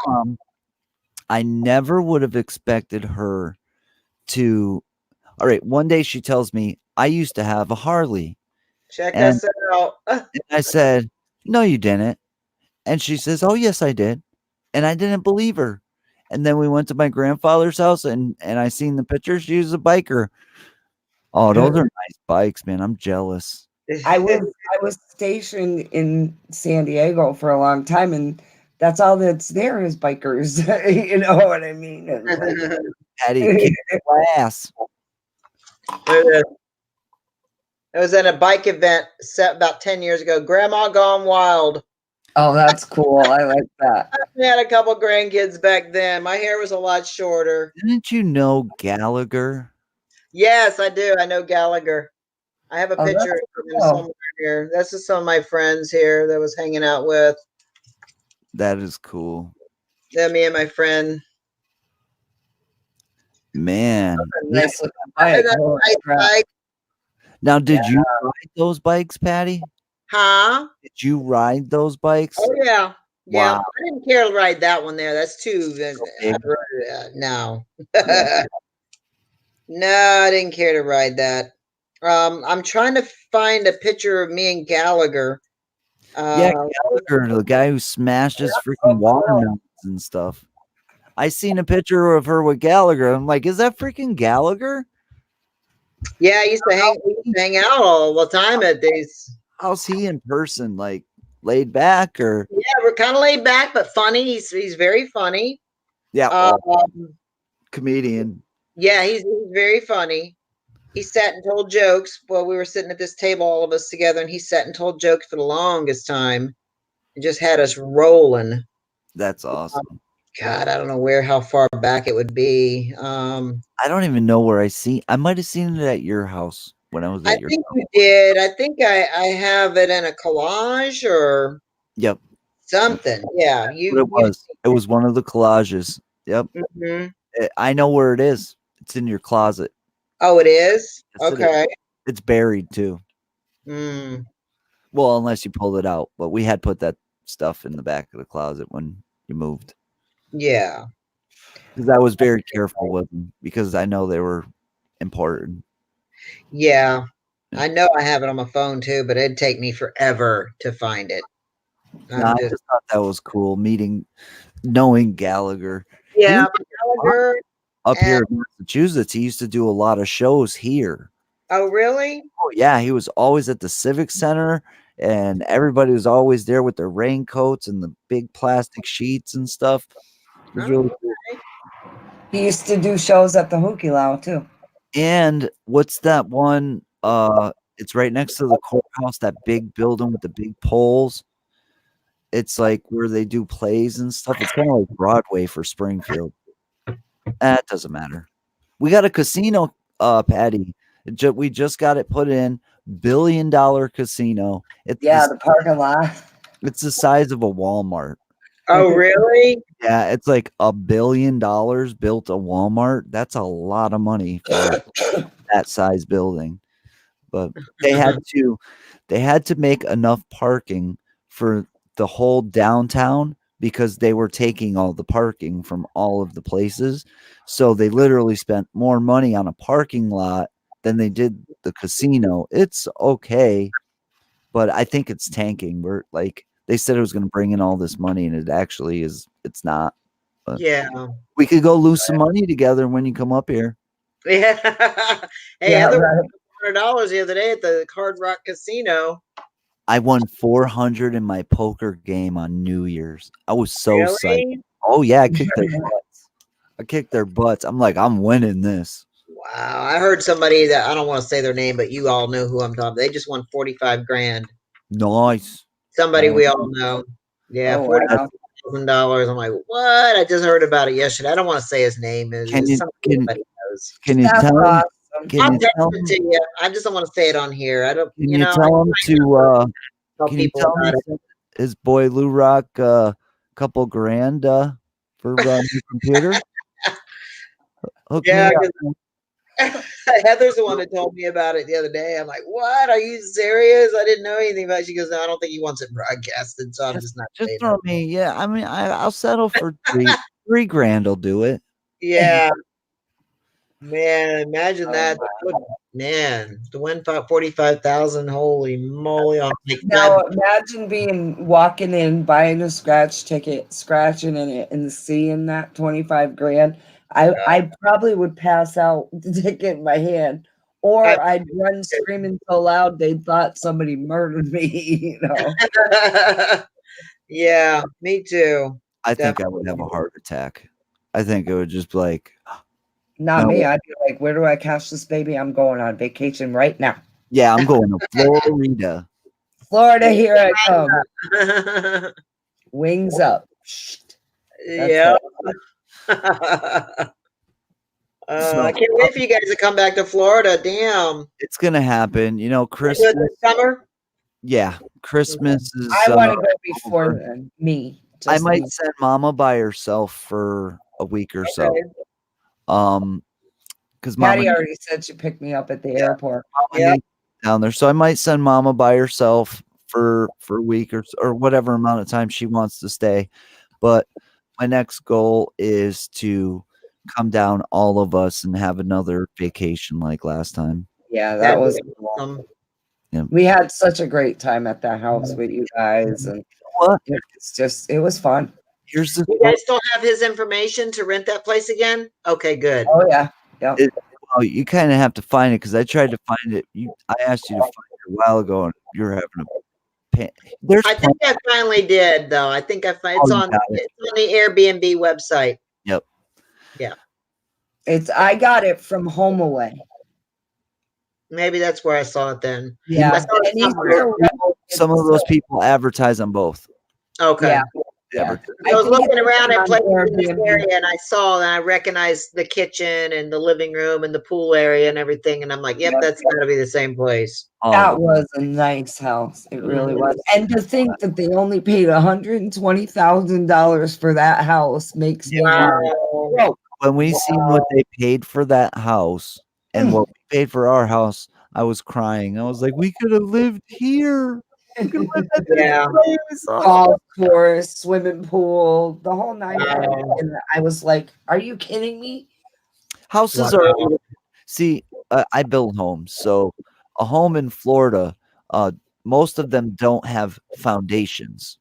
never would have expected her to. All right, one day she tells me, I used to have a Harley. Check And us out. I said, no, you didn't. And she says, oh, yes, I did. And I didn't believe her. And then we went to my grandfather's house, and I seen the picture. She was a biker. Oh, those are nice bikes, man. I'm jealous. I was stationed in San Diego for a long time, and that's all that's there is bikers. You know what I mean? And like, Patty, kick ass. It was at a bike event set about 10 years ago. Grandma Gone Wild. oh, that's cool. I like that. I had a couple grandkids back then. My hair was a lot shorter. Didn't you know Gallagher? Yes, I do. I know Gallagher. I have a Oh, picture that's of him cool. somewhere here. This is some of my friends here that was hanging out with. That is cool. Yeah, me and my friend. Man. Nice looking bike. Holy crap. Bike. Now, did you ride those bikes, Patty? Huh? Did you ride those bikes? Oh, yeah. Yeah. Wow. I didn't care to ride that one there. That's too. big. No. Yeah. No, I didn't care to ride that. I'm trying to find a picture of me and Gallagher. Yeah, Gallagher, the guy who smashes freaking watermelons and stuff. I seen a picture of her with Gallagher. I'm like, is that freaking Gallagher? Yeah, I used to hang out all the time at these. How's he in person? Like laid back or Yeah, we're kind of laid back, but funny. He's very funny. yeah, comedian. Yeah, he's very funny. He sat and told jokes while we were sitting at this table, all of us together, and he sat and told jokes for the longest time and just had us rolling. That's awesome. God, I don't know how far back it would be. I don't even know where I might have seen it at your house when I was I at your think house. you did. I think I have it in a collage or Yep. something. Yeah, It was one of the collages. Yep. Mhm. I know where it is. It's in your closet. Oh, it is? Yes, it is. Okay. It's buried too. Mm, Well, unless you pulled it out. But we had put that stuff in the back of the closet when you moved. yeah. Because I was very careful with them because I know they were important. Yeah. Yeah. I know I have it on my phone too, but it'd take me forever to find it. No, I just thought that was cool knowing Gallagher. He Yeah, was Gallagher. up here in Massachusetts. He used to do a lot of shows here. Oh, really? Oh, yeah. He was always at the Civic Center, and everybody was always there with their raincoats and the big plastic sheets and stuff. It was really cool. He used to do shows at the Hukilau too. And what's that one? It's right next to the courthouse, that big building with the big poles. It's like where they do plays and stuff. It's kind of like Broadway for Springfield. That doesn't matter. We got a casino, Patty. We just got it put in. $1 billion casino. The parking lot. It's the size of a Walmart. Oh, really? Yeah, it's like $1 billion built a Walmart. That's a lot of money for that size building. But they had to make enough parking for the whole downtown because they were taking all the parking from all of the places. So they literally spent more money on a parking lot than they did the casino. It's okay, but I think it's tanking. We're like they said it was going to bring in all this money, and it actually is. It's not. But Yeah. we could go lose some money together when you come up here. Yeah. Hey, Yeah, Heather right. won $100 the other day at the Hard Rock Casino. I won 400 in my poker game on New Year's. I was so psyched. Really? Oh yeah, I kicked their butts. I kicked their butts. I'm like, I'm winning this. Wow. I heard somebody that I don't want to say their name, but you all know who I'm talking about. They just won 45 grand. Nice. Somebody Oh, we all know. Yeah, oh, wow. $45,000. I'm like, what? I just heard about it yesterday. I don't want to say his name. Can you Somebody knows. can you That's tell him? awesome. Can I'll you text tell it him? to you. I just don't want to say it on here. I don't. Can You you know, tell him to? tell Can you people tell about him it. his boy Lou Rock couple grand for new computer? Hook Yeah, me up. 'cause Heather's the one that told me about it the other day. I'm like, what? Are you serious? I didn't know anything about it. She goes, no, I don't think he wants it broadcasted, so I'm just not Just saying throw it. me. Yeah, I mean, I'll settle for three grand. Will do it. Yeah. Man, imagine Oh, that. wow. That would Man, to win 45,000, holy moly! I'm like, Now imagine walking in, buying a scratch ticket, scratching in it, and seeing that 25 grand. I probably would pass out with the ticket in my hand, I, or I'd run screaming so loud they thought somebody murdered me. yeah, me too. I think I would have a Definitely. heart attack. I think it would just be like, Not no, me. I'd be like, where do I cash this baby? I'm going on vacation right now. yeah, I'm going to Florida. Florida, here I come. Wings up. That's Yeah. it. I So can't wait for you guys to come back to Florida. Damn. it's gonna happen. You know, You do it Christmas. this summer? Yeah, Christmas is. I want to go before over. then. Me. I Just might me. send Mama by herself for a week or so. Okay. Because Mama, Patty already said she picked me up at the airport. Mama Yeah. needs down there, so I might send Mama by herself for a week or whatever amount of time she wants to stay. But my next goal is to come down, all of us, and have another vacation like last time. Yeah, that That'd was be awesome. we had such a great time at that house with you guys, and What? it was fun. Here's the You guys still have his information to rent that place again? Okay, good. Oh yeah. Yeah. well, you kind of have to find it because I tried to find it. I asked you to find it a while ago, and you're having a there's I think I finally did, though. I think it's you on got it. it's on the Airbnb website. Yep. Yeah. I got it from Home Away. Maybe that's where I saw it then. Yeah. I saw it And he's somewhere. Some of those people advertise on both. Okay. Yeah. Yeah. I was think looking it's around at on places in this Airbnb. area, and I recognized the kitchen and the living room and the pool area and everything, and I'm like, yep, Yep. that's got to be the same place. That was a nice house. It really Mhm. was. And to think that they only paid $120,000 for that house makes me Wow. broke. When we seen what they paid for that house and what we paid for our house, I was crying. I was like, we could have lived here. We could have lived at this Yeah. place. Oh. Golf course, swimming pool, the whole nine yards. Wow. And I was like, are you kidding me? Houses Wow. are see, I build homes. So a home in Florida, most of them don't have foundations.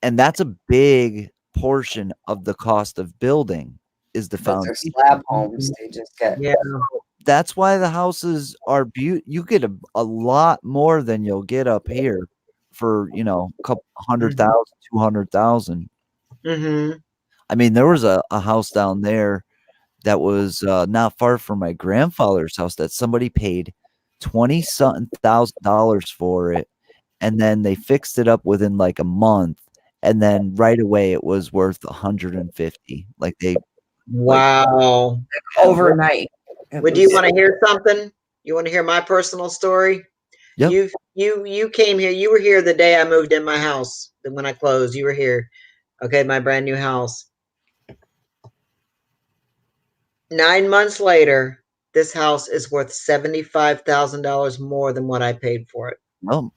And that's a big portion of the cost of building is the Because they're foundation. slab homes. They just get Yeah. That's why the houses are beautiful. You get a lot more than you'll get up here for, a couple 100,000, 200,000. Mm-hmm. I mean, there was a house down there that was not far from my grandfather's house that somebody paid 20 something $1,000 for it, and then they fixed it up within like a month, and then right away it was worth 150. Like Wow. overnight. Would you want to hear something? You want to hear my personal story? Yep. You came here. You were here the day I moved in my house. When I closed, you were here. Okay, my brand new house. 9 months later, this house is worth $75,000 more than what I paid for it. Well,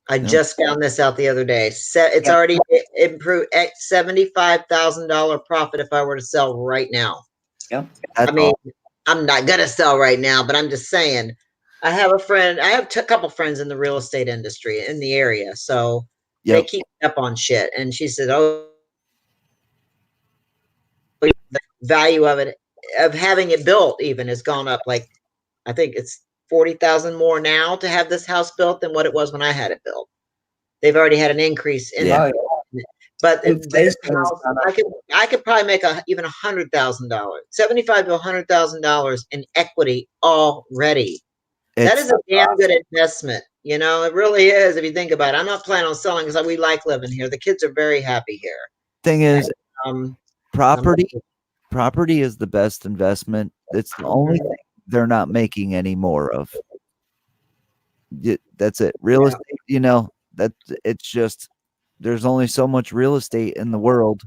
I just found this out the other day. It's Yep. already improved at $75,000 profit if I were to sell right now. Yep. I mean, I'm not gonna sell right now, but I'm just saying. I have a friend. I have a couple friends in the real estate industry in the area, so they yep. keep up on shit. And she said, "Oh, the value of having it built even has gone up. Like I think it's 40,000 more now to have this house built than what it was when I had it built. They've already had an increase in Yeah. it. But this Inflation has house, gone up. I could probably make even $100,000, $75,000 to $100,000 in equity already. That It's is a damn good investment. It really is. If you think about it, I'm not planning on selling because we like living here. The kids are very happy here. thing is, Um, property is the best investment. It's the only thing they're not making any more of. That's it. Real estate, that it's just there's only so much real estate in the world,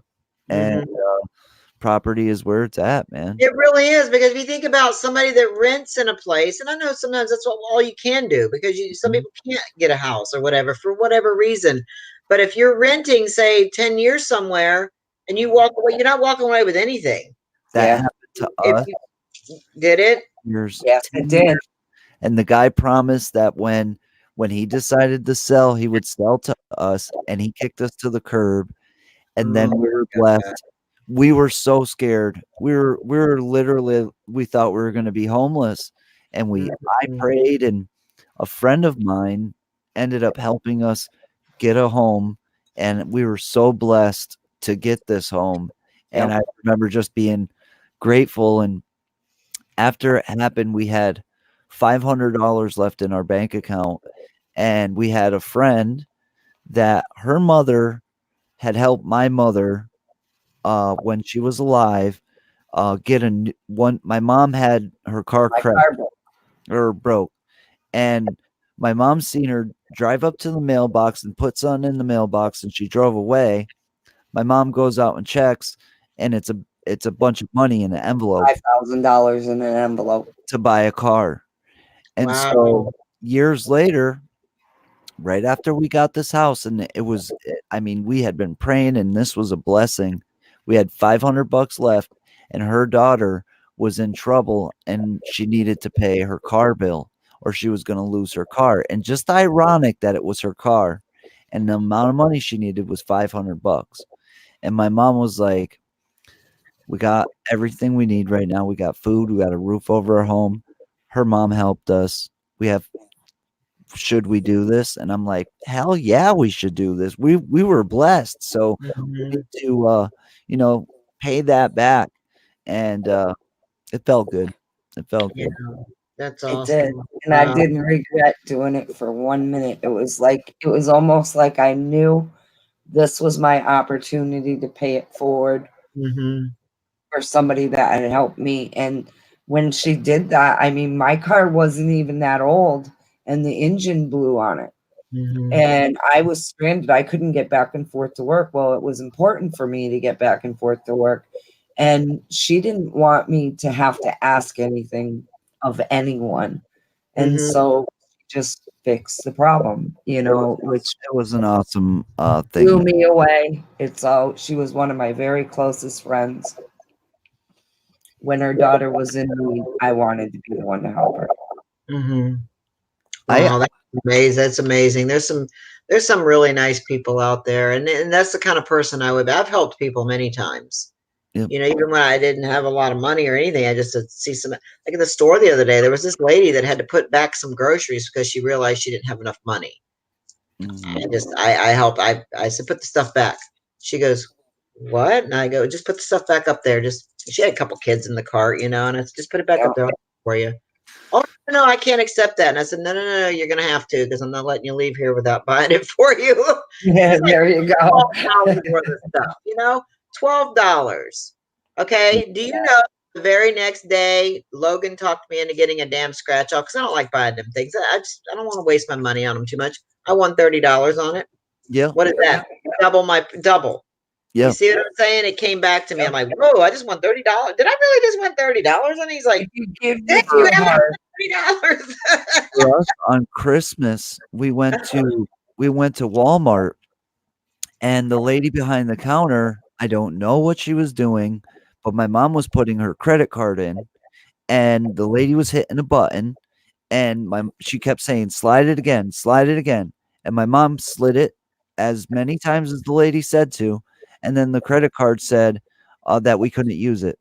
and property is where it's at, man. It really is, because if you think about somebody that rents in a place, and I know sometimes that's all you can do because some people can't get a house or whatever for whatever reason. But if you're renting, say, 10 years somewhere and you walk away, you're not walking away with anything. That Yeah. happened to If us you did it, years. Yes, it did. And the guy promised that when he decided to sell, he would sell to us, and he kicked us to the curb, and then Oh we were my God. blessed. We were so scared. We were literally, we thought we were gonna be homeless, and I Mhm. prayed, and a friend of mine ended up helping us get a home, and we were so blessed to get this home, and Yep. I remember just being grateful, and after it happened, we had $500 left in our bank account, and we had a friend that her mother had helped my mother, when she was alive, get a new one. My mom had her car My crashed car bill. or broke, and my mom seen her drive up to the mailbox and put something in the mailbox, and she drove away. My mom goes out and checks, and it's a bunch of money in an envelope $5,000 in an envelope. to buy a car. And Wow. so years later, right after we got this house, and I mean, we had been praying, and this was a blessing. We had 500 bucks left, and her daughter was in trouble, and she needed to pay her car bill, or she was going to lose her car. And just ironic that it was her car, and the amount of money she needed was 500 bucks. And my mom was like, we got everything we need right now. We got food, we got a roof over our home. Her mom helped us. We have Should we do this? And I'm like, hell yeah, we should do this. We were blessed. So we need Mhm. to pay that back. And it felt good. It felt Yeah, good. that's It did. awesome. And I Wow. didn't regret doing it for 1 minute. It was almost like I knew this was my opportunity to pay it forward Mhm. for somebody that had helped me. And when she did that, I mean, my car wasn't even that old and the engine blew on it. Mhm. And I was stranded. I couldn't get back and forth to work. Well, it was important for me to get back and forth to work. And she didn't want me to have to ask anything of anyone. And Mhm. so just fixed the problem, which It was an awesome blew thing. me away. She was one of my very closest friends. When her daughter was in need, I wanted to be the one to help her. Mhm. I Oh, that's amazing. That's amazing. There's some really nice people out there, and that's the kind of person I would. I've helped people many times. Yep. Even when I didn't have a lot of money or anything, I just would see some. Like in the store the other day, there was this lady that had to put back some groceries because she realized she didn't have enough money. Mhm. I helped. I said, put the stuff back. She goes, what? And I go, just put the stuff back up there. Just she had a couple kids in the cart, and I said, just put it back Yeah. up there for you. Oh no, I can't accept that. And I said, no, no, no, no, you're gonna have to because I'm not letting you leave here without buying it for you. Yeah, It's like there you go. $12 worth of stuff, $12. Okay. Do you know the very next day Logan talked me into getting a damn scratch off because I don't like buying them things. I don't want to waste my money on them too much. I won $30 on it. Yeah. What is that? Double my double. You Yeah. see what I'm saying? It came back to me. I'm like, whoa, I just won $30. Did I really just win $30? And he's like, If you give did with you your ever heart, $30? For us on Christmas, we went to Walmart, and the lady behind the counter, I don't know what she was doing, but my mom was putting her credit card in, and the lady was hitting a button, and she kept saying, slide it again." And my mom slid it as many times as the lady said to, and then the credit card said, that we couldn't use it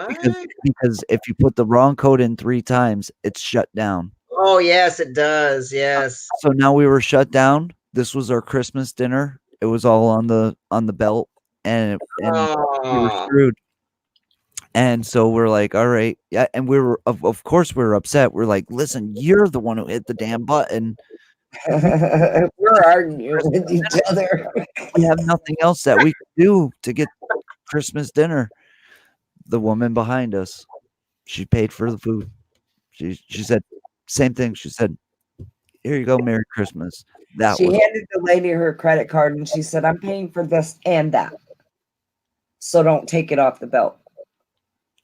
because What? because if you put the wrong code in 3 times, it's shut down. Oh, yes, it does. Yes. So now we were shut down. This was our Christmas dinner. It was all on the belt, and we were Oh, screwed. And so we're like, "All right." Yeah, and we were of course we were upset. We're like, "Listen, you're the one who hit the damn button. We we're arguing Christmas with each other. we have nothing else that we could do to get Christmas dinner." The woman behind us, she paid for the food. She said same thing. She said, "Here you go, Merry Christmas." That She was handed the lady her credit card and she said, I'm paying for this and that. So don't take it off the belt.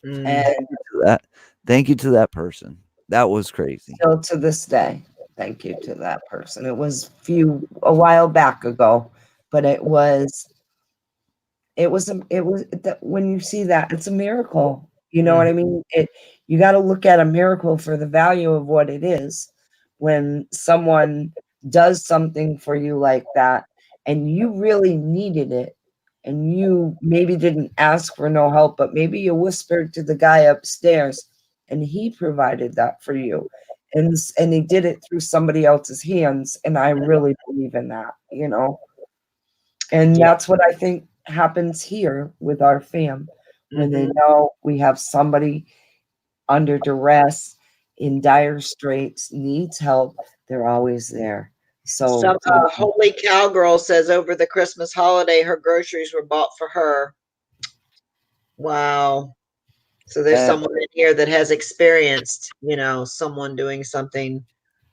mm, And that. Thank you to that person. That was crazy. still to this day, thank you to that person. It was a while back ago, but it was that when you see that, it's a miracle. You know what Mm, I mean? You got to look at a miracle for the value of what it is. When someone does something for you like that and you really needed it, and you maybe didn't ask for no help, but maybe you whispered to the guy upstairs and he provided that for you. And he did it through somebody else's hands. And I really believe in that, you know. And yeah. that's what I think happens here with our fam. When they Hmm. know we have somebody under duress, in dire straits, needs help, they're always there. So Some thank you. holy cowgirl says over the Christmas holiday, her groceries were bought for her. Wow. So there's Uh, someone in here that has experienced, someone doing something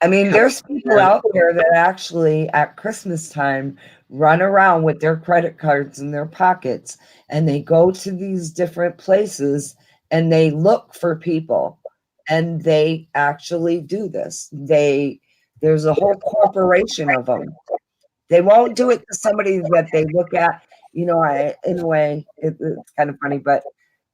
I mean, kind there's people of. out there that actually at Christmas time run around with their credit cards in their pockets, and they go to these different places and they look for people, and they actually do this. There's a whole corporation of them. They won't do it to somebody that they look at, in a way, it's kind of funny, but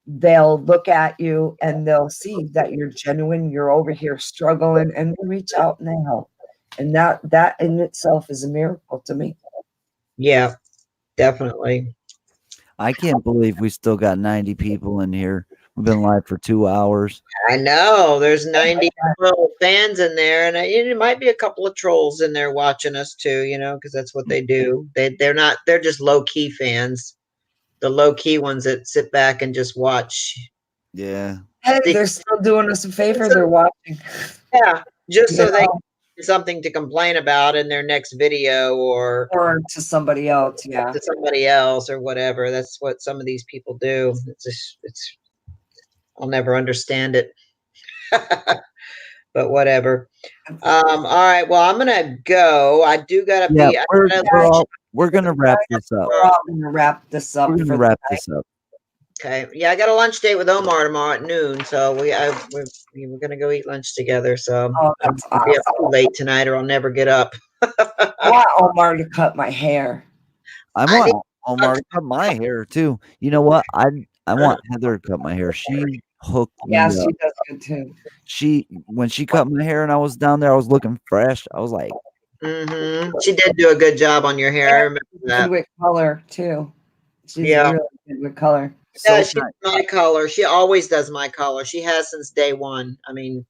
they'll look at you and they'll see that you're genuine, you're over here struggling, and they reach out and they help. And that in itself is a miracle to me. Yeah, definitely. I can't believe we still got 90 people in here. We've been live for 2 hours. I know there's 90 little fans in there, and it might be a couple of trolls in there watching us too, because that's what they do. They're just low key fans, the low key ones that sit back and just watch. Yeah. Hey, See, they're still doing us a favor. They're watching. yeah, just You so they know, have something to complain about in their next video or or to somebody else. Yeah. to somebody else or whatever. That's what some of these people do. I'll never understand it. But whatever. All right. Well, I'm gonna go. I do gotta Yeah, be. I we're gotta we're lunch all we're gonna wrap this up. We're all going to wrap this We're up gonna for the wrap night. this up. Okay. Yeah, I got a lunch date with Omar tomorrow at noon. So we're gonna go eat lunch together. So Oh, I that's won't be up awesome. too late tonight, or I'll never get up. I want Omar to cut my hair. I I want need. Omar to cut my hair too. You know what? I want Heather to cut my hair. She hooked Yeah, me she up. does good too. When she cut my hair and I was down there, I was looking fresh. I was like, She did do a good job on your hair. I And remember she's good that. with color too. She's Yeah. really good with color. Yeah, so she kind. does my color. She always does my color. She has since day one. I mean,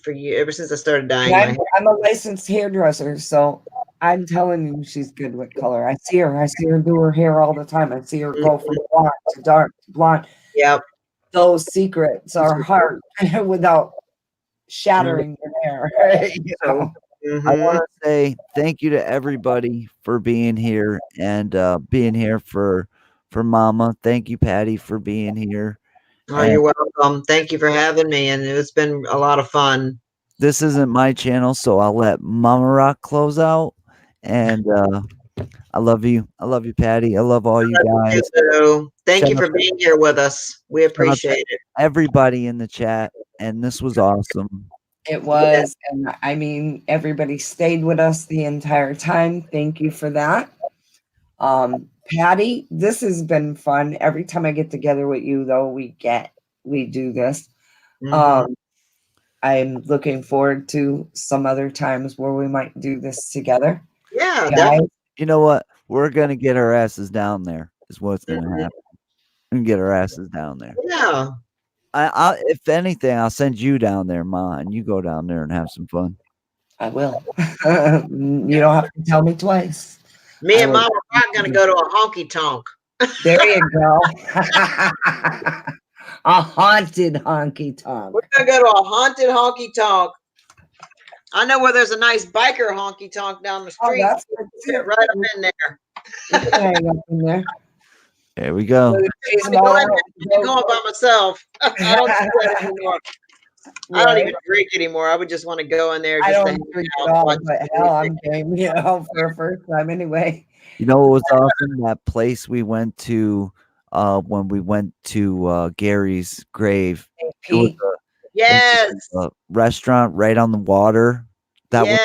for you, ever since I started And dyeing my hair. I'm a licensed hairdresser, so I'm telling you, she's good with color. I see her. I see her do her hair all the time. I see her go from Mhm. blonde to dark to blonde. Yep. Those secrets are hard without Mhm. shattering your hair. So I Mhm. want to say thank you to everybody for being here and being here for Mama. Thank you, Patty, for being here. Oh, And you're welcome. Thank you for having me, and it's been a lot of fun. this isn't my channel, so I'll let Mama Rock close out. And I love you. I love you, Patty. I love all you guys. So, thank Shout you out, for being here with us. We shout out to appreciate it. everybody in the chat. And this was awesome. It Yeah. was, and I mean, everybody stayed with us the entire time. Thank you for that. Patty, this has been fun. Every time I get together with you, though, we do this. Mhm. Um, I'm looking forward to some other times where we might do this together. Yeah, Guys, definitely. You know what? We're gonna get our asses down there. Is what's gonna Mhm. happen. We're gonna get our asses down there. Yeah. If anything, I'll send you down there, Ma, and you go down there and have some fun. I will. You don't have to tell me twice. Me I and will. Mom are not going to go to a honky tonk. There you go. A haunted honky tonk. We're going to go to a haunted honky tonk. I know where there's a nice biker honky tonk down the Oh, street. that's good Get too. right up in there. We can hang up in there. There we go. Chase I'm them all going, out. I'm going by myself. I don't do that anymore. I don't Right. even drink anymore. I would just want to go in there I just to don't hang drink at out, all, watch but some hell, music. I'm game, for a first time anyway. You know what was awesome? That place we went to when we went to Gary's grave. Hey, It was Pete, Yes. a restaurant right on the water. That was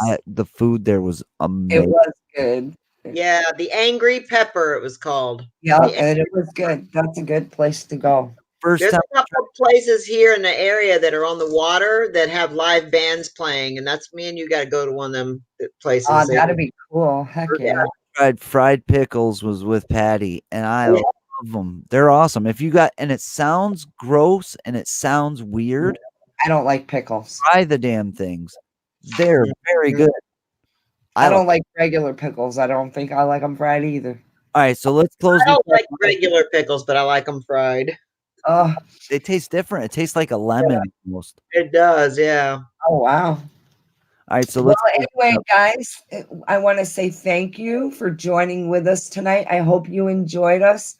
Yes. the food there was it amazing. was good. Yeah. The Angry Pepper, it was called. Yeah, The and it was good. That's a good place to go. first There's time. a couple of places here in the area that are on the water that have live bands playing, and that's me and you got to go to one of them places. That'd be cool. Heck yeah. Tried fried pickles was with Patty, and I Yeah. love them. They're awesome. If you got, and it sounds gross and it sounds weird, I don't like pickles. try the damn things. They're very Mhm. good. I don't like regular pickles. I don't think I like them fried either. All right, so let's close. I don't like regular pickles, but I like them fried. Oh, They taste different. It tastes like a lemon almost. It does, yeah. oh wow. All right, so Well, let's. anyway, guys, I want to say thank you for joining with us tonight. I hope you enjoyed us.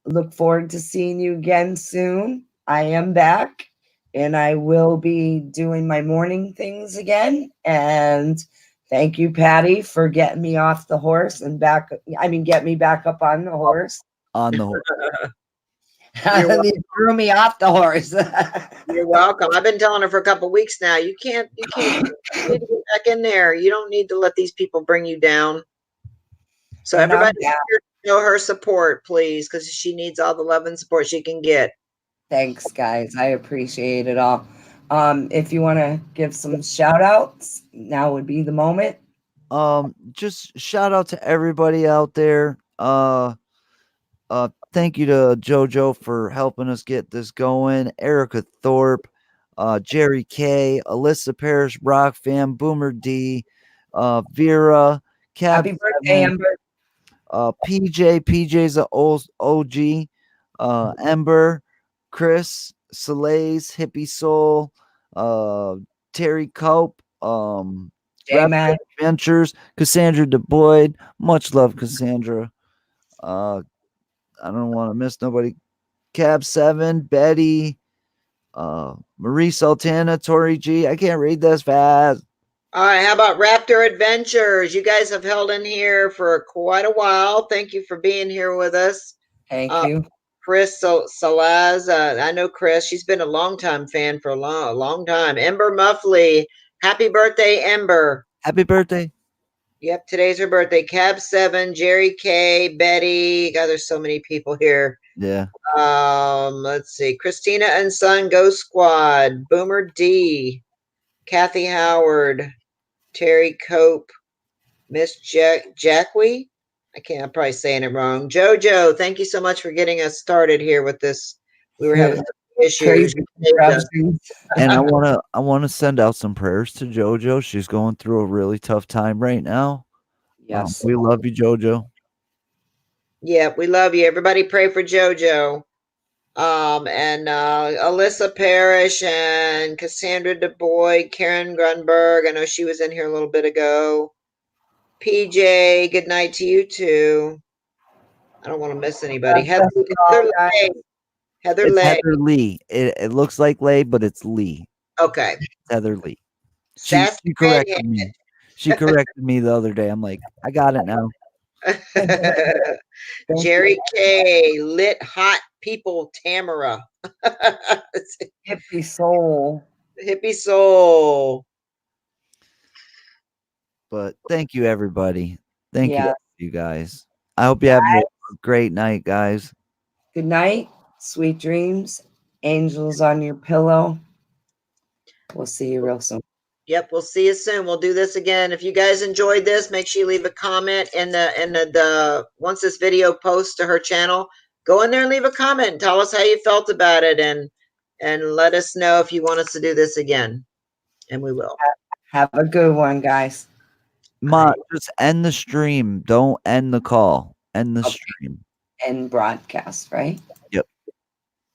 Look forward to seeing you again soon. I am back and I will be doing my morning things again. And thank you, Patty, for getting me off the horse and back. Get me back up on the horse. On the horse. And you threw me off the horse. You're welcome. I've been telling her for a couple of weeks now. You need to get back in there. You don't need to let these people bring you down. So And I'm everybody down. here show her support, please, because she needs all the love and support she can get. Thanks, guys. I appreciate it all. If you want to give some shout outs, now would be the moment. Just shout out to everybody out there. Thank you to JoJo for helping us get this going. Erica Thorpe, Jerry K, Alyssa Parrish, Rock Fam, Boomer D, Vera, Cap Happy birthday, Amber. PJ's a old OG, Ember, Chris, Soleil's Hippie Soul, Terry Cope, J-Man. Adventures, Cassandra DeBoyd. Much love, Cassandra. I don't want to miss nobody. Cab 7, Betty, Marie Sultana, Tori G. I can't read this fast. All right, how about Raptor Adventures? You guys have held in here for quite a while. Thank you for being here with us. Thank you. Chris Salaz, I know Chris. She's been a longtime fan for a long time. Ember Muffley, happy birthday, Ember. Happy birthday. Yep, today's her birthday. Cab 7, Jerry K, Betty. God, there's so many people here. Yeah. Let's see. Christina and Son Ghost Squad, Boomer D, Kathy Howard, Terry Cope, Miss Jackie. I'm probably saying it wrong. Jojo, thank you so much for getting us started here with this. We were having some issues. And I wanna send out some prayers to JoJo. She's going through a really tough time right now. Yes. We love you, JoJo. Yeah, we love you. Everybody pray for JoJo. And Alyssa Parrish and Cassandra DeBoy, Karen Grunberg. I know she was in here a little bit ago. PJ, good night to you too. I don't want to miss anybody. Heather Lay. Heather Lay. Heather Lee. It looks like Lay, but it's Lee. Okay. Heather Lee. She corrected me. She corrected me the other day. I'm like, I got it now. Jerry K, lit hot people, Tamara. Hippie soul. Hippie soul. But thank you, everybody. Thank Yeah. you guys. I hope you have a great night, guys. Good night. Sweet dreams. Angels on your pillow. We'll see you real soon. Yep, we'll see you soon. We'll do this again. If you guys enjoyed this, make sure you leave a comment in the once this video posts to her channel. Go in there and leave a comment and tell us how you felt about it, and let us know if you want us to do this again, and we will. Have a good one, guys. Ma, just end the stream. Don't end the call. End the stream. End broadcast, right? Yep.